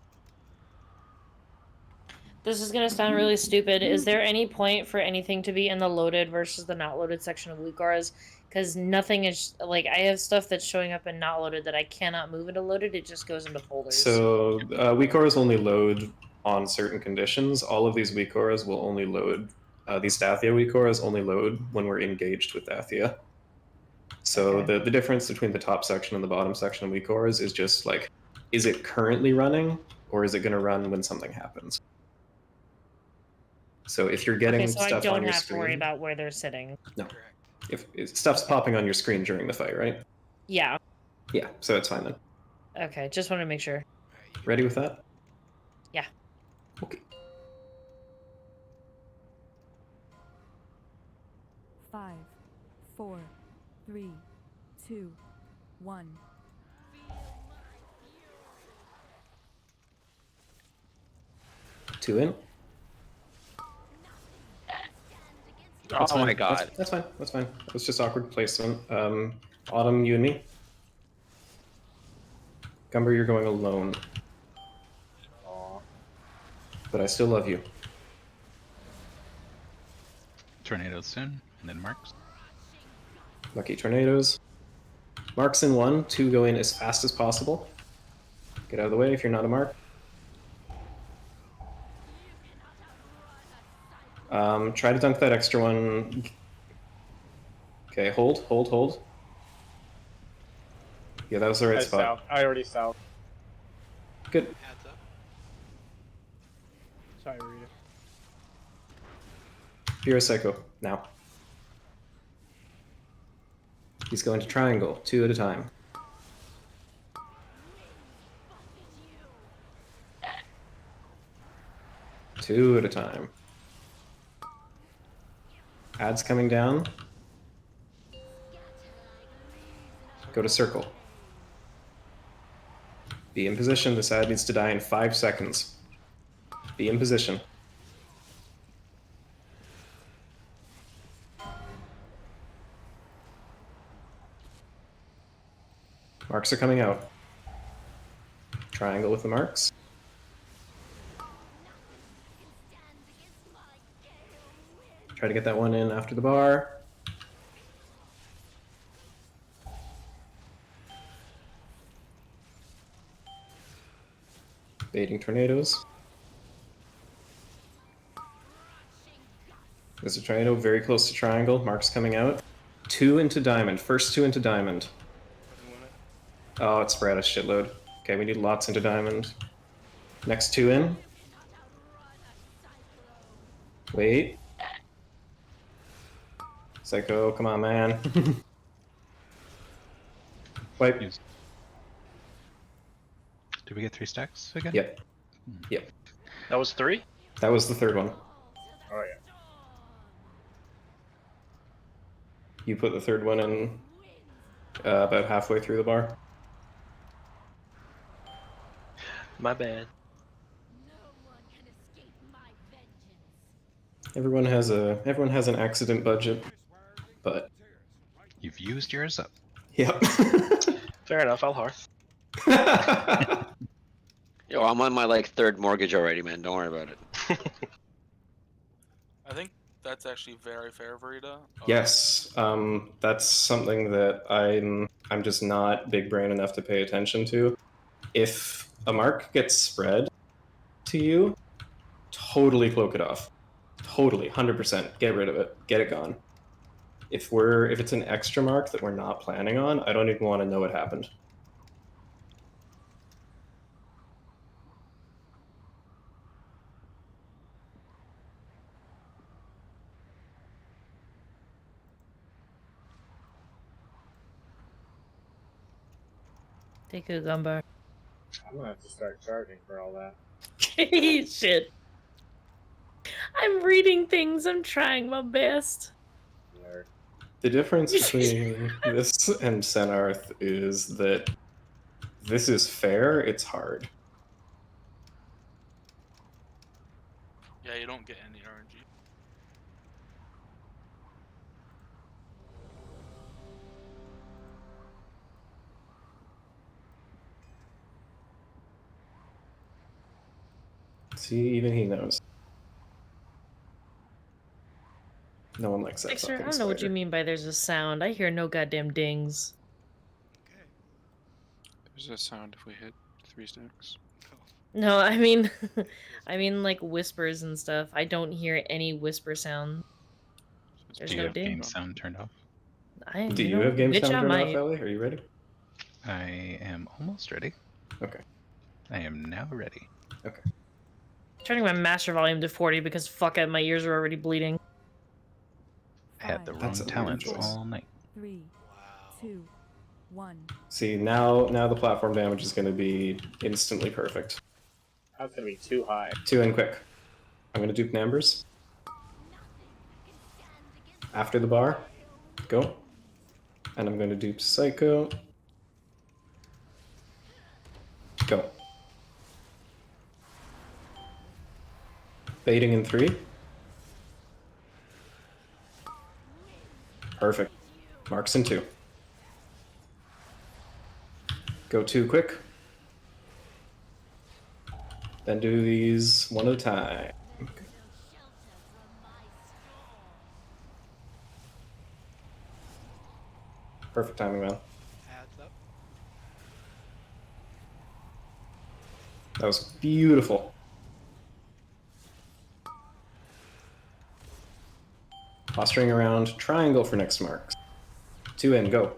This is gonna sound really stupid. Is there any point for anything to be in the loaded versus the not loaded section of Lucaris? Because nothing is like I have stuff that's showing up in not loaded that I cannot move into loaded. It just goes into folders. So Weakoras only load on certain conditions. All of these Weakoras will only load. These Dathia Weakoras only load when we're engaged with Dathia. So Okay. the difference between the top section and the bottom section of Weakoras is just like, is it currently running or is it going to run when something happens? So if you're getting Okay, so I stuff don't on your have screen, to worry about where they're sitting. no. If stuff's popping on your screen during the fight, right? Yeah. Yeah, so it's fine then. Okay, just want to make sure. Ready with that? Yeah. Okay. 5, 4, 3, 2, 1. 2 in. Oh my god. That's fine. That's fine. It's just awkward placement. Autumn, you and me. Gumber, you're going alone. Aw. But I still love you. Tornadoes soon, and then marks. Lucky tornadoes. Marks in 1, 2 go in as fast as possible. Get out of the way if you're not a mark. Try to dunk that extra one. Okay, hold. Yeah, that was the right spot. I already south. Good. Sorry, Rita. Hero Psycho, now. He's going to triangle, 2 at a time. Two at a time. Ad's coming down. Go to circle. Be in position. This ad needs to die in 5 seconds. Be in position. Marks are coming out. Triangle with the marks. Try to get that one in after the bar. Baiting tornadoes. There's a tornado very close to triangle. Marks coming out. 2 into diamond. First 2 into diamond. Oh, it spread a shitload. Okay, we need lots into diamond. Next 2 in. Wait. Psycho, come on, man. Wipe. Did we get 3 stacks again? Yep. Yep. That was 3? That was the third one. Oh yeah. You put the third one in about halfway through the bar. My bad. Everyone has an accident budget, but You've used yours up. yep. Fair enough, I'll hearth. Yo, I'm on my like third mortgage already, man. Don't worry about it. I think that's actually very fair, Verita. Yes, that's something that I'm just not big brain enough to pay attention to. If a mark gets spread to you, totally cloak it off. Totally, 100%. Get rid of it. Get it gone. If it's an extra mark that we're not planning on, I don't even want to know what happened. Take a gumbar. I'm gonna have to start charging for all that. Shit. I'm reading things. I'm trying my best. Nerd. The difference between this and Senarth is that this is fair, it's hard. Yeah, you don't get any RNG. See, even he knows. No one likes that Fixer, I fucking don't know what you spider. mean by there's a sound. I hear no goddamn dings. There's a sound if we hit 3 stacks. No, I mean, I mean like whispers and stuff. I don't hear any whisper sound. There's Do you no have game ding. sound turned off? Do you have game sound turned off, Ellie? Are you ready? I am almost ready. Okay. I am now ready. Okay. Turning my master volume to 40 because fuck it, my ears are already bleeding. I had the wrong That's a weird talents choice. all night. 3, 2, 1. See, now the platform damage is going to be instantly perfect. That's gonna be too high. 2 in quick. I'm going to dupe Nambers. After the bar, go. And I'm going to dupe Psycho. Go. Baiting in 3. Perfect. Marks in 2. Go 2 quick. Then do these one at a time. Perfect timing, man. Adds up. That was beautiful. Posturing around, triangle for next marks. 2 in, go.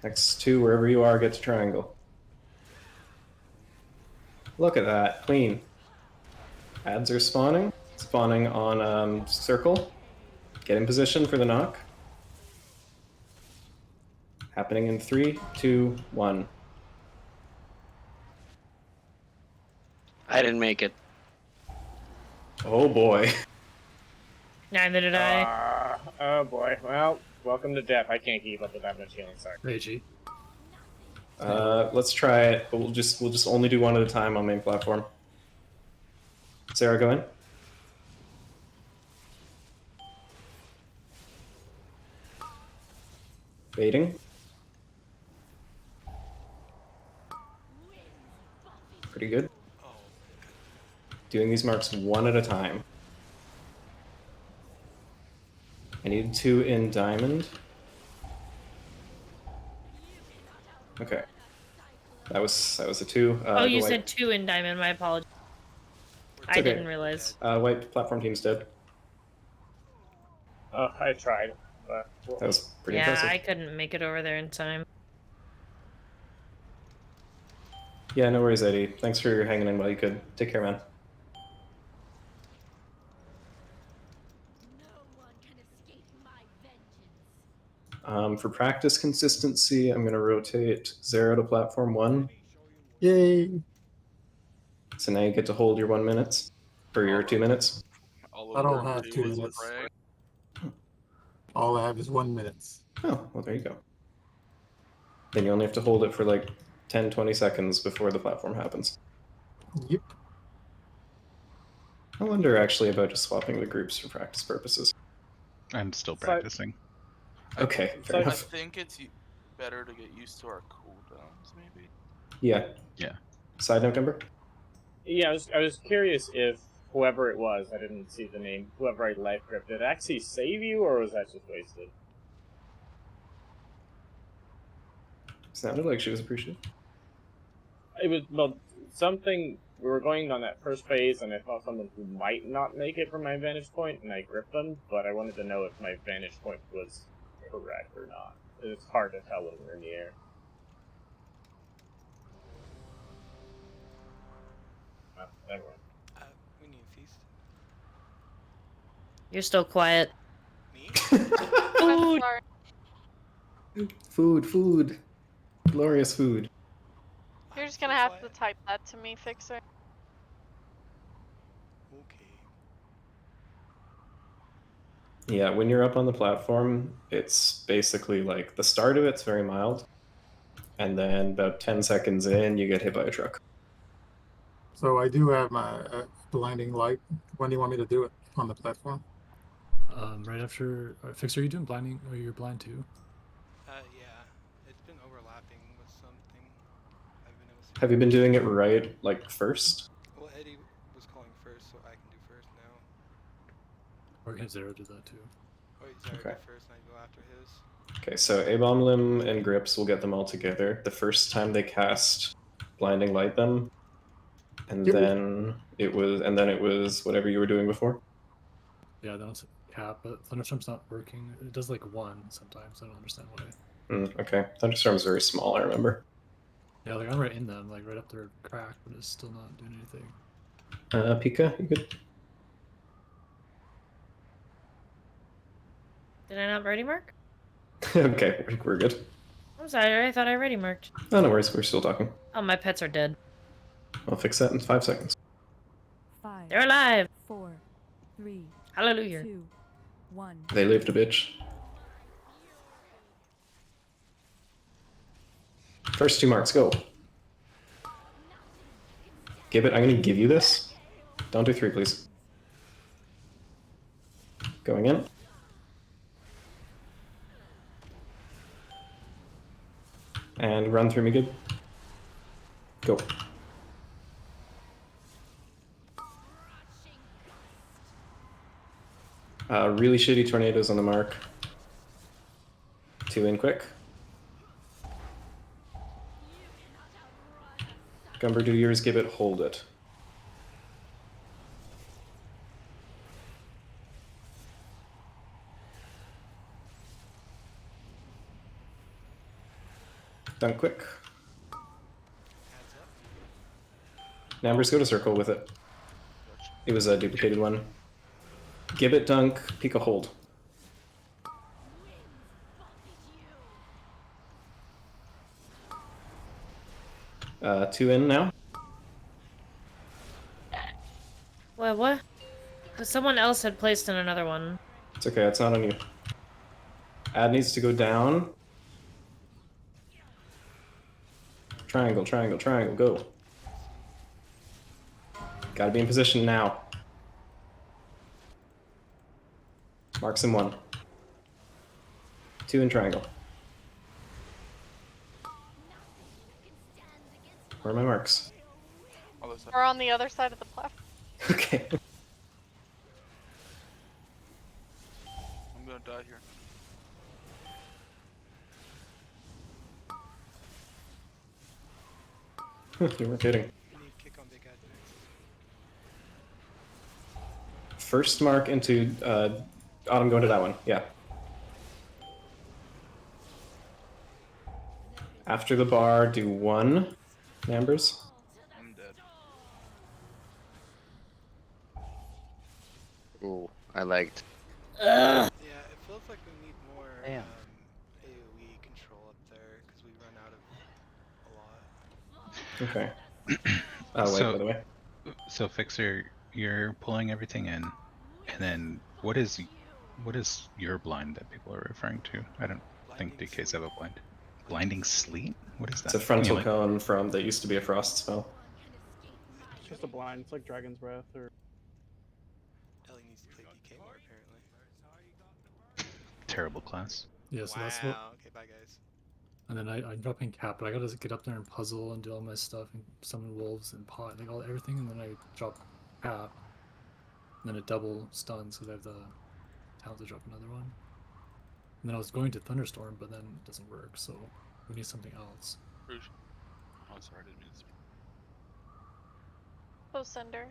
Next 2, wherever you are, get to triangle. Look at that, clean. Ads are spawning. Spawning on circle. Get in position for the knock. Happening in 3, 2, 1. I didn't make it. Oh boy. Neither did I. Oh boy. Well, welcome to death. I can't keep up with that much healing. Sorry. Reggie. Let's try it, but we'll just only do one at a time on main platform. Sarah, go in. Baiting. Pretty good. Doing these marks one at a time. I need 2 in diamond. Okay. That was a 2. Oh, you the said 2 in diamond. My apologies. I okay. didn't realize. White platform team's dead. I tried, but That was pretty Yeah, impressive. I couldn't make it over there in time. Yeah, no worries, Eddie. Thanks for hanging in while you could. Take care, man. For practice consistency, I'm going to rotate 0 to platform 1. Yay! So now you get to hold your 1 minute, or your 2 minutes. I don't have 2 minutes. All I have is 1 minute. Oh, well, there you go. Then you only have to hold it for like 10, 20 seconds before the platform happens. Yep. I wonder actually about just swapping the groups for practice purposes. I'm still So- practicing. Okay, So- fair I enough. think it's better to get used to our cooldowns, maybe. Yeah. Yeah. Side note number? Yeah, I was curious if whoever it was, I didn't see the name, whoever I life gripped, did it actually save you, or was that just wasted? Sounded like she was appreciative. It was, well, something, we were going on that first phase, and I thought someone who might not make it from my vantage point, and I gripped them, but I wanted to know if my vantage point was correct or not. It's hard to tell when we're in the air. Never mind. We need a feast. You're still quiet. Me? I'm sorry. Food. Glorious food. You're just gonna have to type that to me, Fixer. Okay. Yeah, when you're up on the platform, it's basically like the start of it's very mild, and then about 10 seconds in, you get hit by a truck. So I do have my blinding light. When do you want me to do it on the platform? Right after Fixer, are you doing blinding? Or you're blind too? Yeah. It's been overlapping with something. I've been able to. Have you been doing it right, like first? Well, Eddie was calling first, so I can do first now. Or can Zero do that too? Or Zara Okay. do first, and I go after his. Okay, so A-Bomb Limb and Grips will get them all together. The first time they cast Blinding Light them, and then it was whatever you were doing before. Yeah, that was cap, but Thunderstorm's not working. It does like one sometimes. I don't understand why. Okay, Thunderstorm's very small, I remember. Yeah, like I'm right in them, like right up their crack, but it's still not doing anything. Pika, you good? Did I not ready mark? Okay, we're good. I'm sorry, I thought I ready marked. Oh, no worries, we're still talking. Oh, my pets are dead. I'll fix that in 5 seconds. 5, They're alive. 4, 3, Hallelujah. 2, 1. They lived, a bitch. First 2 marks, go. Give it, I'm gonna give you this. Don't do 3, please. Going in. And run through me good. Go. Really shitty tornadoes on the mark. 2 in quick. Gumber, do yours, give it, hold it. Done quick. Numbers, go to circle with it. It was a duplicated one. Gibbet, dunk, Pika, hold. Two in now. What? Someone else had placed in another one. It's okay, it's not on you. Ad needs to go down. Triangle, triangle, triangle, go. Gotta be in position now. Marks in 1. 2 in triangle. Where are my marks? We're on the other side of the platform. Okay. I'm gonna die here. You were kidding. First mark into Autumn, go to that one. Yeah. After the bar, do 1. Numbers. I'm dead. Ooh, I liked. Yeah, it feels like we need more AoE control up there because we run out of a lot. Okay. Oh wait, by the way. So Fixer, you're pulling everything in, and then what is your blind that people are referring to? I don't think DKs have a blind. Blinding sleet? What is that? It's a frontal Like- cone from that used to be a frost spell. It's just a blind. It's like Dragon's Breath or. Ellie needs to play DK more apparently. Terrible class. Yeah, so that's what. Wow. Okay, bye guys. And then I'm dropping cap, but I gotta get up there and puzzle and do all my stuff and summon wolves and pot, like all everything, and then I drop cap. And then it double stuns because I have the talent to drop another one. And then I was going to thunderstorm, but then it doesn't work, so we need something else. Rouge. Oh, sorry, I didn't mean to speak. Oh, Cinder.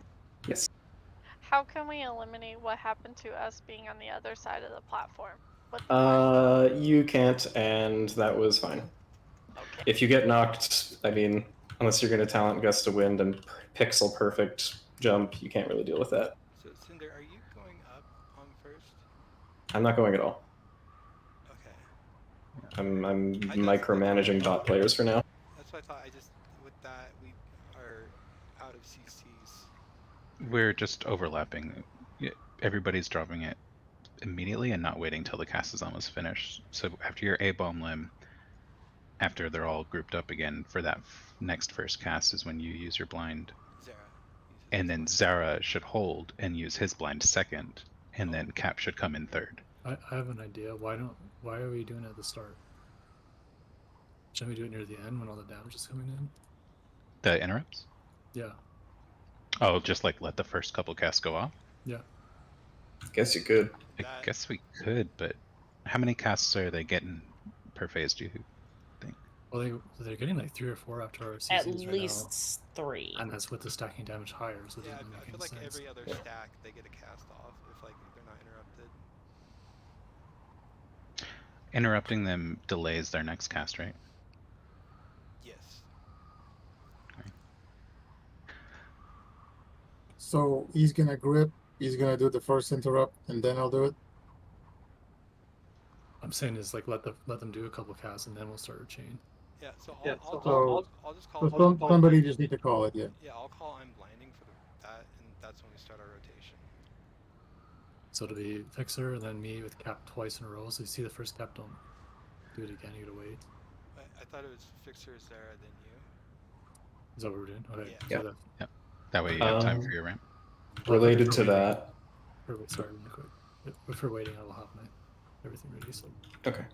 Yes. How can we eliminate what happened to us being on the other side of the platform? With the You can't, and that was fine. Okay. If you get knocked, I mean, unless you're going to talent gust of wind and pixel perfect jump, you can't really deal with that. So Cinder, are you going up on first? I'm not going at all. Okay. I'm micromanaging bot players for now. That's what I thought. I just with that we are out of CCs. We're just overlapping. Everybody's dropping it immediately and not waiting till the cast is almost finished. So after your A-bomb limb, after they're all grouped up again for that next first cast is when you use your blind. Zara. And then Zara should hold and use his blind second, and then Cap should come in third. I have an idea. Why are we doing it at the start? Shouldn't we do it near the end when all the damage is coming in? The interrupts? Yeah. Oh, just like let the first couple casts go off? Yeah. Guess you could. I guess we could, but how many casts are they getting per phase, do you think? Well, they're getting like 3 or 4 after our CCs At right least now. 3. And that's with the stacking damage higher, so it Yeah, doesn't I make feel any like sense. every other stack they get a cast off if like they're not interrupted. Interrupting them delays their next cast, right? Yes. Okay. So he's gonna grip, he's gonna do the first interrupt, and then I'll do it. I'm saying is like let them do a couple casts and then we'll start a chain. Yeah, so I'll just call. So somebody just need to call it, yeah. Yeah, I'll call. I'm blinding for that, and that's when we start our rotation. So it'll be Fixer and then me with cap twice in a row. So you see the first cap, don't do it again. You gotta wait. I thought it was Fixer, Zara, then you. Is that what we're doing? Okay. Yeah. So Yep. That way you have time for your ramp. Related to that. Sorry, really quick. If we're waiting, I'll have my everything ready. So. Okay.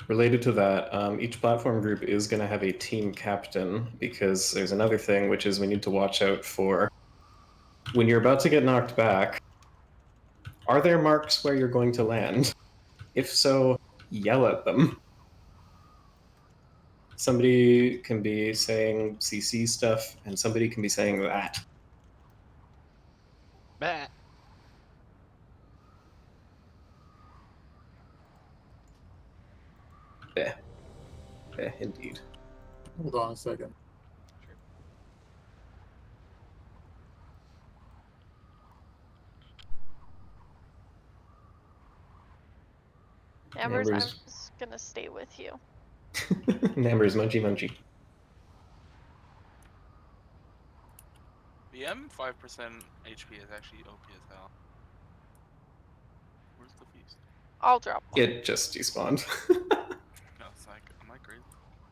Related to that, each platform group is going to have a team captain because there's another thing, which is we need to watch out for when you're about to get knocked back. Are there marks where you're going to land? If so, yell at them. Somebody can be saying CC stuff, and somebody can be saying that. Bah. Yeah. Yeah, indeed. Hold on a second. Amber's, I'm Amber's- just gonna stay with you. Namber's munchy munchy. The M5% HP is actually OP as hell. Where's the feast? I'll drop one. It just despawned. No, it's like, am I crazy?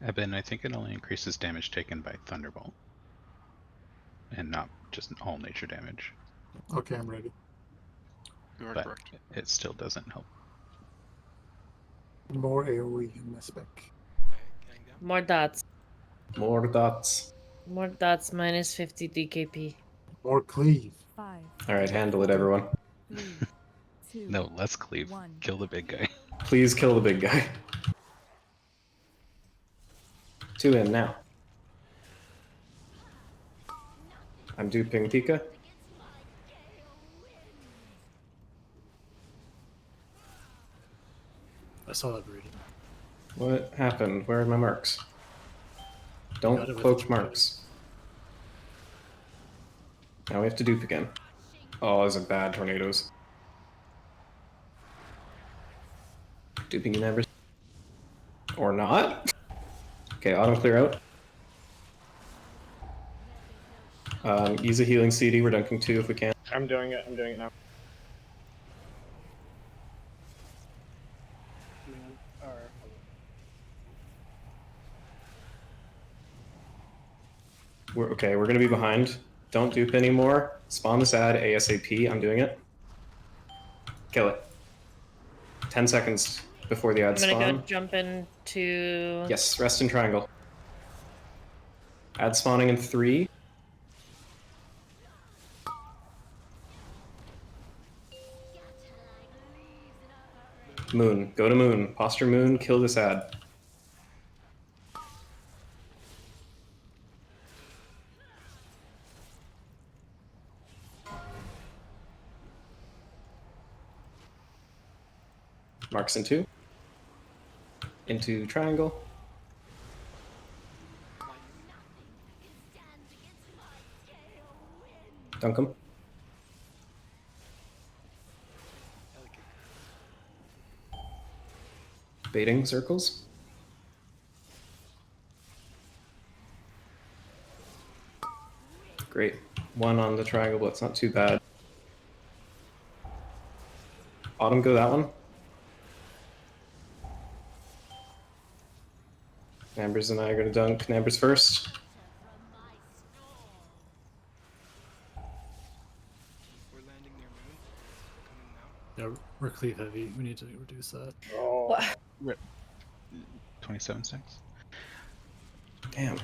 Eben, I think it only increases damage taken by Thunderbolt. And not just all nature damage. Okay, I'm ready. You are But correct. it still doesn't help. More AoE in my spec. More dots. More dots. More dots minus 50 DKP. More cleave. 5. Alright, handle it, everyone. 3, 2. No, less cleave. 1. Kill the big guy. Please kill the big guy. 2 in now. I'm duping Pika. I saw that reading. What happened? Where are my marks? Got it Don't with cloak the marks. Now we have to dupe again. Oh, those are bad tornadoes. Duping you never. Or not? Okay, auto clear out. Use a healing CD, we're dunking 2 if we can. I'm doing it now. We're gonna be behind. Don't dupe anymore. Spawn this ad ASAP, I'm doing it. Kill it. 10 seconds before the I'm ad gonna spawn. go jump into. Yes, rest in triangle. Ad spawning in 3. Moon. Go to moon. Posture moon. Kill this ad. Marks in 2. Into triangle. Dunk him. Baiting circles. Great. 1 on the triangle, but it's not too bad. Autumn, go that one. Nambers and I are going to dunk. Nambers first. We're landing near moon. Coming now. Yeah, we're cleave heavy. We need to reduce that. Oh. Rip. 27 stacks. Damn.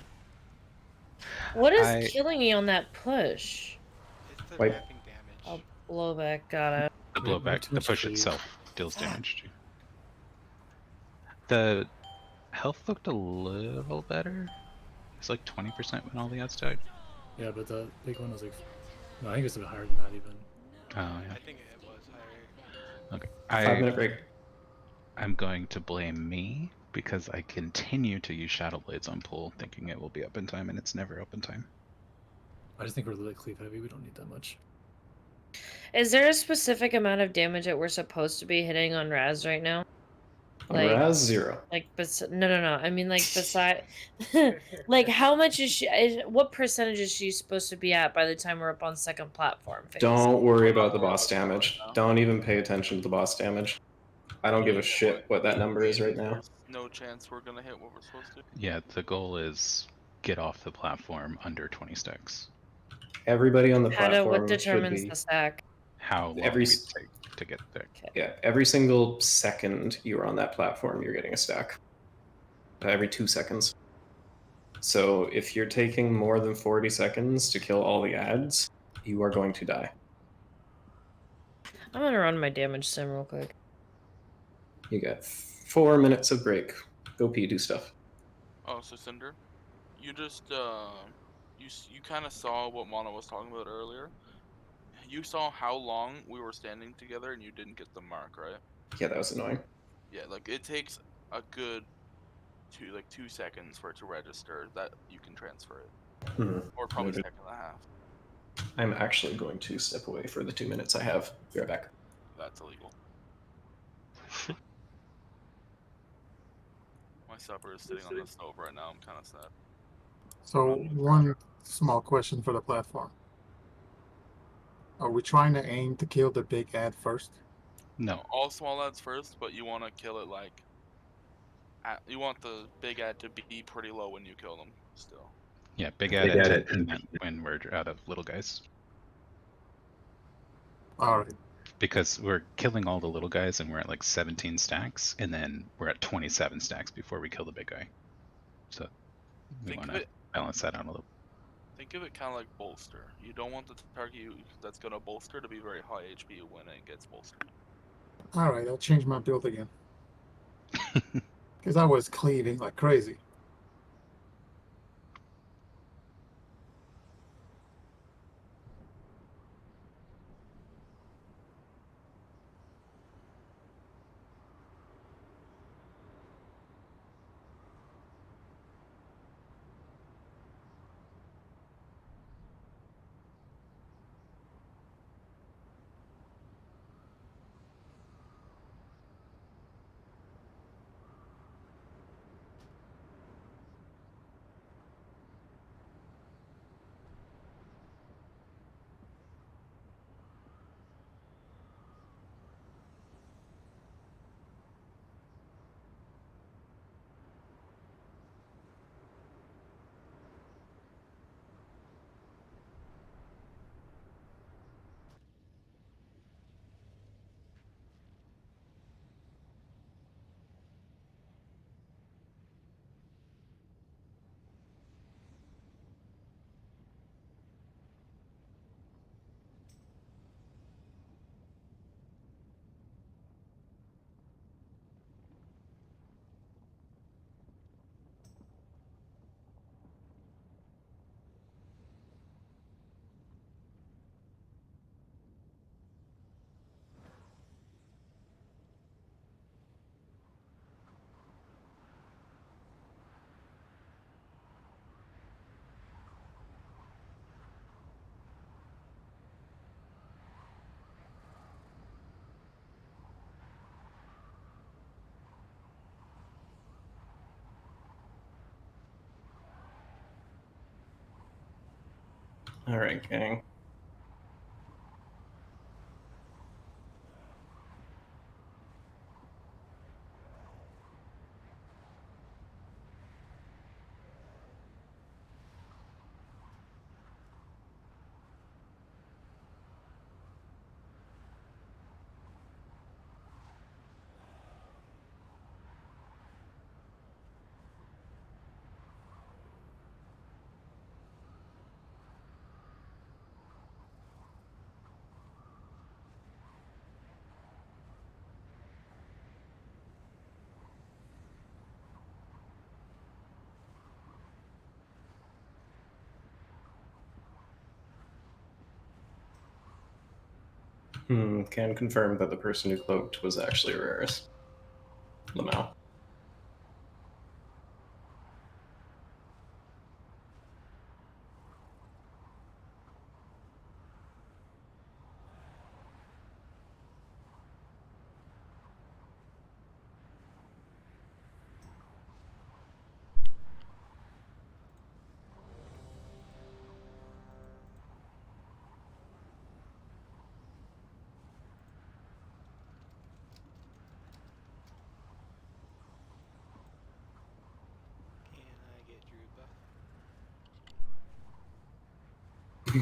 What is killing me on that push? It's the Wipe. ramping damage. Oh, blowback. Got it. The We have blowback, too the much push cleave. itself deals damage too. The health looked a little better. It's like 20% when all the ads died. Yeah, but the big one was like, no, I think it's a bit higher than that even. Oh yeah. I think it was higher. Okay. 5-minute break. I'm going to blame me because I continue to use Shadow Blades on pull, thinking it will be up in time, and it's never up in time. I just think we're really cleave heavy. We don't need that much. Is there a specific amount of damage that we're supposed to be hitting on Raz right now? On Raz, 0. Like, no. I mean, like, beside, like, how much what percentage is she supposed to be at by the time we're up on second platform phase? Don't worry about the boss damage. Don't even pay attention to the boss damage. I don't give a Either shit way, what that number is right now. There's no chance we're gonna hit what we're supposed to. Yeah, the goal is get off the platform under 20 stacks. Everybody on the What platform should determines be the stack? How long every we take to get there. yeah, every single second you're on that platform, you're getting a stack. Every 2 seconds. So if you're taking more than 40 seconds to kill all the ads, you are going to die. I'm gonna run my damage sim real quick. You got 4 minutes of break. Go pee, do stuff. Oh, so Cinder, you just you kind of saw what Mono was talking about earlier. You saw how long we were standing together, and you didn't get the mark, right? Yeah, that was annoying. Yeah, like it takes a good 2 seconds for it to register that you can transfer it, or probably Noted. second and a half. I'm actually going to step away for the 2 minutes I have. Be right back. That's illegal. My supper is sitting on the stove right now. I'm kind of sad. So one small question for the platform. Are we trying to aim to kill the big ad first? No. All small ads first, but you want to kill it like. You want the big ad to be pretty low when you kill them. Still. Yeah, big ad at 10% when we're out of little guys. Alright. Because we're killing all the little guys and we're at like 17 stacks, and then we're at 27 stacks before we kill the big guy. So we want to balance that out a little. Think of it kind of like bolster. You don't want the target that's going to bolster to be very high HP when it gets bolstered. Alright, I'll change my build again. Because I was cleaving like crazy. All right, gang. Can confirm that the person who cloaked was actually Raris. Lamau.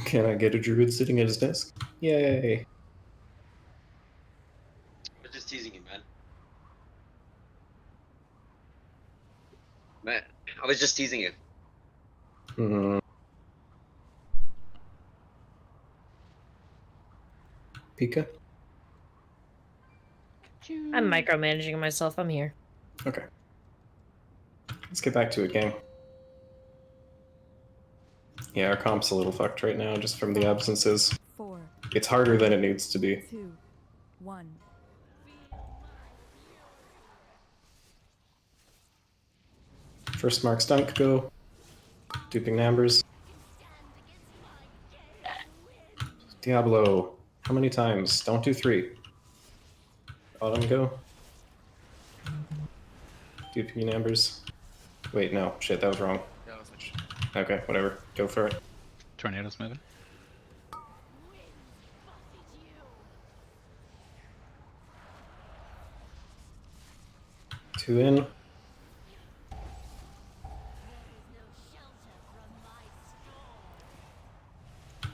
Can I get a druid sitting at his desk? Yay! I'm just teasing you, man. Man, I was just teasing you. Pika? I'm micromanaging myself. I'm here. Okay. Let's get back to it, gang. Yeah, our comp's a little fucked right now just from the absences. 4, It's harder than it needs to be. 2, 1. First Mark's dunk, go. Duping Nambers. Diablo. How many times? Don't do 3. Autumn, go. Duping Nambers. Wait, no. Shit, that was wrong. Yeah, that's like Okay, whatever. Go for it. Tornado's moving. Two in.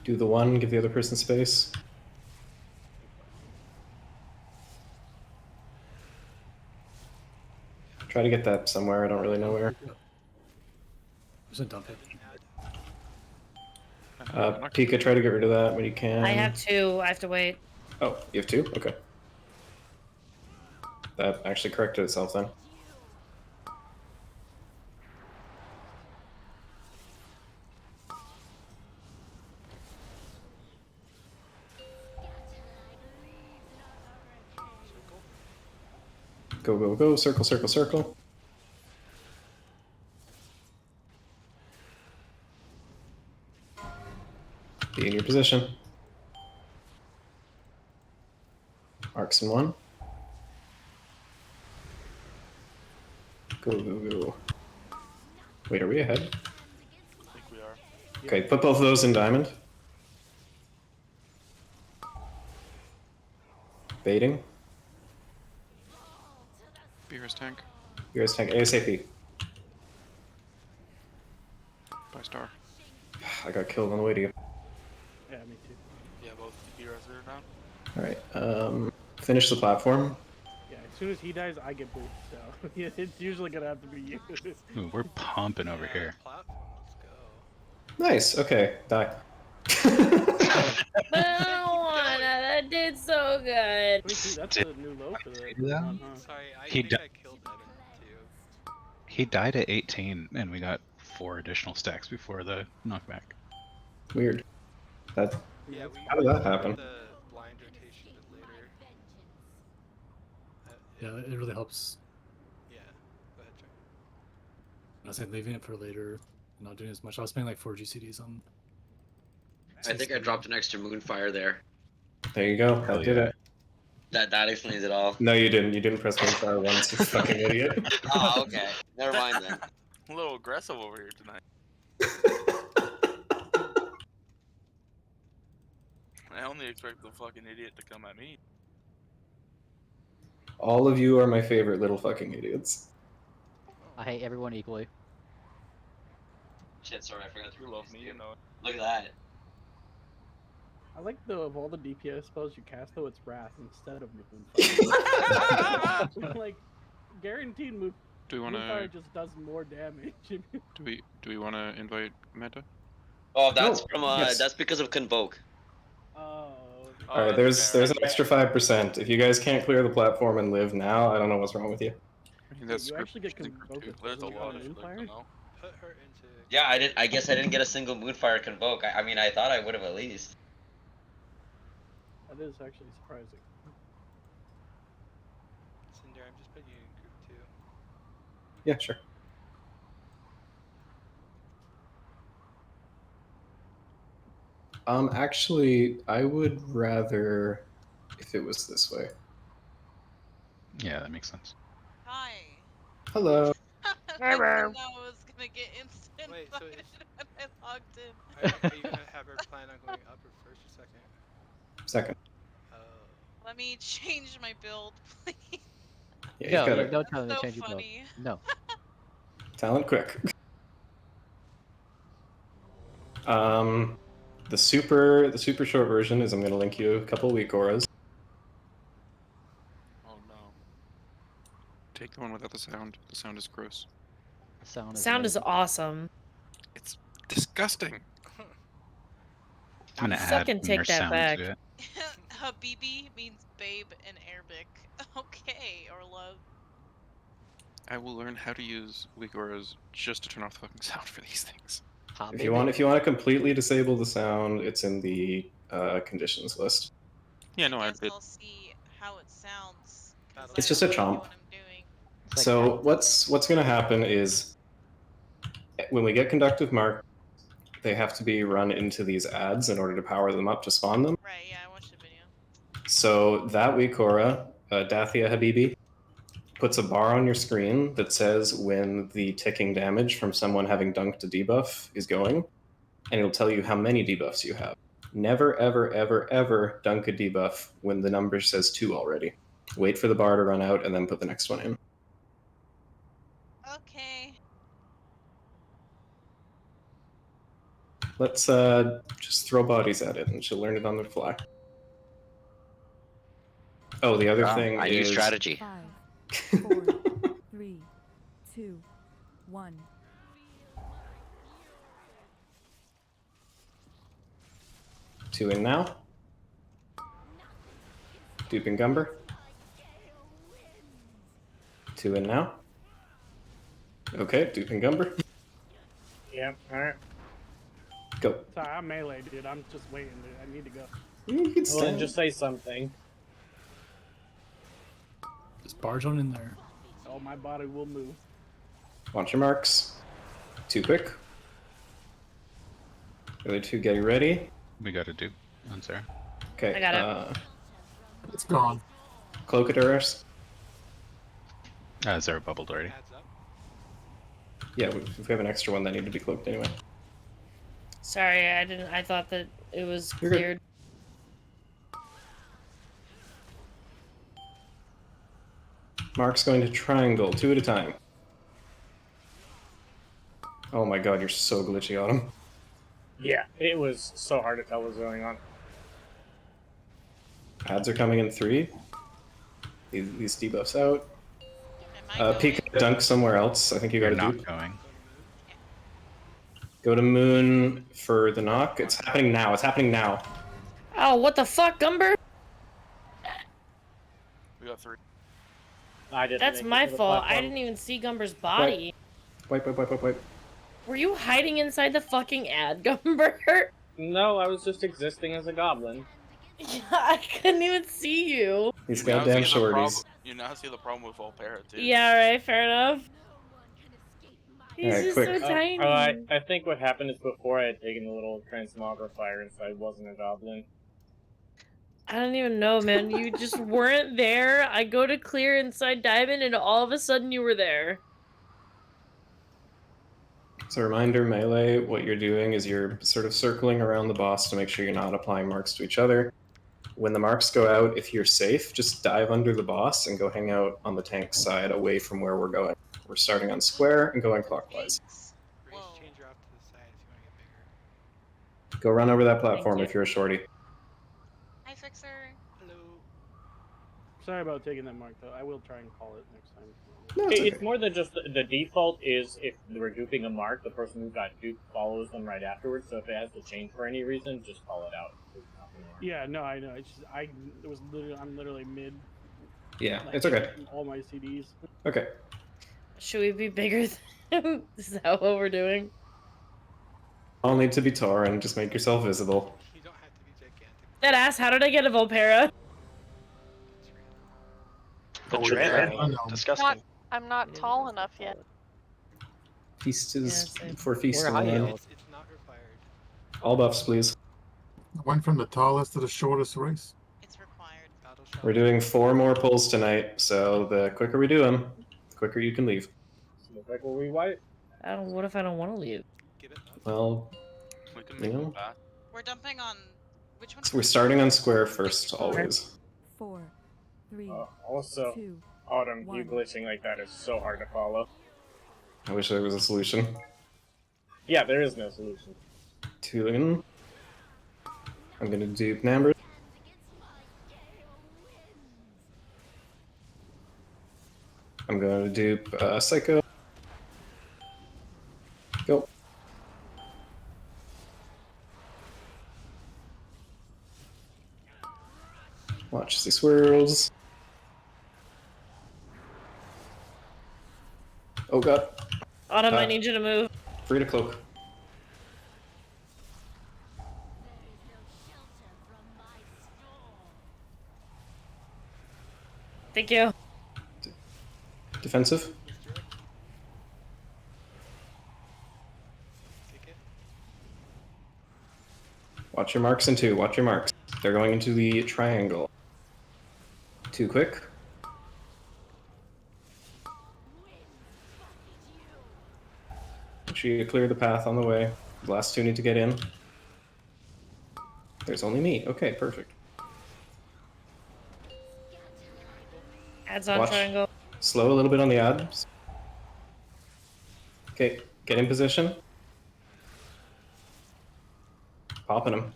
Do the 1, give the other person space. Try to get that somewhere, I don't really know where. There's a dump it. Pika, try to get rid of that when you can. I have 2. I have to wait. Oh, you have 2? Okay. That actually corrected itself then. Go, go, go. Circle, circle, circle. Be in your position. Arcs in 1. Go, go, go. Wait, are we ahead? I think we are. Okay, put both of those in diamond. Baiting. Beer's tank. Here's tank ASAP. By star. I got killed on the way to you. Yeah, me too. Yeah, both DP res are down. Alright, finish the platform. Yeah, as soon as he dies, I get booped. So yeah, it's usually gonna have to be you. Ooh, we're pumping over here. Platform, let's go. Nice, okay, die. Marijuana, that did so good. 22, that's a new low for the Yeah. one, huh? Sorry, I He think di- I killed Evan too. He died at 18, and we got 4 additional stacks before the knockback. Weird. That, Yeah, we how did that happen? the blind rotation bit later. Yeah, it really helps. Yeah, go ahead, Trey. I was saying leaving it for later, not doing as much. I was playing like 4 GCDs on. I think I dropped an extra Moonfire there. There you go, Hell that did yeah. it. That explains it all. No, you didn't. You didn't press Moonfire once, you fucking idiot. Oh, okay. Never mind then. A little aggressive over here tonight. only expect the fucking idiot to come at me. All of you are my favorite little fucking idiots. I hate everyone equally. Shit, sorry, I forgot to You love me, you know. Look at that. I like though of all the DPS spells you cast though, it's Wrath instead of Moonfire. Like guaranteed Do we want Moonfire to? just does more damage. Do we want to invite Meta? Oh, that's No, from yes. that's because of Convoke. Oh. All right, there's an extra 5%. If you guys can't clear the platform and live now, I don't know what's wrong with you. I mean, Wait, that's you group actually get in group convoked two. with There's a lot of shit Moonfire? to know. Put her into. Yeah, I guess I didn't get a single Moonfire Convoke. I mean, I thought I would have at least. That is actually surprising. Cinder, I'm just putting you in group 2. Yeah, sure. Actually, I would rather if it was this way. Yeah, that makes sense. Hi. Hello. I didn't know I was gonna get instant Wait, so when I logged in. Are you gonna have her plan on going upper first or second? Second. Oh. Let me change my build, please. Yeah, No, you've got no, to don't tell them That's to so change your build. funny. No. talent quick. The super short version is I'm going to link you a couple weak auras. Oh no. Take the one without the sound. The sound is gross. The sound is Sound is amazing. awesome. It's disgusting. I'm gonna add Fucking more take that sound back. to it. Habibi means babe in Arabic. Okay, or love. I will learn how to use weak auras just to turn off the fucking sound for these things. If you want to completely disable the sound, it's in the conditions list. Yeah, no, I I guess I'll see how it sounds. 'Cause It's I just have a no idea chomp. what I'm doing. So what's going to happen is when we get conductive mark, they have to be run into these ads in order to power them up to spawn them. Right, yeah, I watched the video. So that weak aura, Dathia Habibi, puts a bar on your screen that says when the ticking damage from someone having dunked a debuff is going, and it'll tell you how many debuffs you have. Never, ever, ever, ever dunk a debuff when the number says 2 already. Wait for the bar to run out and then put the next one in. Okay. Let's just throw bodies at it and she'll learn it on the fly. Oh, the other thing I is... use strategy. 5, 4, 3, 2, 1. Two in now. Duping Gumber. 2 in now. Okay, Duping Gumber. Yeah, alright. Go. Sorry, I'm melee, dude. I'm just waiting, dude. I need to go. You can Well, then stand. just say something. Just barge on in there. Oh, my body will move. Launch your marks. 2 quick. The other 2 getting ready. We got to do on Sarah. Okay. I got it. It's gone. Cloak at Urus. Sarah bubbled already. Adds up. Yeah, if we have an extra one, that need to be cloaked anyway. Sorry, I didn't. I thought that it was You're good. cleared. Mark's going to triangle, 2 at a time. Oh my god, you're so glitchy on him. Yeah, it was so hard to tell what was going on. Ads are coming in 3. These debuffs out. Peek dunk somewhere else. I think you got to You're dupe. not going. Go to Moon for the knock. It's happening now. It's happening now. Oh, what the fuck, Gumber? We got 3. I didn't. That's make it my to the fault. I platform. didn't even see Gumber's body. Wipe. Were you hiding inside the fucking ad, Gumber? No, I was just existing as a goblin. Yeah, I couldn't even see you. These You now goddamn see the shorties. You now see the problem with Volpera too. Yeah, right, fair enough. He's Alright, just quick. so tiny. I think what happened is before I had taken the little transmogrifier inside, I wasn't a goblin. I don't even know, man. You just weren't there. I go to clear inside Diamond, and all of a sudden you were there. So reminder, melee, what you're doing is you're sort of circling around the boss to make sure you're not applying marks to each other. When the marks go out, if you're safe, just dive under the boss and go hang out on the tank side away from where we're going. We're starting on square and going clockwise. Race changer off to the side if you want to get bigger. Go run over that platform you. if you're a shorty. Hi, Fixer. Hello. Sorry about taking that mark, though. I will try and call it next time. No, it's It's okay. more than just the default is if we're duping a mark, the person who got duped follows them right afterwards. So if it has to change for any reason, just call it out. There's nothing wrong. Yeah, no, I know. It's just I'm literally mid. Yeah, Like, it's okay. all my CDs. Okay. Should we be bigger than him? Is that what we're doing? All need to be Tauren. Just make yourself visible. You don't have to be gigantic. That ass, how did I get a Volpera? The Oh, with dread. that? I know. Disgusting. I'm not tall enough yet. Feast is Yeah, for feast We're high alone. heels. It's not required. All buffs, please. I went from the tallest to the shortest race. It's required. Battle shot. We're doing 4 more pulls tonight, so the quicker we do them, the quicker you can leave. Looks like we white. What if I don't want to leave? Give it up. Well, We can you make know, it back. We're dumping on which one? we're starting on square first, always. 4, 3, Also, 2, Autumn, you 1. glitching like that is so hard to follow. I wish there was a solution. Yeah, there is no solution. 2 in. I'm gonna dupe Namber. I'm going to dupe Psycho. Go. Watch the swirls. Oh god. Autumn, I need you to move. Free to cloak. Thank you. Defensive. Watch your marks in 2. Watch your marks. They're going into the triangle. Too quick. Make sure you clear the path on the way. The last 2 need to get in. There's only me. Okay, perfect. Adds on Watch. triangle. Slow a little bit on the ads. Okay, get in position. Popping them.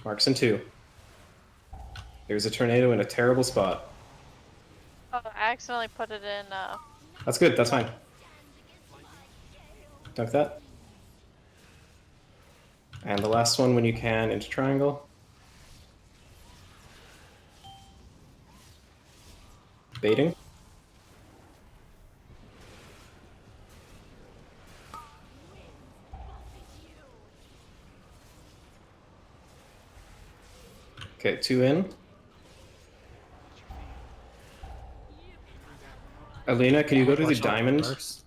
Marks in 2. There's a tornado in a terrible spot. Oh, I accidentally put it in. That's good, that's fine. Dunk that. And the last one when you can into triangle. Baiting. Okay, 2 in. Alina, can you go to the Watch out for diamond? marks.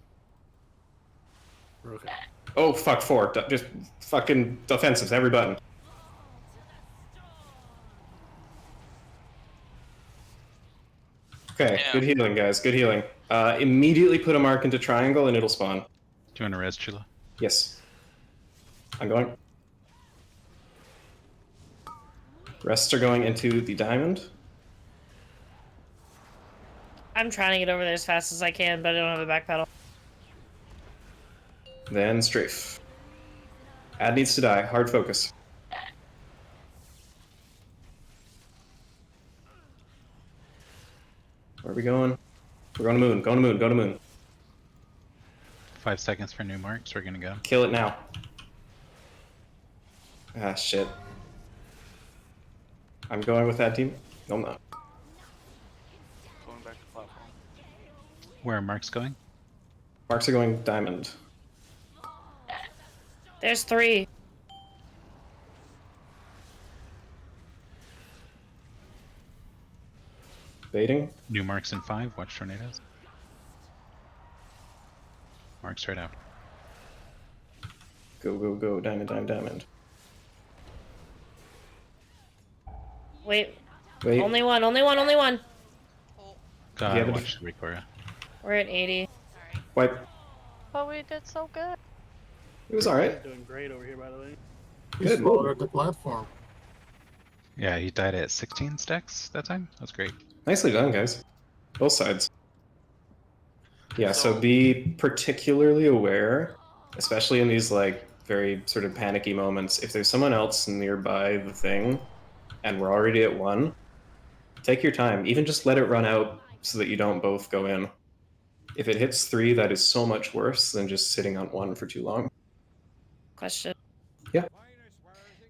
We're okay. Oh, fuck, 4. Just fucking defensives, every button. Okay, Yeah. good healing, guys. Good healing. Immediately put a mark into triangle and it'll spawn. Do you want to res, Chula? Yes. I'm going. Rests are going into the diamond. I'm trying to get over there as fast as I can, but I don't have a back pedal. Then strafe. Ad needs to die. Hard focus. Where are we going? We're going to moon. Going to moon. Go to moon. 5 seconds for new marks. We're gonna go. Kill it now. Ah, shit. I'm going with that team. No, I'm not. Going back to platform. Where are marks going? Marks are going diamond. There's 3. Baiting. New marks in 5. Watch tornadoes. Marks right out. Go, go, go. Diamond, diamond, diamond. Wait. Wait. Only one, only one, only one. God, Yeah, but- watch the Recoria. We're at 80. Wipe. But we did so good. It was He's alright. doing great over here, by the way. He Good. slaughtered the platform. Yeah, he died at 16 stacks that time. That was great. Nicely done, guys. Both sides. Yeah, so So- be particularly aware, especially in these like very sort of panicky moments. If there's someone else nearby the thing and we're already at 1, take your time. Even just let it run out so that you don't both go in. If it hits 3, that is so much worse than just sitting on 1 for too long. Question. Yeah.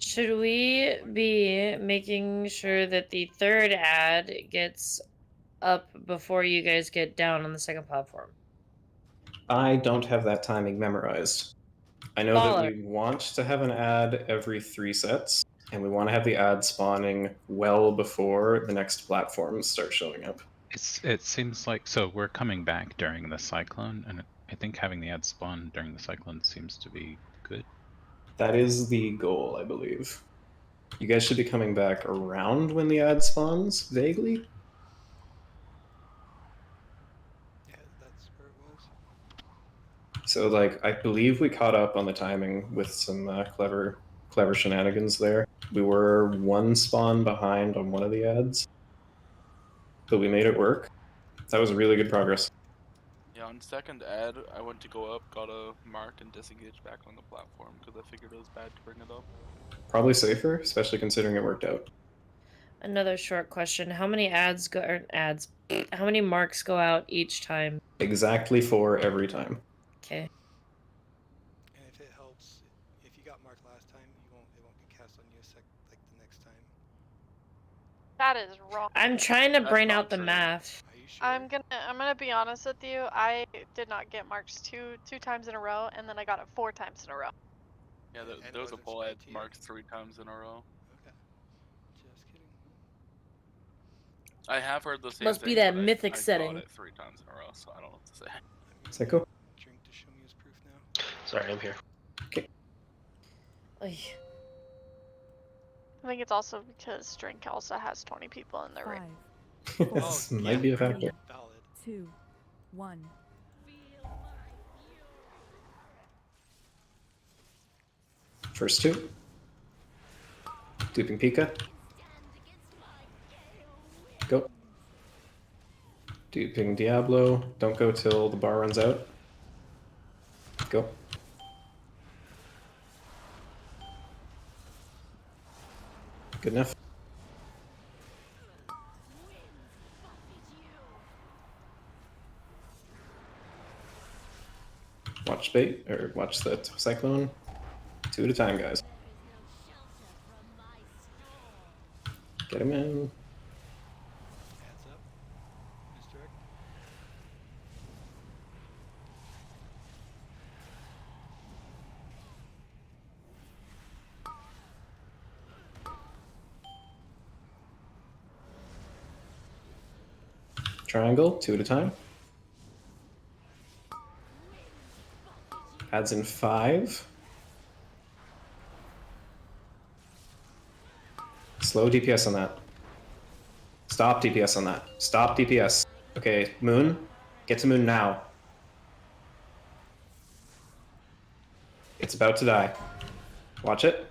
Should we be making sure that the third ad gets up before you guys get down on the second platform? I don't have that timing memorized. I know that Baller. we want to have an ad every 3 sets, and we want to have the ad spawning well before the next platforms start showing up. It seems like, so we're coming back during the cyclone, and I think having the ad spawn during the cyclone seems to be good. That is the goal, I believe. You guys should be coming back around when the ad spawns, vaguely. Yeah, that's where it was. So, like, I believe we caught up on the timing with some clever shenanigans there. We were 1 spawn behind on one of the ads, but we made it work. That was really good progress. Yeah, on second ad, I went to go up, got a mark, and disengaged back on the platform because I figured it was bad to bring it up. Probably safer, especially considering it worked out. Another short question. How many ads go or ads? How many marks go out each time? Exactly 4 every time. Okay. And if it helps, if you got marked last time, it won't be cast on you like the next time. That is wrong. I'm trying to That's brain not out the true. math. Are you sure? I'm gonna be honest with you. I did not get marks two times in a row, and then I got it 4 times in a row. Yeah, And it there was a wasn't poll I had spread to you? marked 3 times in a row. Okay. Just kidding. I have heard the same Must thing, be that but mythic I setting. got it 3 times in a row, so I don't know what to say. Psycho? Drink to show me his proof now. Sorry, I'm here. Oy. I think it's also because Drink also has 20 people in their ring. 5, This Oh, might yeah, be a right. factor. Valid. 2, 1. First 2. Duping Pika. Go. Duping Diablo. Don't go till the bar runs out. Go. Good enough. Watch bait, or watch the cyclone. 2 at a time, guys. Get him in. Adds up. Misdirect. Triangle, 2 at a time. Adds in 5. Slow DPS on that. Stop DPS on that. Stop DPS. Okay, Moon. Get to Moon now. It's about to die. Watch it.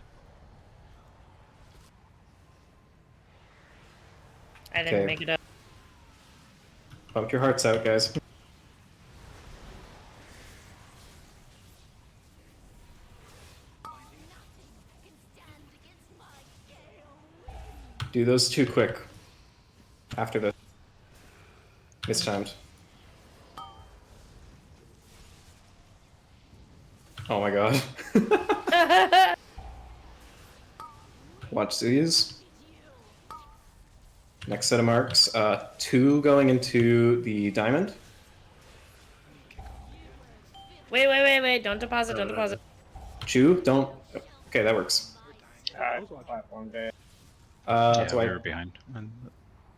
I didn't Okay. make it up. Pump your hearts out, guys. Do those 2 quick. After this. Mistimed. Oh my god. Watch these. Next set of marks. 2 going into the diamond. Wait. Don't deposit, don't deposit. Chew, don't. Okay, that works. Alright, platform day. Yeah, So we I. were behind on the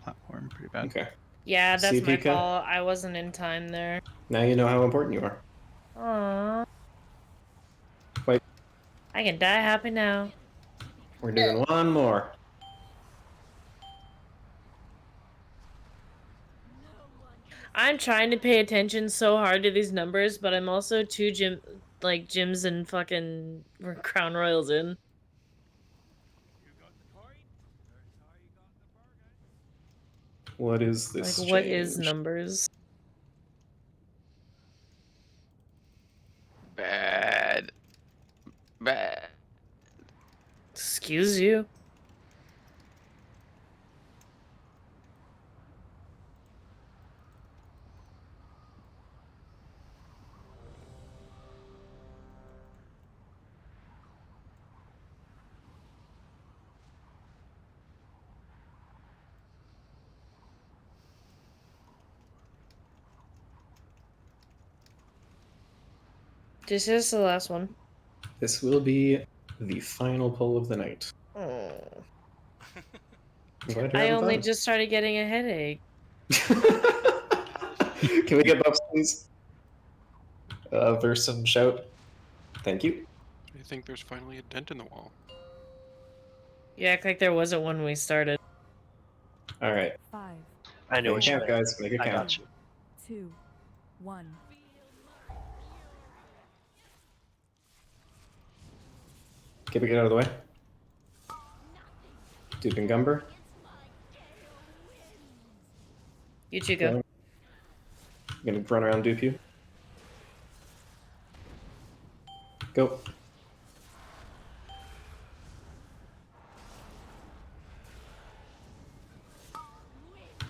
platform pretty bad. Okay. Yeah, that's See, my Pika? fault. I wasn't in time there. Now you know how important you are. Aww. Wait. I can die happy now. We're doing one more. I'm trying to pay attention so hard to these numbers, but I'm also too like gyms and fucking Crown Royals in. What is Like, this what is change? numbers? Bad. Bad. Excuse you. This is the last one. This will be the final pull of the night. Oh. I'm glad you're I having only fun. just started getting a headache. Can we get buffs, please? Verse and shout. Thank you. I think there's finally a dent in the wall. You act like there wasn't one when we started. All right. 5, I knew Make what it you count, meant. guys. Make it I count. got you. 2, 1. Get out of the way. Dupe and Gumber. You two go. Okay. I'm gonna run around dupe you. Go.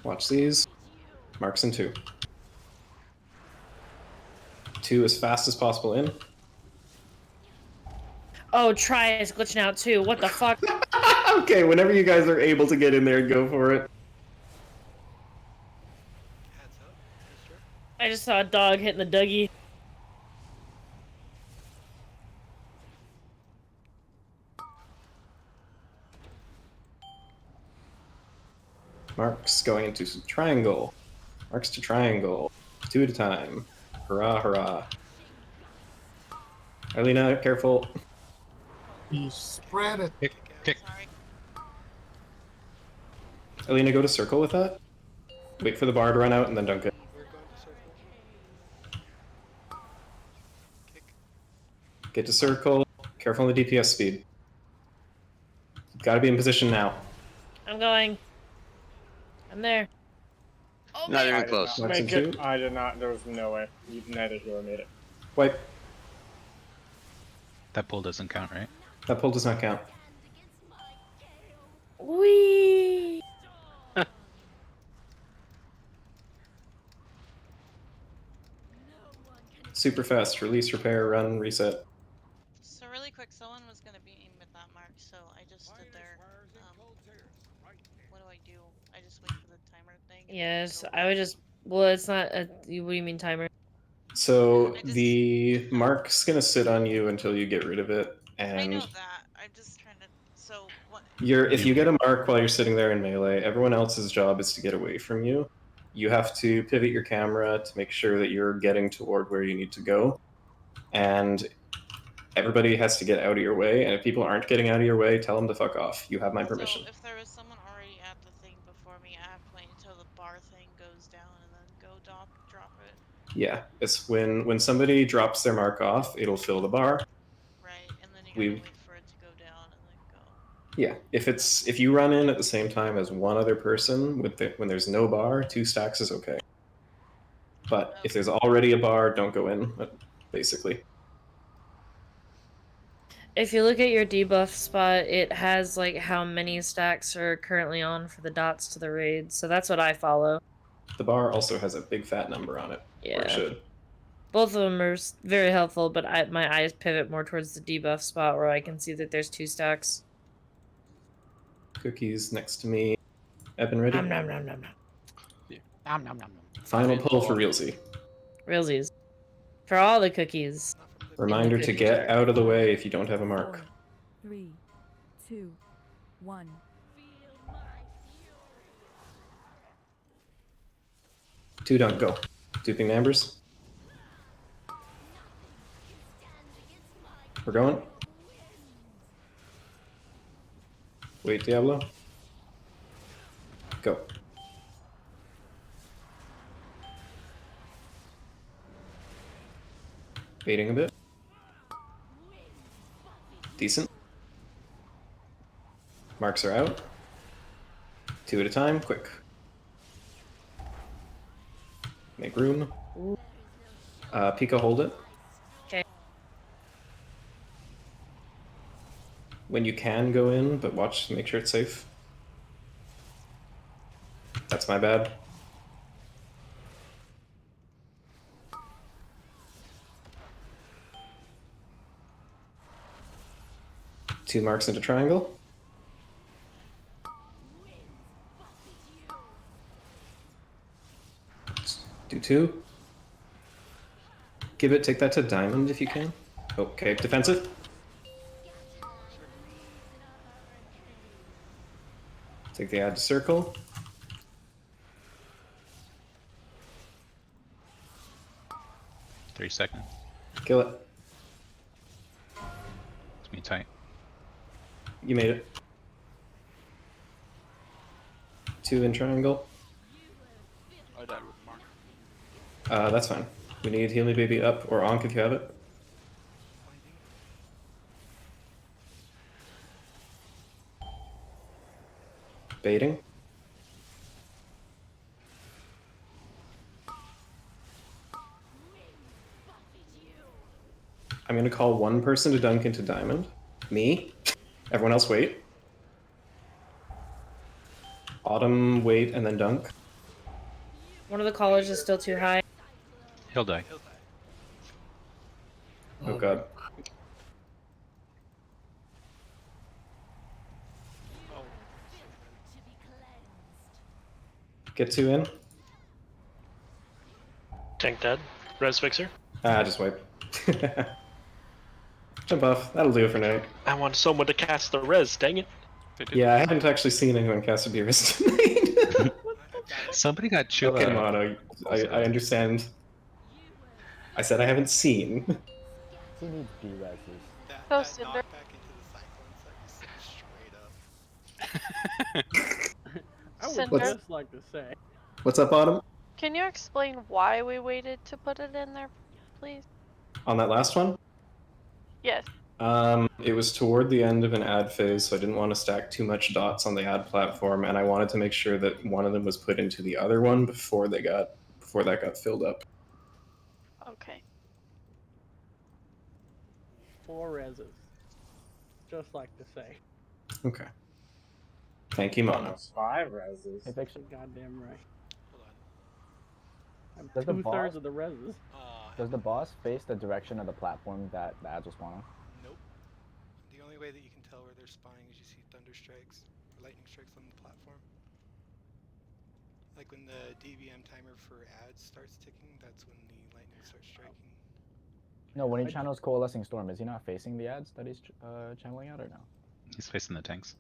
Watch these. Marks in 2. 2 as fast as possible in. Oh, try is glitching out too. What the fuck? Okay, whenever you guys are able to get in there, go for it. I just saw a dog hitting the Dougie. Marks going into triangle. Marks to triangle. 2 at a time. Hurrah, hurrah. Arlena, careful. You spread it. Kick. Alina, go to circle with that. Wait for the bar to run out and then dunk it. Get to circle. Careful on the DPS speed. You've got to be in position now. I'm going. I'm there. Oh, Not man. even I did close. not Marks make in it. 2. I did not. There was no way. Neither hero made it. Wipe. That pull doesn't count, right? That pull does not count. Wee. Super fast. Release, repair, run, reset. So really quick, someone was gonna beat me with that mark, so I just stood there. What do I do? I just wait for the timer thing. and then Yes, go I would just. Well, it's not. What do you mean timer? So I just- the mark's gonna sit on you until you get rid of it, I know and that. I'm just trying to. So what? if you get a mark while you're sitting there in melee, everyone else's job is to get away from you. You have to pivot your camera to make sure that you're getting toward where you need to go, and everybody has to get out of your way. And if people aren't getting out of your way, tell them to fuck off. You have my permission. So if there was someone already at the thing before me, I have to wait until the bar thing goes down and then go drop it. Yeah, it's when somebody drops their mark off, it'll fill the bar. Right, and then you gotta wait for it to go down and then go. Yeah, if you run in at the same time as one other person when there's no bar, 2 stacks is okay. But if there's already a bar, don't go in. Basically. If you look at your debuff spot, it has like how many stacks are currently on for the dots to the raid. So that's what I follow. The bar also has a big fat number on it. Yeah. Or it should. Both of them are very helpful, but my eyes pivot more towards the debuff spot where I can see that there's 2 stacks. Cookies next to me. Eben ready? Nom nom nom nom nom. Nom nom nom nom. Final pull for Realsy. Realsies. For all the cookies. Reminder to get out of the way if you don't have a mark. 4, 3, 2, 1. 2 dunk, go. Duping Ambers. We're going. Wait, Diablo. Go. Waiting a bit. Decent. Marks are out. 2 at a time, quick. Make room. Pika, hold it. Okay. When you can, go in, but watch, make sure it's safe. That's my bad. Two marks into triangle. Do 2. Give it, take that to diamond if you can. Okay, defensive. Take the add to circle. Three seconds. Kill it. It's me tight. You made it. 2 in triangle. I died with Mark. That's fine. We need Heal Me Baby up or Onk if you have it. Baiting. I'm gonna call one person to dunk into diamond. Me. Everyone else wait. Autumn, wait, and then dunk. One of the callers is still too high. He'll die. Oh god. Get 2 in. Tank dead. Res fixer. Just wipe. Jump off. That'll do it for now. I want someone to cast the res, dang it. Yeah, I haven't actually seen anyone cast a Beerus tonight. Somebody got choked. Okay, Mono, I understand. I said I haven't seen. Who needs B-reses? Go Cinder. I would Cinder. just like to say. What's up, Autumn? Can you explain why we waited to put it in there, please? On that last one? Yes. It was toward the end of an ad phase, so I didn't want to stack too much dots on the ad platform, and I wanted to make sure that one of them was put into the other one before that got filled up. Okay. 4 reses. Just like to say. Okay. Thank you, Mono. Almost 5 reses. Hey, Fiction. Goddamn right. I'm Does the 2/3 boss- of the reses. Does the boss face the direction of the platform that the ads will spawn on? Nope. The only way that you can tell where they're spawning is you see thunder strikes or lightning strikes on the platform. Like when the DBM timer for ads starts ticking, that's when the lightning starts striking. No, when he channels Coalescing Storm, is he not facing the ads that he's channeling out or no? He's facing the tanks.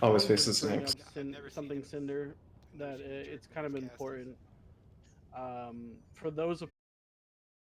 Always I would faces just bring tanks. up something Cinder that it's kind of important. For those